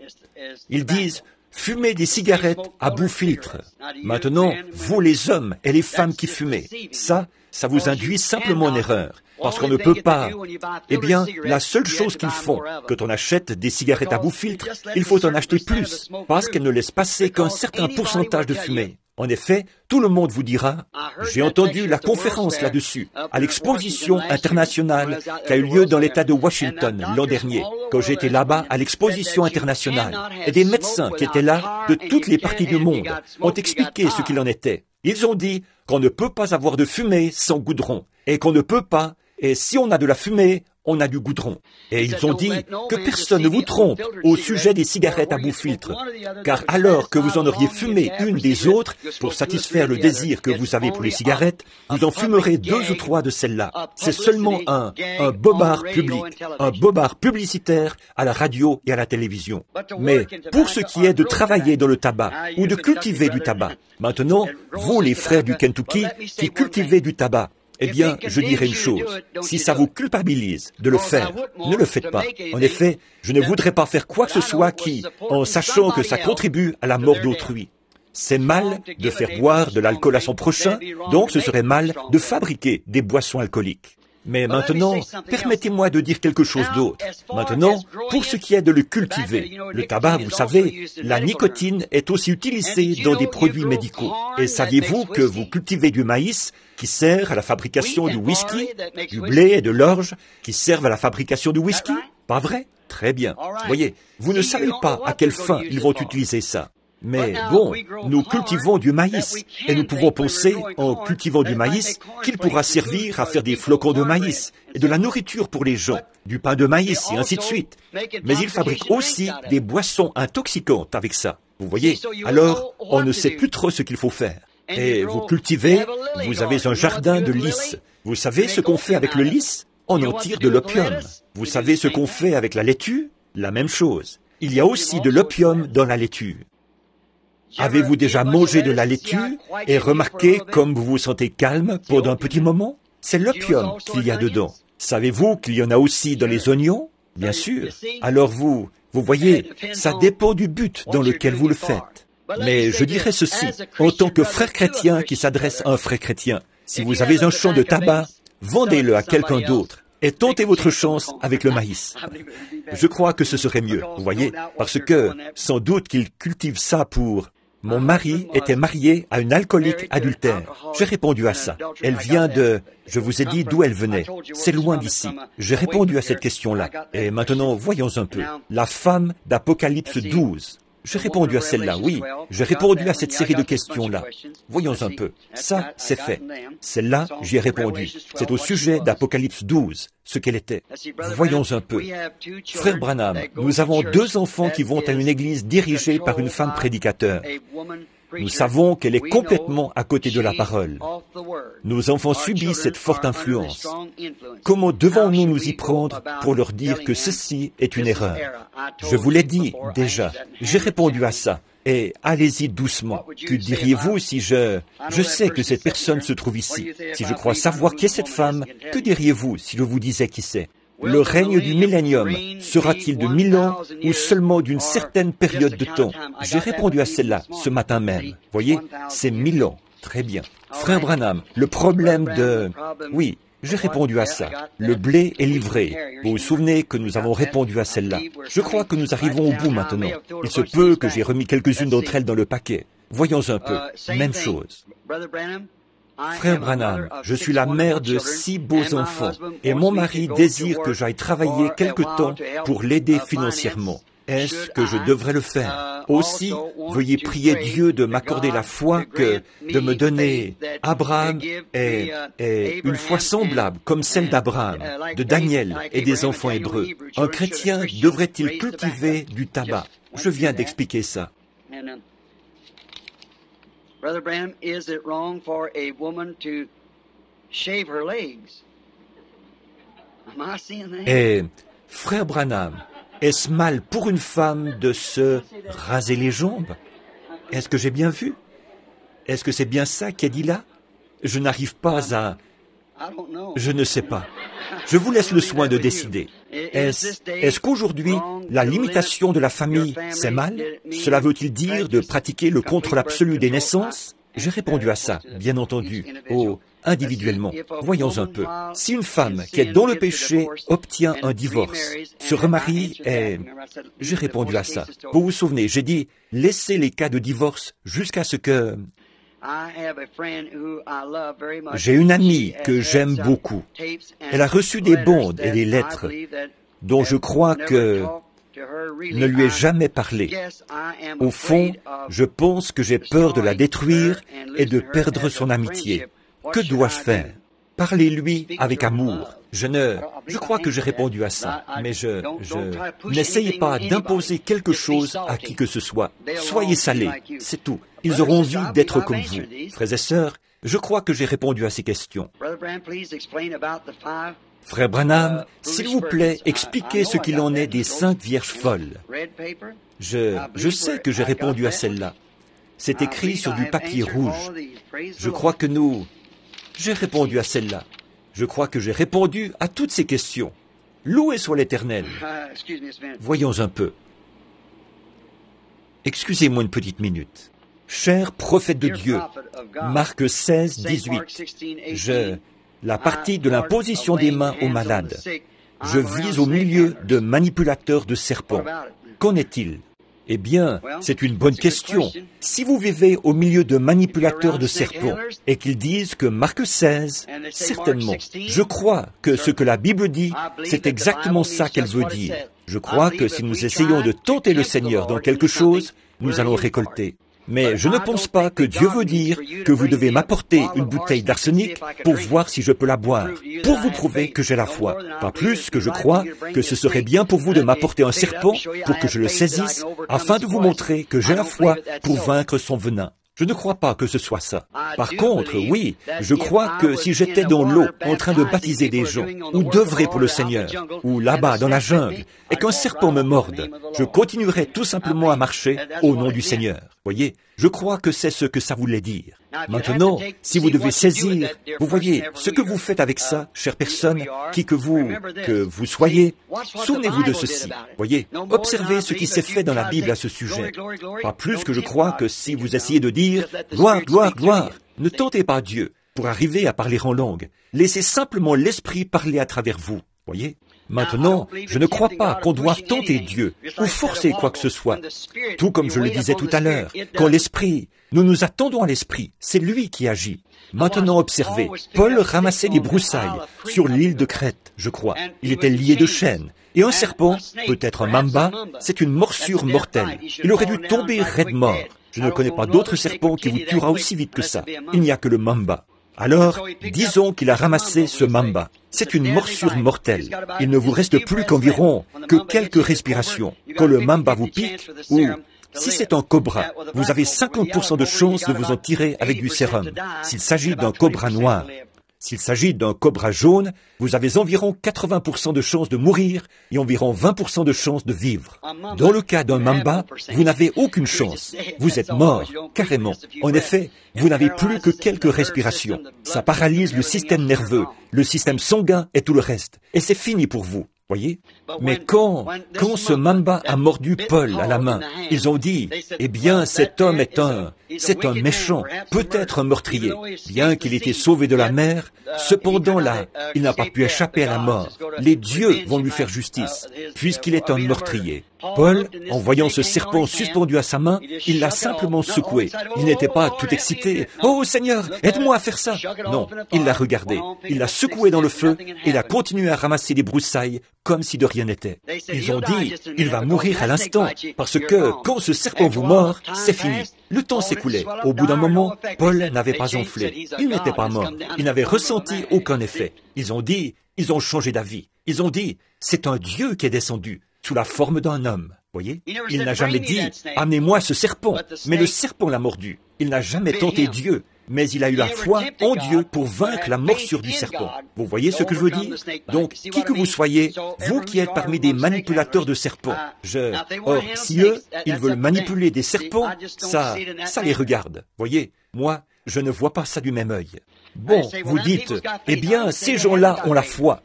Ils disent... Fumez des cigarettes à bout filtre. Maintenant, vous les hommes et les femmes qui fumez, ça vous induit simplement en erreur. Parce qu'on ne peut pas. Eh bien, la seule chose qu'ils font, quand on achète des cigarettes à bout filtre, il faut en acheter plus, parce qu'elles ne laissent passer qu'un certain pourcentage de fumée. En effet, tout le monde vous dira, j'ai entendu la conférence là-dessus, à l'exposition internationale qui a eu lieu dans l'État de Washington l'an dernier, quand j'étais là-bas à l'exposition internationale. Et des médecins qui étaient là, de toutes les parties du monde, ont expliqué ce qu'il en était. Ils ont dit qu'on ne peut pas avoir de fumée sans goudron, et qu'on ne peut pas, et si on a de la fumée, on a du goudron. Et ils ont dit que personne ne vous trompe au sujet des cigarettes à bout filtre, car alors que vous en auriez fumé une des autres pour satisfaire le désir que vous avez pour les cigarettes, vous en fumerez 2 ou 3 de celles-là. C'est seulement un bobard public, un bobard publicitaire à la radio et à la télévision. Mais pour ce qui est de travailler dans le tabac ou de cultiver du tabac, maintenant, vous les frères du Kentucky qui cultivez du tabac, eh bien, je dirais une chose, si ça vous culpabilise de le faire, ne le faites pas. En effet, je ne voudrais pas faire quoi que ce soit qui, en sachant que ça contribue à la mort d'autrui. C'est mal de faire boire de l'alcool à son prochain, donc ce serait mal de fabriquer des boissons alcooliques. Mais maintenant, permettez-moi de dire quelque chose d'autre. Maintenant, pour ce qui est de le cultiver, le tabac, vous savez, la nicotine est aussi utilisée dans des produits médicaux. Et saviez-vous que vous cultivez du maïs qui sert à la fabrication du whisky, du blé et de l'orge qui servent à la fabrication du whisky? Pas vrai? Très bien. Voyez, vous ne savez pas à quelle fin ils vont utiliser ça. Mais bon, nous cultivons du maïs, et nous pouvons penser, en cultivant du maïs, qu'il pourra servir à faire des flocons de maïs, et de la nourriture pour les gens, du pain de maïs, et ainsi de suite. Mais ils fabriquent aussi des boissons intoxicantes avec ça. Vous voyez? Alors, on ne sait plus trop ce qu'il faut faire. Et vous cultivez, vous avez un jardin de lys. Vous savez ce qu'on fait avec le lys? On en tire de l'opium. Vous savez ce qu'on fait avec la laitue? La même chose. Il y a aussi de l'opium dans la laitue. Avez-vous déjà mangé de la laitue et remarqué comme vous vous sentez calme pendant un petit moment? C'est l'opium qu'il y a dedans. Savez-vous qu'il y en a aussi dans les oignons? Bien sûr. Alors vous voyez, ça dépend du but dans lequel vous le faites. Mais je dirais ceci, en tant que frère chrétien qui s'adresse à un frère chrétien, si vous avez un champ de tabac, vendez-le à quelqu'un d'autre et tentez votre chance avec le maïs. Je crois que ce serait mieux, vous voyez, parce que sans doute qu'ils cultivent ça pour... Mon mari était marié à une alcoolique adultère. J'ai répondu à ça. Elle vient de... Je vous ai dit d'où elle venait. C'est loin d'ici. J'ai répondu à cette question-là. Et maintenant, voyons un peu. La femme d'Apocalypse 12. J'ai répondu à celle-là, oui. J'ai répondu à cette série de questions-là. Voyons un peu. Ça, c'est fait. Celle-là, j'y ai répondu. C'est au sujet d'Apocalypse 12, ce qu'elle était. Voyons un peu. Frère Branham, nous avons 2 enfants qui vont à une église dirigée par une femme prédicateur. Nous savons qu'elle est complètement à côté de la parole. Nos enfants subissent cette forte influence. Comment devons-nous nous y prendre pour leur dire que ceci est une erreur? Je vous l'ai dit déjà. J'ai répondu à ça. Et allez-y doucement. Que diriez-vous si je sais que cette personne se trouve ici. Si je crois savoir qui est cette femme, que diriez-vous si je vous disais qui c'est? Le règne du millénium sera-t-il de 1000 ans ou seulement d'une certaine période de temps? J'ai répondu à celle-là ce matin même. Voyez, c'est 1000 ans. Très bien. Frère Branham, le problème de... Oui, j'ai répondu à ça. Le blé est livré. Vous vous souvenez que nous avons répondu à celle-là. Je crois que nous arrivons au bout maintenant. Il se peut que j'ai remis quelques-unes d'entre elles dans le paquet. Voyons un peu. Même chose. Frère Branham, je suis la mère de 6 beaux enfants et mon mari désire que j'aille travailler quelque temps pour l'aider financièrement. Est-ce que je devrais le faire? Aussi, veuillez prier Dieu de m'accorder la foi que de me donner Abraham est une foi semblable comme celle d'Abraham, de Daniel et des enfants hébreux. Un chrétien devrait-il cultiver du tabac? Je viens d'expliquer ça. Brother Branham, is it wrong for a woman to shave her legs? Am I seeing that? Et, frère Branham, est-ce mal pour une femme de se raser les jambes? Est-ce que j'ai bien vu? Est-ce que c'est bien ça qui est dit là? Je n'arrive pas à... Je ne sais pas. Je vous laisse le soin de décider. Est-ce qu'aujourd'hui, la limitation de la famille, c'est mal? Cela veut-il dire de pratiquer le contrôle absolu des naissances? J'ai répondu à ça, bien entendu, individuellement. Voyons un peu. Si une femme qui est dans le péché obtient un divorce, se remarie et... J'ai répondu à ça. Vous vous souvenez, j'ai dit, laissez les cas de divorce jusqu'à ce que... J'ai une amie que j'aime beaucoup. Elle a reçu des bandes et des lettres dont je crois que ne lui ai jamais parlé. Au fond, je pense que j'ai peur de la détruire et de perdre son amitié. Que dois-je faire? Parlez-lui avec amour. Je crois que j'ai répondu à ça, mais n'essayez pas d'imposer quelque chose à qui que ce soit. Soyez salés, c'est tout. Ils auront envie d'être comme vous. Frères et sœurs, je crois que j'ai répondu à ces questions. Frère Branham, s'il vous plaît, expliquez ce qu'il en est des 5 vierges folles. Je sais que j'ai répondu à celle-là. C'est écrit sur du papier rouge. Je crois que J'ai répondu à celle-là. Je crois que j'ai répondu à toutes ces questions. Loué soit l'Éternel. Voyons un peu. Excusez-moi une petite minute. Cher prophète de Dieu, Marc 16, 18, la partie de l'imposition des mains aux malades. Je vis au milieu de manipulateurs de serpents. Qu'en est-il? Eh bien, c'est une bonne question. Si vous vivez au milieu de manipulateurs de serpents et qu'ils disent que Marc 16, certainement, je crois que ce que la Bible dit, c'est exactement ça qu'elle veut dire. Je crois que si nous essayons de tenter le Seigneur dans quelque chose, nous allons récolter. Mais je ne pense pas que Dieu veut dire que vous devez m'apporter une bouteille d'arsenic pour voir si je peux la boire, pour vous prouver que j'ai la foi. Pas plus que je crois que ce serait bien pour vous de m'apporter un serpent pour que je le saisisse, afin de vous montrer que j'ai la foi pour vaincre son venin. Je ne crois pas que ce soit ça. Par contre, oui, je crois que si j'étais dans l'eau en train de baptiser des gens, ou d'œuvrer pour le Seigneur, ou là-bas dans la jungle, et qu'un serpent me morde, je continuerais tout simplement à marcher au nom du Seigneur. Voyez, je crois que c'est ce que ça voulait dire. Maintenant, si vous devez saisir, vous voyez, ce que vous faites avec ça, chère personne, qui que vous soyez, souvenez-vous de ceci. Voyez, observez ce qui s'est fait dans la Bible à ce sujet. Pas plus que je crois que si vous essayez de dire « gloire, gloire, gloire », ne tentez pas Dieu pour arriver à parler en langue. Laissez simplement l'Esprit parler à travers vous. Voyez? Maintenant, je ne crois pas qu'on doive tenter Dieu ou forcer quoi que ce soit. Tout comme je le disais tout à l'heure, quand l'Esprit, nous nous attendons à l'Esprit, c'est lui qui agit. Maintenant, observez, Paul ramassait des broussailles sur l'île de Crète, je crois. Il était lié de chaînes. Et un serpent, peut-être un mamba, c'est une morsure mortelle. Il aurait dû tomber raide mort. Je ne connais pas d'autre serpent qui vous tuera aussi vite que ça. Il n'y a que le mamba. Alors, disons qu'il a ramassé ce mamba. C'est une morsure mortelle. Il ne vous reste plus qu'environ quelques respirations. Quand le mamba vous pique, ou si c'est un cobra, vous avez 50% de chances de vous en tirer avec du sérum. S'il s'agit d'un cobra noir, s'il s'agit d'un cobra jaune, vous avez environ 80% de chances de mourir et environ 20% de chances de vivre. Dans le cas d'un mamba, vous n'avez aucune chance. Vous êtes mort, carrément. En effet, vous n'avez plus que quelques respirations. Ça paralyse le système nerveux, le système sanguin et tout le reste. Et c'est fini pour vous. Voyez? Mais quand ce mamba a mordu Paul à la main, ils ont dit, eh bien, cet homme c'est un méchant, peut-être un meurtrier. Bien qu'il ait été sauvé de la mer, cependant là, il n'a pas pu échapper à la mort. Les dieux vont lui faire justice, puisqu'il est un meurtrier. Paul, en voyant ce serpent suspendu à sa main, il l'a simplement secoué. Il n'était pas tout excité. « Oh Seigneur, aide-moi à faire ça !» Non, il l'a regardé. Il l'a secoué dans le feu et il a continué à ramasser des broussailles comme si de rien n'était. Ils ont dit, il va mourir à l'instant, parce que quand ce serpent vous mord, c'est fini. Le temps s'écoulait. Au bout d'un moment, Paul n'avait pas enflé. Il n'était pas mort. Il n'avait ressenti aucun effet. Ils ont changé d'avis. Ils ont dit, c'est un Dieu qui est descendu, sous la forme d'un homme. Voyez? Il n'a jamais dit, amenez-moi ce serpent, mais le serpent l'a mordu. Il n'a jamais tenté Dieu, mais il a eu la foi en Dieu pour vaincre la morsure du serpent. Vous voyez ce que je veux dire? Donc, qui que vous soyez, vous qui êtes parmi des manipulateurs de serpents, or, si eux, ils veulent manipuler des serpents, ça les regarde. Voyez? Moi, je ne vois pas ça du même œil. Bon, vous dites, eh bien, ces gens-là ont la foi.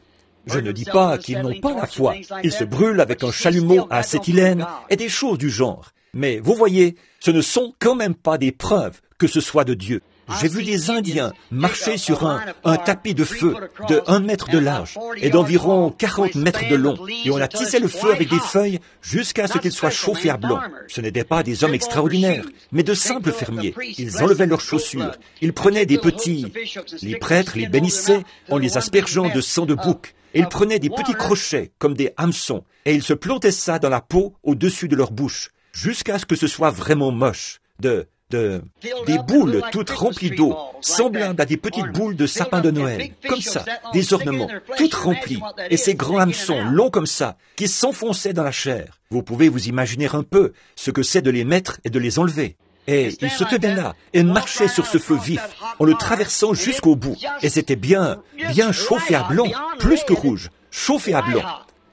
Je ne dis pas qu'ils n'ont pas la foi. Ils se brûlent avec un chalumeau à acétylène et des choses du genre. Mais vous voyez, ce ne sont quand même pas des preuves que ce soit de Dieu. J'ai vu des Indiens marcher sur un tapis de feu de 1 mètre de large et d'environ 40 mètres de long. Et on a tissé le feu avec des feuilles jusqu'à ce qu'il soit chauffé à blanc. Ce n'étaient pas des hommes extraordinaires, mais de simples fermiers. Ils enlevaient leurs chaussures. Ils prenaient les prêtres les bénissaient en les aspergeant de sang de bouc. Et ils prenaient des petits crochets comme des hameçons et ils se plantaient ça dans la peau au-dessus de leur bouche jusqu'à ce que ce soit vraiment moche. Des boules toutes remplies d'eau, semblables à des petites boules de sapin de Noël, comme ça, des ornements, toutes remplies, et ces grands hameçons longs comme ça, qui s'enfonçaient dans la chair. Vous pouvez vous imaginer un peu ce que c'est de les mettre et de les enlever. Et ils se tenaient là et marchaient sur ce feu vif, en le traversant jusqu'au bout. Et c'était bien chauffé à blanc, plus que rouge, chauffé à blanc.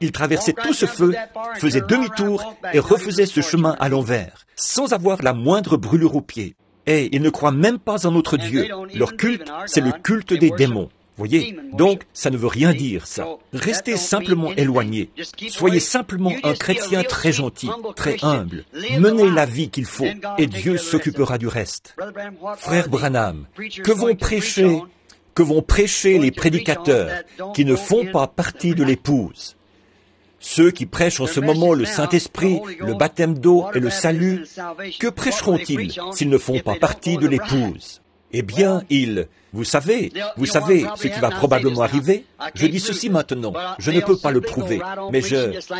Ils traversaient tout ce feu, faisaient demi-tour et refaisaient ce chemin à l'envers, sans avoir la moindre brûlure aux pieds. Et ils ne croient même pas en notre Dieu. Leur culte, c'est le culte des démons. Voyez, donc ça ne veut rien dire ça. Restez simplement éloigné. Soyez simplement un chrétien très gentil, très humble. Menez la vie qu'il faut et Dieu s'occupera du reste. Frère Branham, que vont prêcher les prédicateurs qui ne font pas partie de l'épouse? Ceux qui prêchent en ce moment le Saint-Esprit, le baptême d'eau et le salut, que prêcheront-ils s'ils ne font pas partie de l'épouse? Eh bien, vous savez ce qui va probablement arriver. Je dis ceci maintenant, je ne peux pas le prouver, mais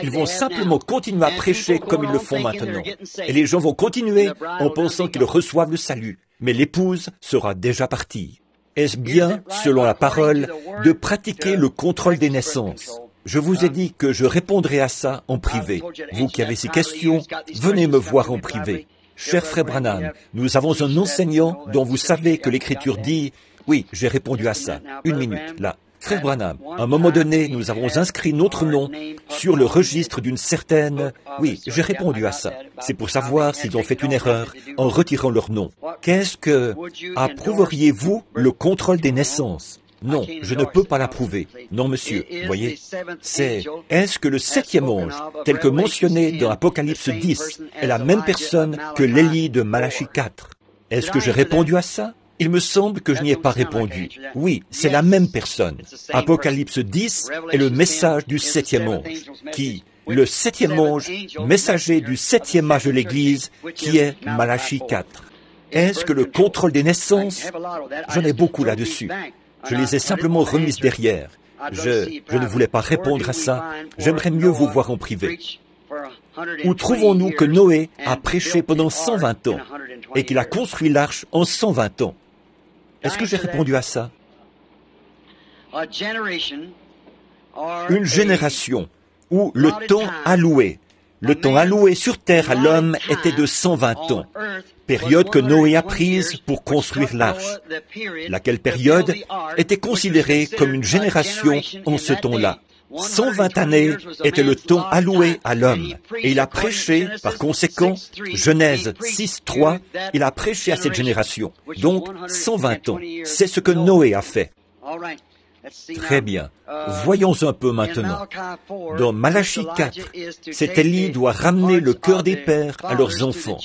ils vont simplement continuer à prêcher comme ils le font maintenant. Et les gens vont continuer en pensant qu'ils reçoivent le salut, mais l'épouse sera déjà partie. Est-ce bien, selon la parole, de pratiquer le contrôle des naissances? Je vous ai dit que je répondrai à ça en privé. Vous qui avez ces questions, venez me voir en privé. Cher frère Branham, nous avons un enseignant dont vous savez que l'Écriture dit... Oui, j'ai répondu à ça. Une minute, là. Frère Branham, à un moment donné, nous avons inscrit notre nom sur le registre d'une certaine... Oui, j'ai répondu à ça. C'est pour savoir s'ils ont fait une erreur en retirant leur nom. Approuveriez-vous le contrôle des naissances? Non, je ne peux pas l'approuver. Non, monsieur, voyez, est-ce que le septième ange, tel que mentionné dans Apocalypse 10, est la même personne que l'Élie de Malachie 4? Est-ce que j'ai répondu à ça? Il me semble que je n'y ai pas répondu. Oui, c'est la même personne. Apocalypse 10 est le message du septième ange, le septième ange, messager du septième âge de l'Église, qui est Malachie 4. Est-ce que le contrôle des naissances? J'en ai beaucoup là-dessus. Je les ai simplement remises derrière. Je ne voulais pas répondre à ça. J'aimerais mieux vous voir en privé. Où trouvons-nous que Noé a prêché pendant 120 ans et qu'il a construit l'arche en 120 ans? Est-ce que j'ai répondu à ça? Une génération où le temps alloué sur terre à l'homme était de 120 ans, période que Noé a prise pour construire l'arche, laquelle période était considérée comme une génération en ce temps-là. 120 années était le temps alloué à l'homme, et il a prêché, par conséquent, Genèse 6:3, il a prêché à cette génération. Donc, 120 ans, c'est ce que Noé a fait. Très bien. Voyons un peu maintenant. Dans Malachie 4, cet Élie doit ramener le cœur des pères à leurs enfants,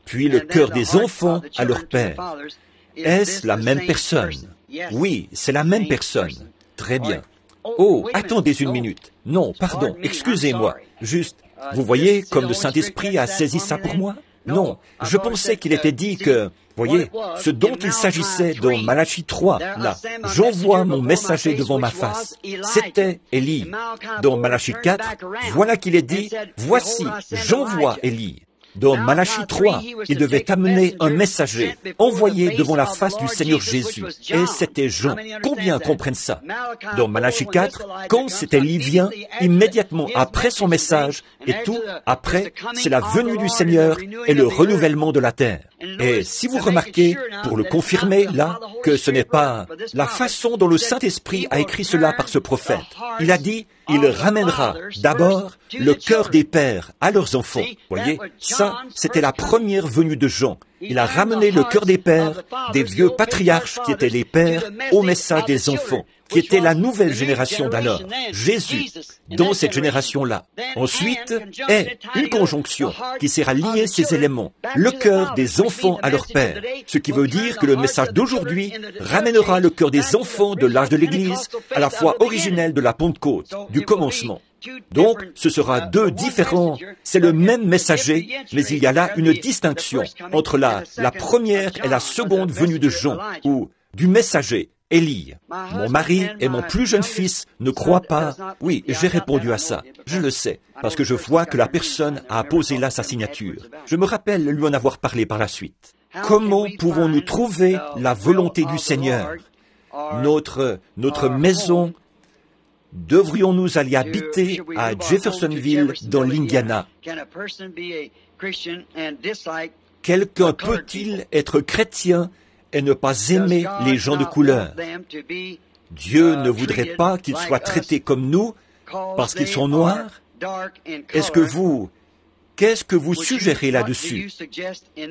puis le cœur des enfants à leurs pères. Est-ce la même personne? Oui, c'est la même personne. Très bien. Oh, attendez une minute. Non, pardon, excusez-moi. Juste, vous voyez comme le Saint-Esprit a saisi ça pour moi? Non, je pensais qu'il était dit que... Voyez, ce dont il s'agissait dans Malachie 3, là, j'envoie mon messager devant ma face, c'était Élie. Dans Malachie 4, voilà qu'il est dit, voici, j'envoie Élie. Dans Malachie 3, il devait amener un messager, envoyé devant la face du Seigneur Jésus. Et c'était Jean. Combien comprennent ça? Dans Malachie 4, quand cet Élie vient, immédiatement après son message, et tout après, c'est la venue du Seigneur et le renouvellement de la terre. Et si vous remarquez, pour le confirmer, là, que ce n'est pas la façon dont le Saint-Esprit a écrit cela par ce prophète. Il a dit, il ramènera d'abord le cœur des pères à leurs enfants. Voyez, ça, c'était la première venue de Jean. Il a ramené le cœur des pères, des vieux patriarches qui étaient les pères, au message des enfants, qui était la nouvelle génération d'alors, Jésus, dans cette génération-là. Ensuite est une conjonction qui sert à lier ces éléments, le cœur des enfants à leur père, ce qui veut dire que le message d'aujourd'hui ramènera le cœur des enfants de l'âge de l'Église à la foi originelle de la Pentecôte, du commencement. Donc, ce sera deux différents, c'est le même messager, mais il y a là une distinction entre la première et la seconde venue de Jean, ou du messager, Élie. Mon mari et mon plus jeune fils ne croient pas. Oui, j'ai répondu à ça. Je le sais, parce que je vois que la personne a apposé là sa signature. Je me rappelle lui en avoir parlé par la suite. Comment pouvons-nous trouver la volonté du Seigneur? Notre maison, devrions-nous aller habiter à Jeffersonville, dans l'Indiana? Quelqu'un peut-il être chrétien et ne pas aimer les gens de couleur? Dieu ne voudrait pas qu'ils soient traités comme nous parce qu'ils sont noirs? Qu'est-ce que vous suggérez là-dessus?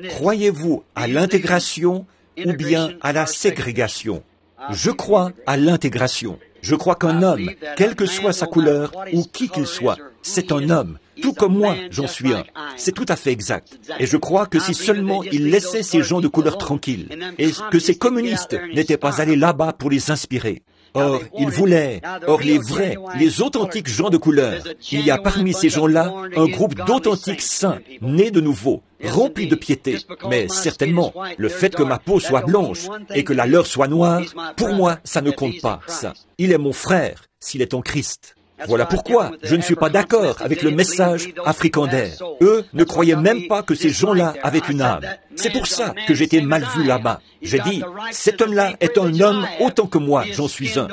Croyez-vous à l'intégration ou bien à la ségrégation? Je crois à l'intégration. Je crois qu'un homme, quelle que soit sa couleur ou qui qu'il soit, c'est un homme. Tout comme moi, j'en suis un. C'est tout à fait exact. Et je crois que si seulement il laissait ces gens de couleur tranquilles, et que ces communistes n'étaient pas allés là-bas pour les inspirer. Or, ils voulaient, les vrais, les authentiques gens de couleur. Il y a parmi ces gens-là un groupe d'authentiques saints, nés de nouveau, remplis de piété. Mais certainement, le fait que ma peau soit blanche et que la leur soit noire, pour moi, ça ne compte pas, ça. Il est mon frère, s'il est en Christ. Voilà pourquoi je ne suis pas d'accord avec le message africander. Eux ne croyaient même pas que ces gens-là avaient une âme. C'est pour ça que j'étais mal vu là-bas. J'ai dit, cet homme-là est un homme autant que moi, j'en suis un.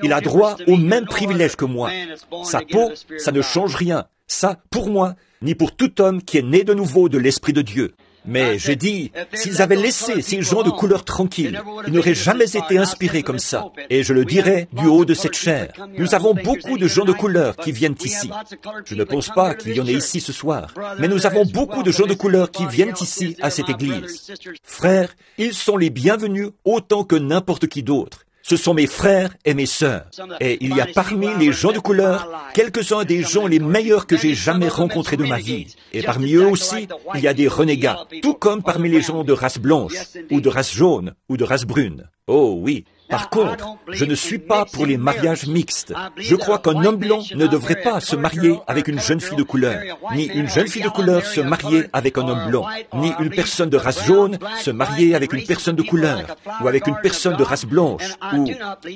Il a droit aux mêmes privilèges que moi. Sa peau, ça ne change rien. Ça, pour moi, ni pour tout homme qui est né de nouveau de l'Esprit de Dieu. Mais j'ai dit, s'ils avaient laissé ces gens de couleur tranquille, ils n'auraient jamais été inspirés comme ça. Et je le dirai du haut de cette chair. Nous avons beaucoup de gens de couleur qui viennent ici. Je ne pense pas qu'il y en ait ici ce soir. Mais nous avons beaucoup de gens de couleur qui viennent ici à cette église. Frères, ils sont les bienvenus autant que n'importe qui d'autre. Ce sont mes frères et mes sœurs. Et il y a parmi les gens de couleur quelques-uns des gens les meilleurs que j'ai jamais rencontrés de ma vie. Et parmi eux aussi, il y a des renégats, tout comme parmi les gens de race blanche, ou de race jaune, ou de race brune. Oh oui. Par contre, je ne suis pas pour les mariages mixtes. Je crois qu'un homme blanc ne devrait pas se marier avec une jeune fille de couleur, ni une jeune fille de couleur se marier avec un homme blanc, ni une personne de race jaune se marier avec une personne de couleur, ou avec une personne de race blanche, ou...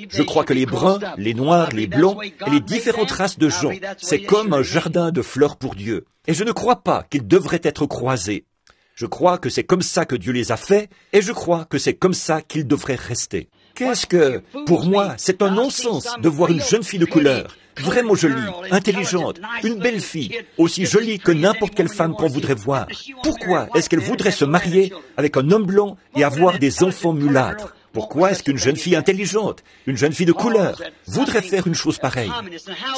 Je crois que les bruns, les noirs, les blancs et les différentes races de gens, c'est comme un jardin de fleurs pour Dieu. Et je ne crois pas qu'ils devraient être croisés. Je crois que c'est comme ça que Dieu les a faits, et je crois que c'est comme ça qu'ils devraient rester. Qu'est-ce que, pour moi, c'est un non-sens de voir une jeune fille de couleur, vraiment jolie, intelligente, une belle fille, aussi jolie que n'importe quelle femme qu'on voudrait voir. Pourquoi est-ce qu'elle voudrait se marier avec un homme blanc et avoir des enfants mulâtres? Pourquoi est-ce qu'une jeune fille intelligente, une jeune fille de couleur, voudrait faire une chose pareille?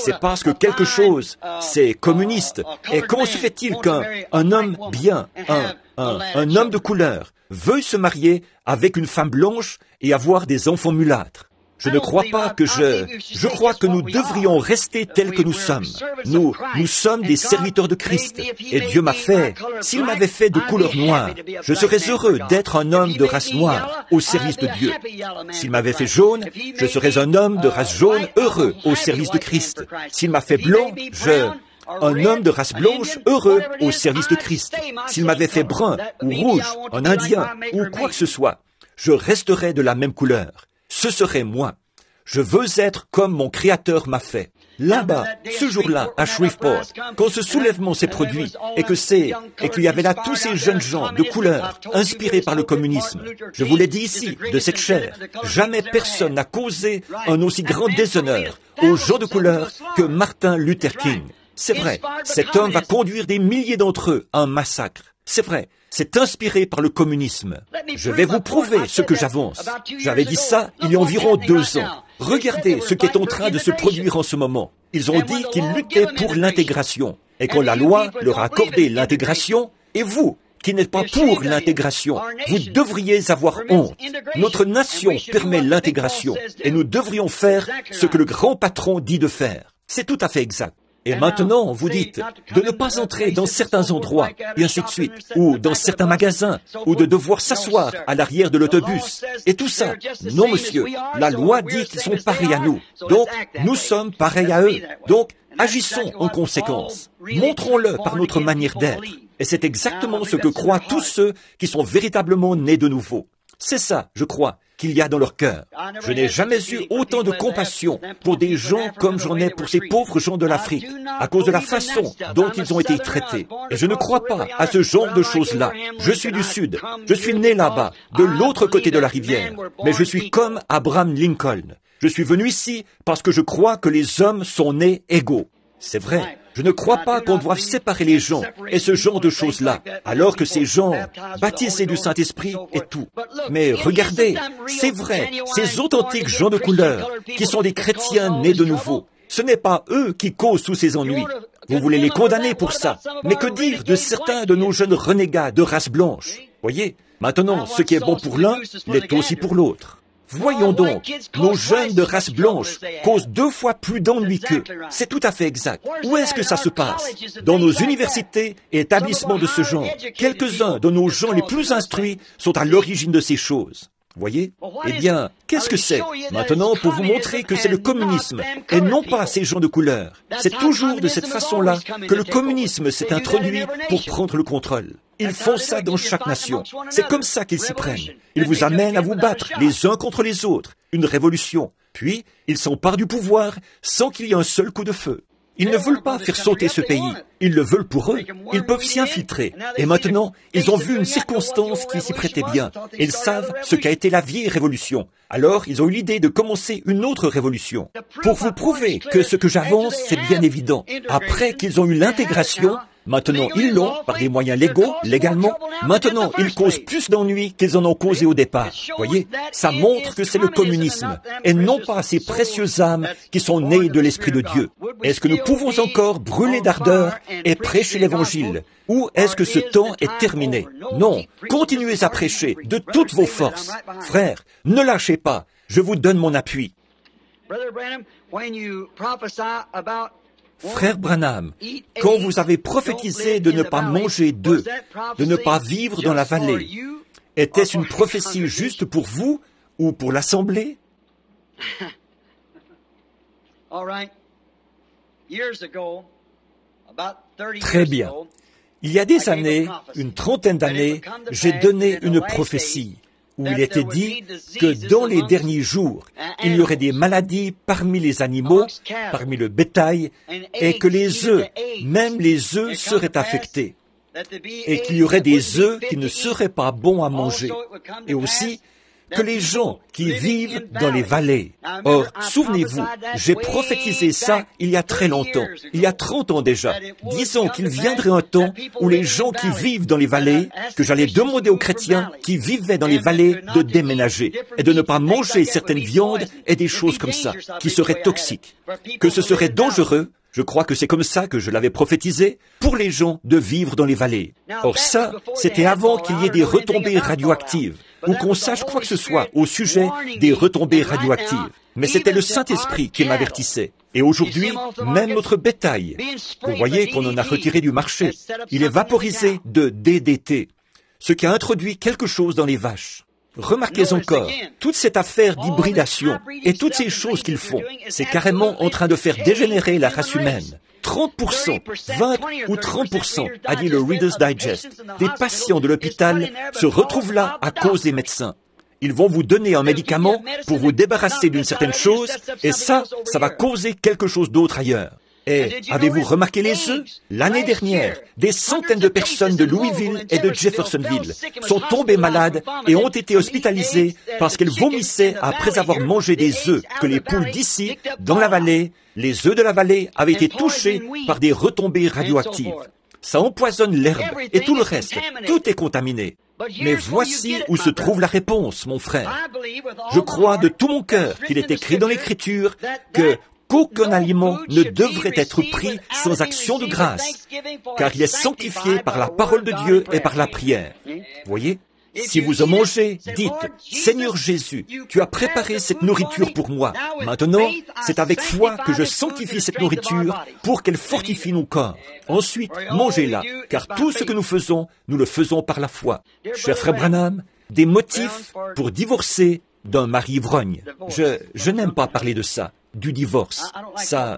C'est parce que quelque chose, c'est communiste. Et comment se fait-il qu'un homme bien, un homme de couleur, veuille se marier avec une femme blanche et avoir des enfants mulâtres? Je ne crois pas que je crois que nous devrions rester tels que nous sommes. Nous sommes des serviteurs de Christ. Et Dieu m'a fait, s'il m'avait fait de couleur noire, je serais heureux d'être un homme de race noire au service de Dieu. S'il m'avait fait jaune, je serais un homme de race jaune heureux au service de Christ. S'il m'a fait blanc, un homme de race blanche heureux au service de Christ. S'il m'avait fait brun ou rouge, un indien ou quoi que ce soit, je resterais de la même couleur. Ce serait moi. Je veux être comme mon Créateur m'a fait. Là-bas, ce jour-là, à Shreveport, quand ce soulèvement s'est produit, et qu'il y avait là tous ces jeunes gens de couleur, inspirés par le communisme, je vous l'ai dit ici, de cette chair, jamais personne n'a causé un aussi grand déshonneur aux gens de couleur que Martin Luther King. C'est vrai, cet homme va conduire des milliers d'entre eux à un massacre. C'est vrai, c'est inspiré par le communisme. Je vais vous prouver ce que j'avance. J'avais dit ça il y a environ 2 ans. Regardez ce qui est en train de se produire en ce moment. Ils ont dit qu'ils luttaient pour l'intégration. Et quand la loi leur a accordé l'intégration, et vous, qui n'êtes pas pour l'intégration, vous devriez avoir honte. Notre nation permet l'intégration, et nous devrions faire ce que le grand patron dit de faire. C'est tout à fait exact. Et maintenant, vous dites de ne pas entrer dans certains endroits, et ainsi de suite, ou dans certains magasins, ou de devoir s'asseoir à l'arrière de l'autobus, et tout ça. Non, monsieur, la loi dit qu'ils sont pareils à nous, donc nous sommes pareils à eux. Donc, agissons en conséquence. Montrons-le par notre manière d'être. Et c'est exactement ce que croient tous ceux qui sont véritablement nés de nouveau. C'est ça, je crois, qu'il y a dans leur cœur. Je n'ai jamais eu autant de compassion pour des gens comme j'en ai pour ces pauvres gens de l'Afrique, à cause de la façon dont ils ont été traités. Et je ne crois pas à ce genre de choses-là. Je suis du Sud. Je suis né là-bas, de l'autre côté de la rivière. Mais je suis comme Abraham Lincoln. Je suis venu ici parce que je crois que les hommes sont nés égaux. C'est vrai. Je ne crois pas qu'on doive séparer les gens et ce genre de choses-là, alors que ces gens, baptisés du Saint-Esprit et tout. Mais regardez, c'est vrai, ces authentiques gens de couleur, qui sont des chrétiens nés de nouveau, ce n'est pas eux qui causent tous ces ennuis. Vous voulez les condamner pour ça. Mais que dire de certains de nos jeunes renégats de race blanche? Voyez, maintenant, ce qui est bon pour l'un l'est aussi pour l'autre. Voyons donc, nos jeunes de race blanche causent 2 fois plus d'ennuis qu'eux. C'est tout à fait exact. Où est-ce que ça se passe? Dans nos universités et établissements de ce genre. Quelques-uns de nos gens les plus instruits sont à l'origine de ces choses. Voyez? Eh bien, qu'est-ce que c'est? Maintenant, pour vous montrer que c'est le communisme, et non pas ces gens de couleur. C'est toujours de cette façon-là que le communisme s'est introduit pour prendre le contrôle. Ils font ça dans chaque nation. C'est comme ça qu'ils s'y prennent. Ils vous amènent à vous battre les uns contre les autres. Une révolution. Puis, ils s'emparent du pouvoir sans qu'il y ait un seul coup de feu. Ils ne veulent pas faire sauter ce pays. Ils le veulent pour eux. Ils peuvent s'y infiltrer. Et maintenant, ils ont vu une circonstance qui s'y prêtait bien. Ils savent ce qu'a été la vieille révolution. Alors, ils ont eu l'idée de commencer une autre révolution. Pour vous prouver que ce que j'avance, c'est bien évident. Après qu'ils ont eu l'intégration, maintenant ils l'ont par des moyens légaux, légalement. Maintenant, ils causent plus d'ennuis qu'ils en ont causé au départ. Voyez, ça montre que c'est le communisme, et non pas ces précieuses âmes qui sont nées de l'Esprit de Dieu. Est-ce que nous pouvons encore brûler d'ardeur et prêcher l'Évangile? Ou est-ce que ce temps est terminé? Non, continuez à prêcher de toutes vos forces. Frères, ne lâchez pas, je vous donne mon appui. Frère Branham, quand vous avez prophétisé de ne pas manger d'œufs, de ne pas vivre dans la vallée, était-ce une prophétie juste pour vous ou pour l'Assemblée? Très bien. Il y a des années, une trentaine d'années, j'ai donné une prophétie où il était dit que dans les derniers jours, il y aurait des maladies parmi les animaux, parmi le bétail, et que les œufs, même les œufs, seraient affectés, et qu'il y aurait des œufs qui ne seraient pas bons à manger, et aussi que les gens qui vivent dans les vallées. Or, souvenez-vous, j'ai prophétisé ça il y a très longtemps, il y a 30 ans déjà. Disons qu'il viendrait un temps où les gens qui vivent dans les vallées, que j'allais demander aux chrétiens qui vivaient dans les vallées de déménager et de ne pas manger certaines viandes et des choses comme ça, qui seraient toxiques, que ce serait dangereux. Je crois que c'est comme ça que je l'avais prophétisé, pour les gens de vivre dans les vallées. Or ça, c'était avant qu'il y ait des retombées radioactives, ou qu'on sache quoi que ce soit au sujet des retombées radioactives. Mais c'était le Saint-Esprit qui m'avertissait. Et aujourd'hui, même notre bétail, vous voyez qu'on en a retiré du marché, il est vaporisé de DDT, ce qui a introduit quelque chose dans les vaches. Remarquez encore, toute cette affaire d'hybridation et toutes ces choses qu'ils font, c'est carrément en train de faire dégénérer la race humaine. 30%, 20 ou 30%, a dit le Reader's Digest, des patients de l'hôpital se retrouvent là à cause des médecins. Ils vont vous donner un médicament pour vous débarrasser d'une certaine chose, et ça va causer quelque chose d'autre ailleurs. Et avez-vous remarqué les œufs? L'année dernière, des centaines de personnes de Louisville et de Jeffersonville sont tombées malades et ont été hospitalisées parce qu'elles vomissaient après avoir mangé des œufs que les poules d'ici, dans la vallée, les œufs de la vallée avaient été touchés par des retombées radioactives. Ça empoisonne l'herbe et tout le reste. Tout est contaminé. Mais voici où se trouve la réponse, mon frère. Je crois de tout mon cœur qu'il est écrit dans l'Écriture qu'aucun aliment ne devrait être pris sans action de grâce, car il est sanctifié par la parole de Dieu et par la prière. Voyez? Si vous en mangez, dites, « Seigneur Jésus, tu as préparé cette nourriture pour moi. Maintenant, c'est avec foi que je sanctifie cette nourriture pour qu'elle fortifie nos corps. Ensuite, mangez-la, car tout ce que nous faisons, nous le faisons par la foi. » Cher frère Branham, des motifs pour divorcer d'un mari ivrogne. Je n'aime pas parler de ça. Du divorce. Je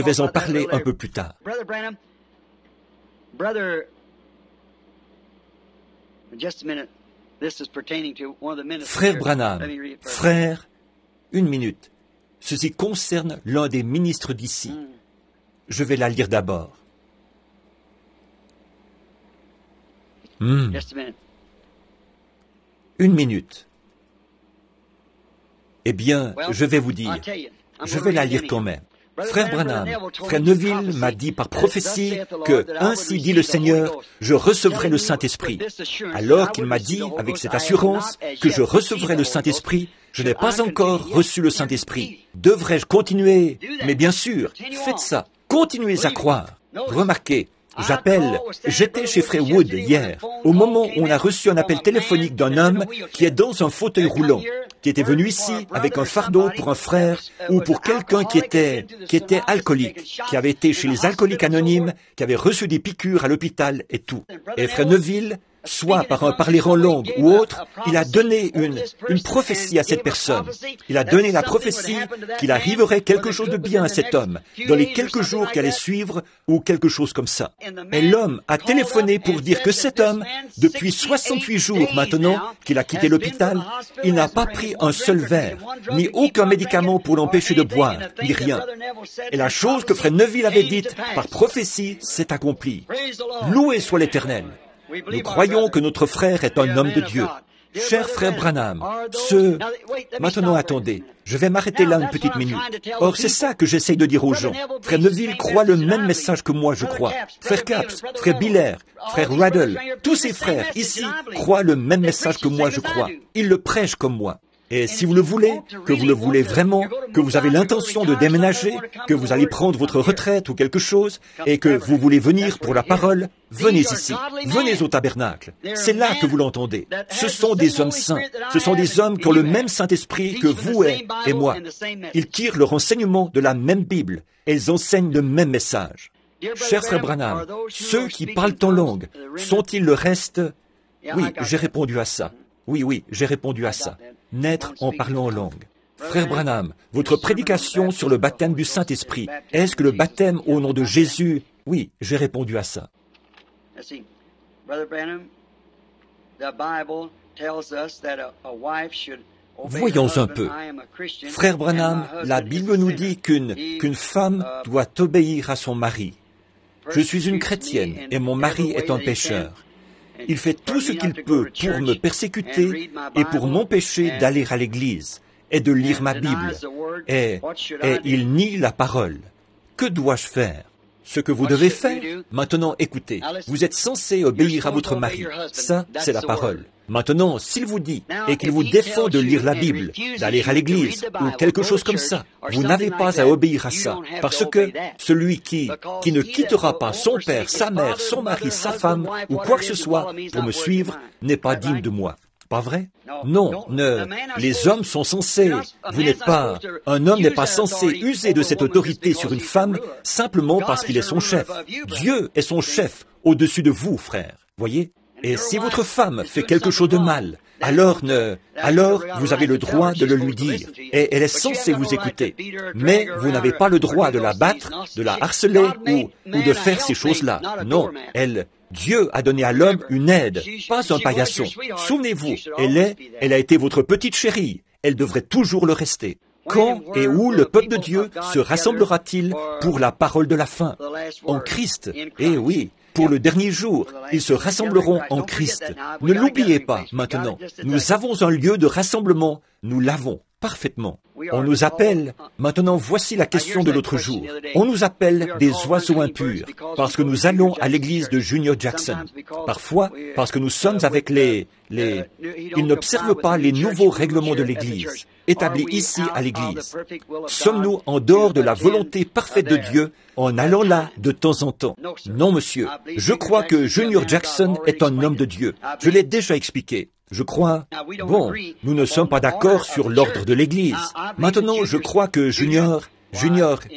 vais en parler un peu plus tard. Frère Branham, frère, une minute. Ceci concerne l'un des ministres d'ici. Je vais la lire d'abord. Une minute. Eh bien, je vais vous dire, je vais la lire quand même. Frère Branham, frère Neville m'a dit par prophétie que, ainsi dit le Seigneur, je recevrai le Saint-Esprit. Alors qu'il m'a dit, avec cette assurance, que je recevrai le Saint-Esprit, je n'ai pas encore reçu le Saint-Esprit. Devrais-je continuer? Mais bien sûr, faites ça. Continuez à croire. Remarquez, J'étais chez Frère Wood hier, au moment où on a reçu un appel téléphonique d'un homme qui est dans un fauteuil roulant, qui était venu ici avec un fardeau pour un frère ou pour quelqu'un qui était alcoolique, qui avait été chez les alcooliques anonymes, qui avait reçu des piqûres à l'hôpital et tout. Et Frère Neville, soit par un parler en langue ou autre, il a donné une prophétie à cette personne. Il a donné la prophétie qu'il arriverait quelque chose de bien à cet homme dans les quelques jours qui allaient suivre ou quelque chose comme ça. Et l'homme a téléphoné pour dire que cet homme, depuis 68 jours maintenant qu'il a quitté l'hôpital, il n'a pas pris un seul verre, ni aucun médicament pour l'empêcher de boire, ni rien. Et la chose que Frère Neville avait dite par prophétie s'est accomplie. Loué soit l'Éternel. Nous croyons que notre frère est un homme de Dieu. Cher frère Branham, Maintenant, attendez, je vais m'arrêter là une petite minute. Or, c'est ça que j'essaye de dire aux gens. Frère Neville croit le même message que moi, je crois. Frère Capps, frère Biller, frère Raddle, tous ces frères ici croient le même message que moi, je crois. Ils le prêchent comme moi. Et si vous le voulez, que vous le voulez vraiment, que vous avez l'intention de déménager, que vous allez prendre votre retraite ou quelque chose, et que vous voulez venir pour la parole, venez ici, venez au tabernacle. C'est là que vous l'entendez. Ce sont des hommes saints. Ce sont des hommes qui ont le même Saint-Esprit que vous et moi. Ils tirent leur enseignement de la même Bible, et ils enseignent le même message. Cher frère Branham, ceux qui parlent en langue, sont-ils le reste? Oui, j'ai répondu à ça. Oui, j'ai répondu à ça. Naître en parlant en langue. Frère Branham, votre prédication sur le baptême du Saint-Esprit, est-ce que le baptême au nom de Jésus? Oui, j'ai répondu à ça. Voyons un peu. Frère Branham, la Bible nous dit qu'une femme doit obéir à son mari. Je suis une chrétienne et mon mari est un pécheur. Il fait tout ce qu'il peut pour me persécuter et pour m'empêcher d'aller à l'église et de lire ma Bible. Et il nie la parole. Que dois-je faire? Ce que vous devez faire? Maintenant, écoutez, vous êtes censé obéir à votre mari. Ça, c'est la parole. Maintenant, s'il vous dit et qu'il vous défend de lire la Bible, d'aller à l'église ou quelque chose comme ça, vous n'avez pas à obéir à ça, parce que celui qui ne quittera pas son père, sa mère, son mari, sa femme ou quoi que ce soit pour me suivre n'est pas digne de moi. Pas vrai? Non, les hommes sont censés, un homme n'est pas censé user de cette autorité sur une femme simplement parce qu'il est son chef. Dieu est son chef au-dessus de vous, frère. Voyez? Et si votre femme fait quelque chose de mal, alors vous avez le droit de le lui dire, et elle est censée vous écouter. Mais vous n'avez pas le droit de la battre, de la harceler ou de faire ces choses-là. Non, Dieu a donné à l'homme une aide, pas un paillasson. Souvenez-vous, elle a été votre petite chérie. Elle devrait toujours le rester. Quand et où le peuple de Dieu se rassemblera-t-il pour la parole de la fin? En Christ. Eh oui. Pour le dernier jour, ils se rassembleront en Christ. Ne l'oubliez pas maintenant. Nous avons un lieu de rassemblement. Nous l'avons parfaitement. On nous appelle, maintenant voici la question de l'autre jour. On nous appelle des oiseaux impurs parce que nous allons à l'église de Junior Jackson. Parfois, parce que nous sommes avec ils n'observent pas les nouveaux règlements de l'église, établis ici à l'église. Sommes-nous en dehors de la volonté parfaite de Dieu en allant là de temps en temps? Non, monsieur. Je crois que Junior Jackson est un homme de Dieu. Je l'ai déjà expliqué. Je crois... Bon, nous ne sommes pas d'accord sur l'ordre de l'Église. Maintenant, je crois que Junior,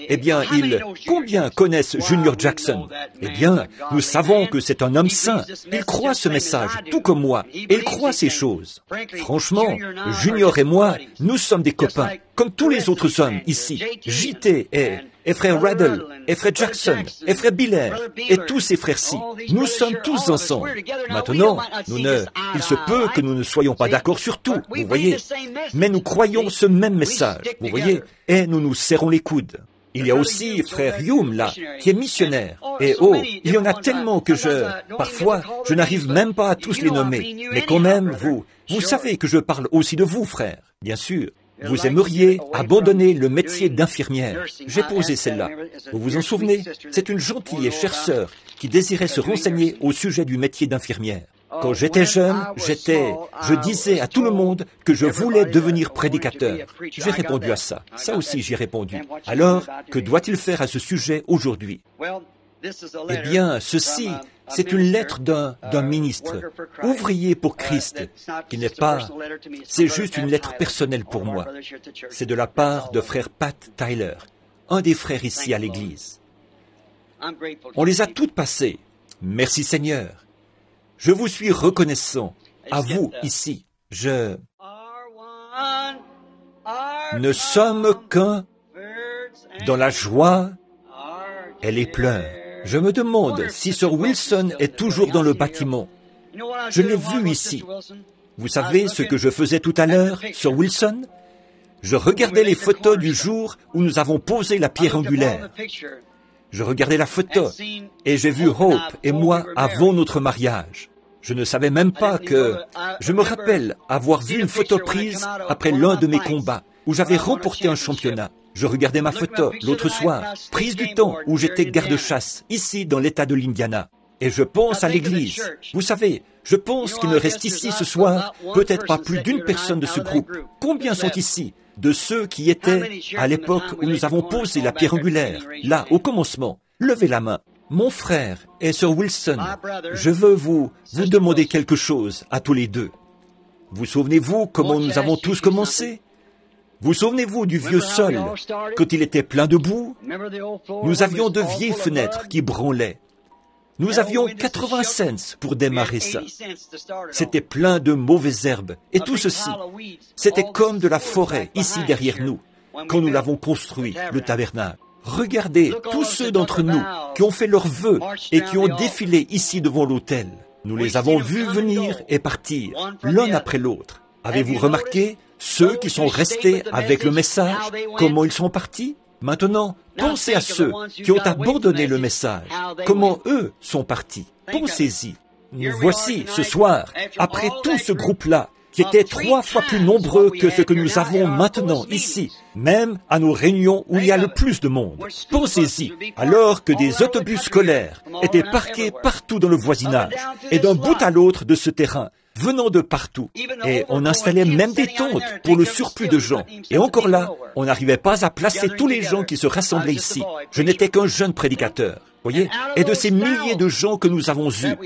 eh bien, combien connaissent Junior Jackson? Eh bien, nous savons que c'est un homme saint. Il croit ce message, tout comme moi, et il croit ces choses. Franchement, Junior et moi, nous sommes des copains, comme tous les autres hommes ici. JT et frère Raddle, et frère Jackson, et frère Biller, et tous ces frères-ci. Nous sommes tous ensemble. Maintenant, il se peut que nous ne soyons pas d'accord sur tout, vous voyez. Mais nous croyons ce même message, vous voyez, et nous nous serrons les coudes. Il y a aussi frère Hume, là, qui est missionnaire. Et il y en a tellement que parfois, je n'arrive même pas à tous les nommer. Mais quand même, vous savez que je parle aussi de vous, frère, bien sûr. Vous aimeriez abandonner le métier d'infirmière. J'ai posé celle-là. Vous vous en souvenez? C'est une gentille et chère sœur qui désirait se renseigner au sujet du métier d'infirmière. Quand j'étais jeune, je disais à tout le monde que je voulais devenir prédicateur. J'ai répondu à ça. Ça aussi, j'ai répondu. Alors, que doit-il faire à ce sujet aujourd'hui? Eh bien, ceci, c'est une lettre d'un ministre, ouvrier pour Christ, qui n'est pas... C'est juste une lettre personnelle pour moi. C'est de la part de frère Pat Tyler, un des frères ici à l'église. On les a toutes passées. Merci Seigneur. Je vous suis reconnaissant. À vous, ici. Je... Ne sommes qu'un dans la joie et les pleurs. Je me demande si Sir Wilson est toujours dans le bâtiment. Je l'ai vu ici. Vous savez ce que je faisais tout à l'heure, Sir Wilson? Je regardais les photos du jour où nous avons posé la pierre angulaire. Je regardais la photo et j'ai vu Hope et moi avant notre mariage. Je ne savais même pas que... Je me rappelle avoir vu une photo prise après l'un de mes combats où j'avais remporté un championnat. Je regardais ma photo l'autre soir, prise du temps où j'étais garde-chasse, ici dans l'État de l'Indiana. Et je pense à l'église. Vous savez, je pense qu'il ne reste ici ce soir peut-être pas plus d'une personne de ce groupe. Combien sont ici de ceux qui étaient à l'époque où nous avons posé la pierre angulaire, là, au commencement? Levez la main. Mon frère et Sir Wilson, je veux vous demander quelque chose à tous les deux. Vous souvenez-vous comment nous avons tous commencé? Vous souvenez-vous du vieux sol, quand il était plein de boue? Nous avions de vieilles fenêtres qui branlaient. Nous avions 80 cents pour démarrer ça. C'était plein de mauvaises herbes. Et tout ceci, c'était comme de la forêt, ici derrière nous, quand nous l'avons construit, le tabernacle. Regardez tous ceux d'entre nous qui ont fait leurs vœux et qui ont défilé ici devant l'autel. Nous les avons vus venir et partir, l'un après l'autre. Avez-vous remarqué ceux qui sont restés avec le message, comment ils sont partis? Maintenant, pensez à ceux qui ont abandonné le message, comment eux sont partis. Pensez-y. Nous voici ce soir, après tout ce groupe-là, qui était 3 fois plus nombreux que ce que nous avons maintenant ici, même à nos réunions où il y a le plus de monde. Pensez-y, alors que des autobus scolaires étaient parqués partout dans le voisinage, et d'un bout à l'autre de ce terrain, venant de partout. Et on installait même des tentes pour le surplus de gens. Et encore là, on n'arrivait pas à placer tous les gens qui se rassemblaient ici. Je n'étais qu'un jeune prédicateur. Voyez? Et de ces milliers de gens que nous avons eus,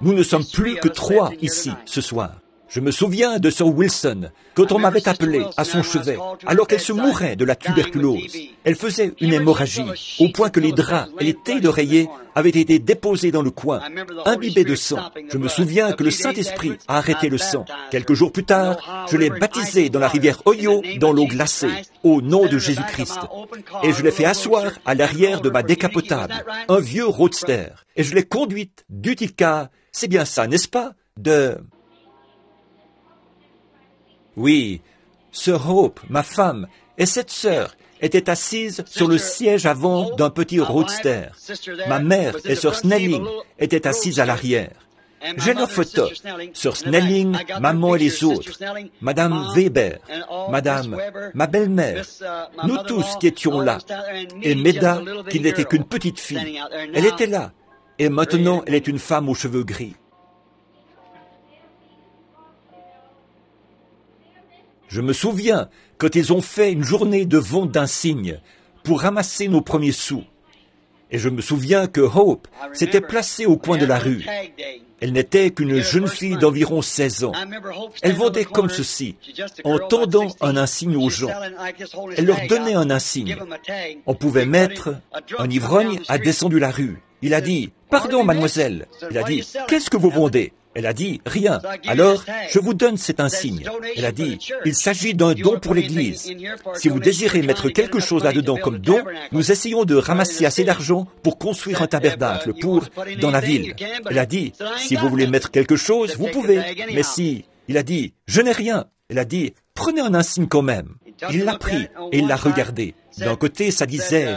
nous ne sommes plus que 3 ici, ce soir. Je me souviens de Sir Wilson, quand on m'avait appelé à son chevet, alors qu'elle se mourait de la tuberculose. Elle faisait une hémorragie, au point que les draps et les tailles d'oreiller avaient été déposés dans le coin, imbibés de sang. Je me souviens que le Saint-Esprit a arrêté le sang. Quelques jours plus tard, je l'ai baptisé dans la rivière Ohio, dans l'eau glacée, au nom de Jésus-Christ. Et je l'ai fait asseoir à l'arrière de ma décapotable, un vieux roadster. Et je l'ai conduite d'Utica, c'est bien ça, n'est-ce pas, Oui, Sœur Hope, ma femme, et cette sœur étaient assises sur le siège avant d'un petit roadster. Ma mère et Sœur Snelling étaient assises à l'arrière. J'ai leurs photos. Sœur Snelling, maman et les autres, Madame Weber, Madame, ma belle-mère, nous tous qui étions là, et Meda, qui n'était qu'une petite fille. Elle était là, et maintenant elle est une femme aux cheveux gris. Je me souviens quand ils ont fait une journée de vente d'insignes pour ramasser nos premiers sous. Et je me souviens que Hope s'était placée au coin de la rue. Elle n'était qu'une jeune fille d'environ 16 ans. Elle vendait comme ceci, en tendant un insigne aux gens. Elle leur donnait un insigne. On pouvait mettre un ivrogne a descendu la rue. Il a dit, « Pardon, mademoiselle. » Il a dit, « Qu'est-ce que vous vendez ?» Elle a dit, « Rien. Alors, je vous donne cet insigne. » Elle a dit, « Il s'agit d'un don pour l'Église. Si vous désirez mettre quelque chose là-dedans comme don, nous essayons de ramasser assez d'argent pour construire un tabernacle dans la ville. » Elle a dit, « Si vous voulez mettre quelque chose, vous pouvez. Mais si... » Il a dit, « Je n'ai rien. » Elle a dit, « Prenez un insigne quand même. » Il l'a pris et il l'a regardé. D'un côté, ça disait,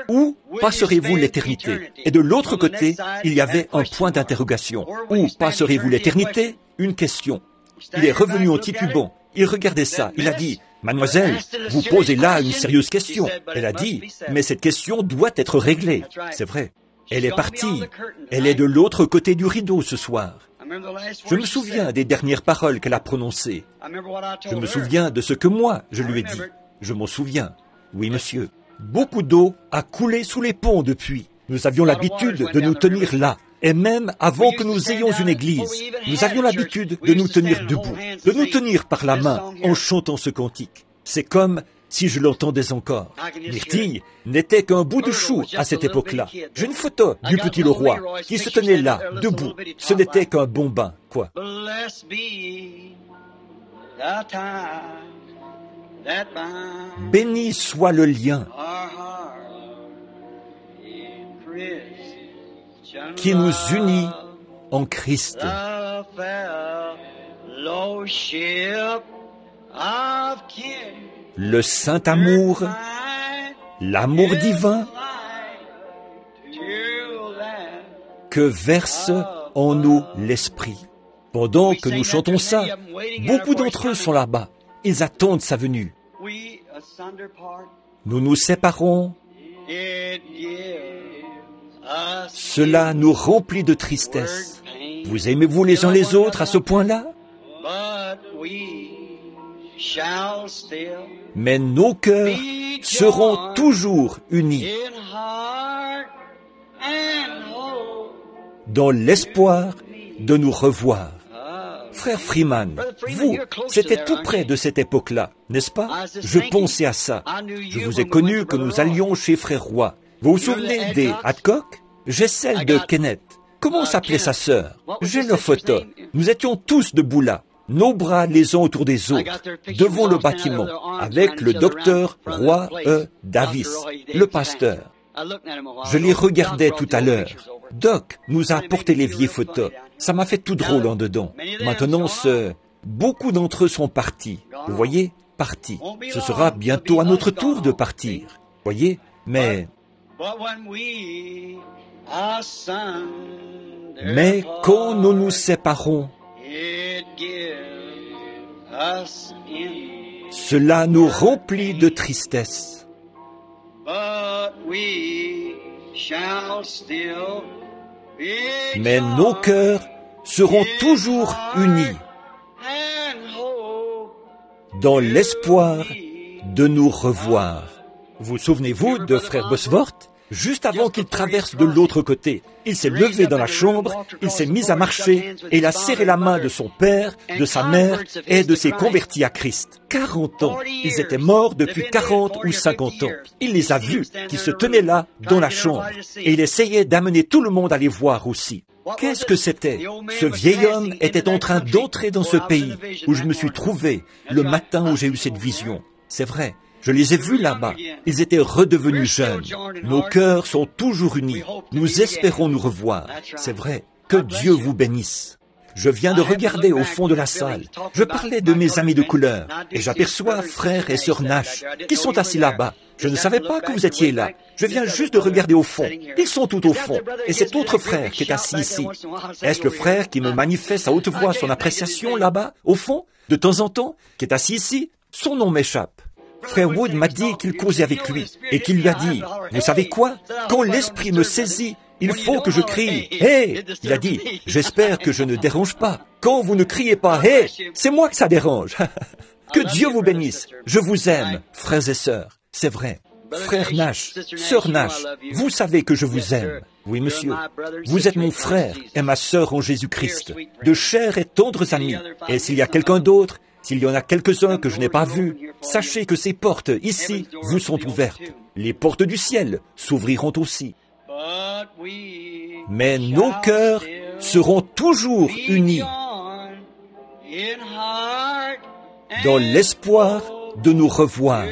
où passerez-vous l'éternité? Et de l'autre côté, il y avait un point d'interrogation. Où passerez-vous l'éternité? Une question. Il est revenu en titubant. Il regardait ça. Il a dit, Mademoiselle, vous posez là une sérieuse question. Elle a dit, mais cette question doit être réglée. C'est vrai. Elle est partie. Elle est de l'autre côté du rideau ce soir. Je me souviens des dernières paroles qu'elle a prononcées. Je me souviens de ce que moi, je lui ai dit. Je m'en souviens. Oui, monsieur. Beaucoup d'eau a coulé sous les ponts depuis. Nous avions l'habitude de nous tenir là. Et même avant que nous ayons une église, nous avions l'habitude de nous tenir debout, de nous tenir par la main en chantant ce cantique. C'est comme si je l'entendais encore. Myrtille n'était qu'un bout de chou à cette époque-là. J'ai une photo du petit Leroy qui se tenait là, debout. Ce n'était qu'un bon bain, quoi. Béni soit le lien qui nous unit en Christ. Le saint amour, l'amour divin que verse en nous l'Esprit. Pendant que nous chantons ça, beaucoup d'entre eux sont là-bas. Ils attendent sa venue. Nous nous séparons. Cela nous remplit de tristesse. Vous aimez-vous les uns les autres à ce point-là? Mais nos cœurs seront toujours unis dans l'espoir de nous revoir. Frère Freeman, vous, c'était tout près de cette époque-là, n'est-ce pas? Je pensais à ça. Je vous ai connu que nous allions chez Frère Roy. Vous vous souvenez des Hadcock? J'ai celle de Kenneth. Comment s'appelait sa sœur? J'ai leur photo. Nous étions tous debout là, nos bras les uns autour des autres, devant le bâtiment, avec le docteur Roy E. Davis, le pasteur. Je les regardais tout à l'heure. Doc nous a apporté les vieilles photos. Ça m'a fait tout drôle en dedans. Maintenant, beaucoup d'entre eux sont partis. Vous voyez? Partis. Ce sera bientôt à notre tour de partir. Voyez? Mais quand nous nous séparons, cela nous remplit de tristesse. Mais nos cœurs seront toujours unis dans l'espoir de nous revoir. Vous souvenez-vous de Frère Bosworth? Juste avant qu'il traverse de l'autre côté, il s'est levé dans la chambre, il s'est mis à marcher et il a serré la main de son père, de sa mère et de ses convertis à Christ. 40 ans. Ils étaient morts depuis 40 ou 50 ans. Il les a vus, qui se tenaient là, dans la chambre. Et il essayait d'amener tout le monde à les voir aussi. Qu'est-ce que c'était? Ce vieil homme était en train d'entrer dans ce pays où je me suis trouvé le matin où j'ai eu cette vision. C'est vrai. Je les ai vus là-bas. Ils étaient redevenus jeunes. Nos cœurs sont toujours unis. Nous espérons nous revoir. C'est vrai. Que Dieu vous bénisse. Je viens de regarder au fond de la salle. Je parlais de mes amis de couleur et j'aperçois frère et sœur Nash qui sont assis là-bas. Je ne savais pas que vous étiez là. Je viens juste de regarder au fond. Ils sont tout au fond. Et cet autre frère qui est assis ici. Est-ce le frère qui me manifeste à haute voix son appréciation là-bas, au fond, de temps en temps, qui est assis ici? Son nom m'échappe. Frère Wood m'a dit qu'il causait avec lui et qu'il lui a dit, vous savez quoi? Quand l'esprit me saisit, il faut que je crie. Hé! Il a dit, j'espère que je ne dérange pas. Quand vous ne criez pas, hé! C'est moi que ça dérange. Que Dieu vous bénisse. Je vous aime, frères et sœurs. C'est vrai. Frère Nash, sœur Nash, vous savez que je vous aime. Oui, monsieur. Vous êtes mon frère et ma sœur en Jésus-Christ, de chers et tendres amis. Et s'il y a quelqu'un d'autre, s'il y en a quelques-uns que je n'ai pas vus, sachez que ces portes ici vous sont ouvertes. Les portes du ciel s'ouvriront aussi. Mais nos cœurs seront toujours unis dans l'espoir de nous revoir.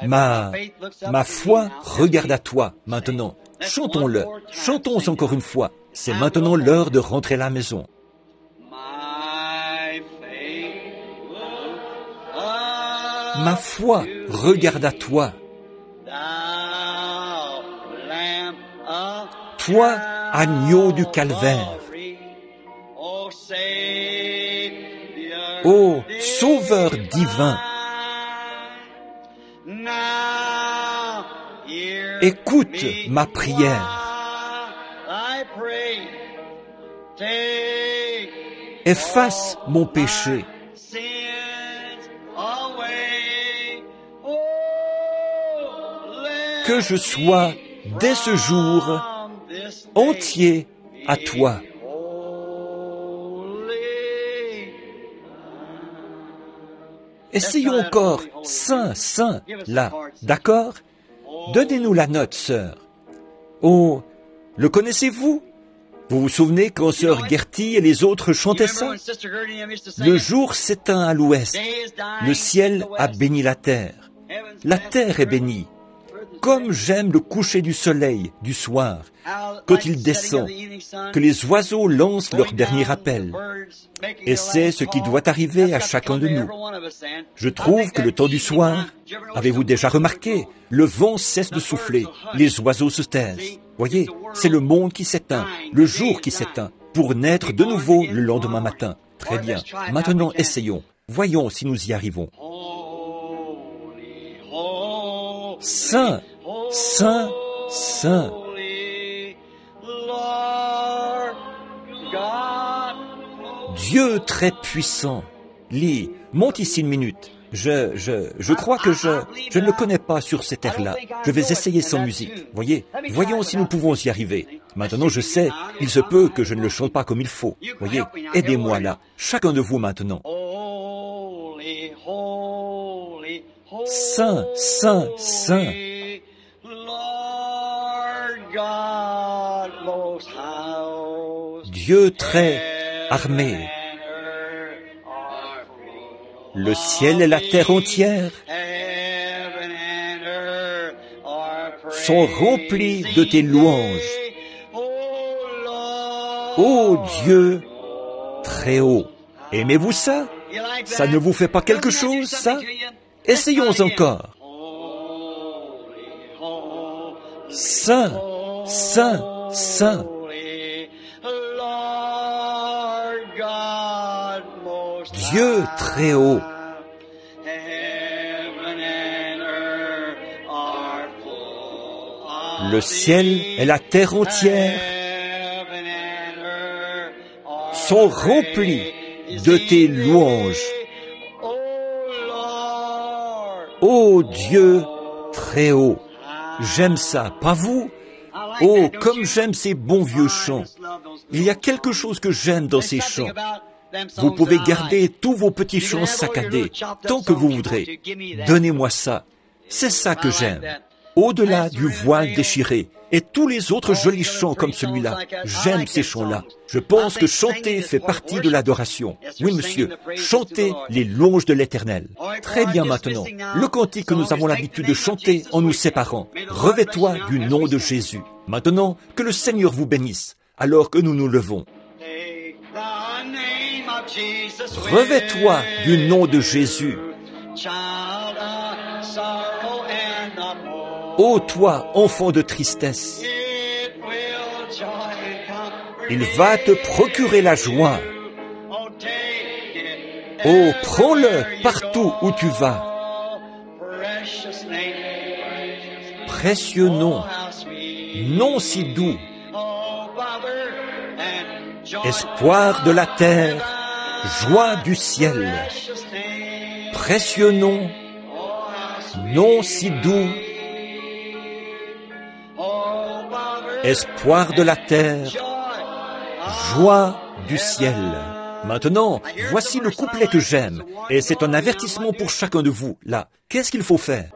Ma foi regarde à toi maintenant. Chantons-le. Chantons encore une fois. C'est maintenant l'heure de rentrer à la maison. Ma foi regarde à toi. Toi, agneau du calvaire. Ô Sauveur divin, écoute ma prière. Efface mon péché. que je sois dès ce jour entier à toi. Essayons encore, saint, saint, là, d'accord? Donnez-nous la note, sœur. Oh, le connaissez-vous? Vous vous souvenez quand sœur Gertie et les autres chantaient ça? Le jour s'éteint à l'ouest, le ciel a béni la terre est bénie. Comme j'aime le coucher du soleil du soir, quand il descend, que les oiseaux lancent leur dernier appel. Et c'est ce qui doit arriver à chacun de nous. Je trouve que le temps du soir, avez-vous déjà remarqué, le vent cesse de souffler, les oiseaux se taisent. Voyez, c'est le monde qui s'éteint, le jour qui s'éteint, pour naître de nouveau le lendemain matin. Très bien, maintenant essayons, voyons si nous y arrivons. Saint, saint, saint. Dieu très puissant. Lis, monte ici une minute. Je crois que je ne le connais pas sur cet air-là. Je vais essayer sans musique. Voyez, voyons si nous pouvons y arriver. Maintenant, je sais, il se peut que je ne le chante pas comme il faut. Voyez, aidez-moi là. Chacun de vous maintenant. Saint, saint, saint. Dieu très armé. Le ciel et la terre entière sont remplis de tes louanges. Ô Dieu très haut. Aimez-vous ça? Ça ne vous fait pas quelque chose, ça? Essayons encore. Saint, saint, saint. Dieu très haut. Le ciel et la terre entière sont remplis de tes louanges. Ô Dieu très haut. J'aime ça, pas vous? Oh, comme j'aime ces bons vieux chants. Il y a quelque chose que j'aime dans ces chants. Vous pouvez garder tous vos petits chants saccadés, tant que vous voudrez. Donnez-moi ça. C'est ça que j'aime. Au-delà du voile déchiré et tous les autres jolis chants comme celui-là, j'aime ces chants-là. Je pense que chanter fait partie de l'adoration. Oui, monsieur, chanter les louanges de l'Éternel. Très bien maintenant, le cantique que nous avons l'habitude de chanter en nous séparant. Revêt-toi du nom de Jésus. Maintenant, que le Seigneur vous bénisse, alors que nous nous levons. Revêt-toi du nom de Jésus. Ô toi, enfant de tristesse, il va te procurer la joie. Oh, prends-le partout où tu vas. Précieux nom, nom si doux, espoir de la terre, joie du ciel. Précieux nom, nom si doux, espoir de la terre, joie du ciel. Maintenant, voici le couplet que j'aime, et c'est un avertissement pour chacun de vous. Là, qu'est-ce qu'il faut faire?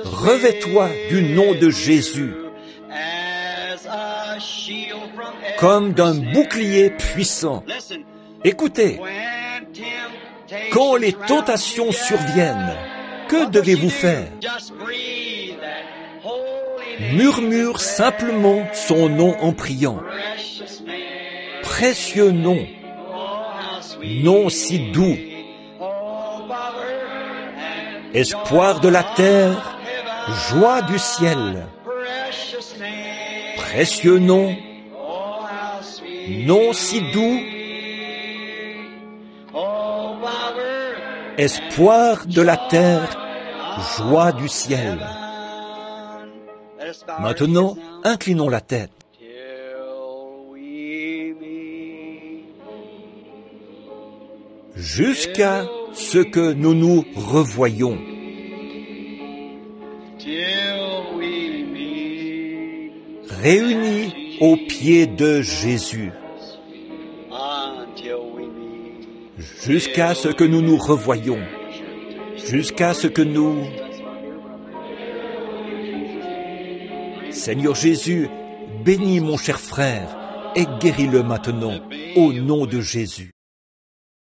Revêt-toi du nom de Jésus, comme d'un bouclier puissant. Écoutez, quand les tentations surviennent, que devez-vous faire? Murmure simplement son nom en priant. Précieux nom, nom si doux, espoir de la terre, joie du ciel. Précieux nom, nom si doux, espoir de la terre, joie du ciel. Maintenant, inclinons la tête. Jusqu'à ce que nous nous revoyions. till we meet réunis aux pieds de Jésus, until we meet. jusqu'à ce que nous nous revoyions, jusqu'à ce que nous... Seigneur Jésus, bénis mon cher frère et guéris-le maintenant, au nom de Jésus.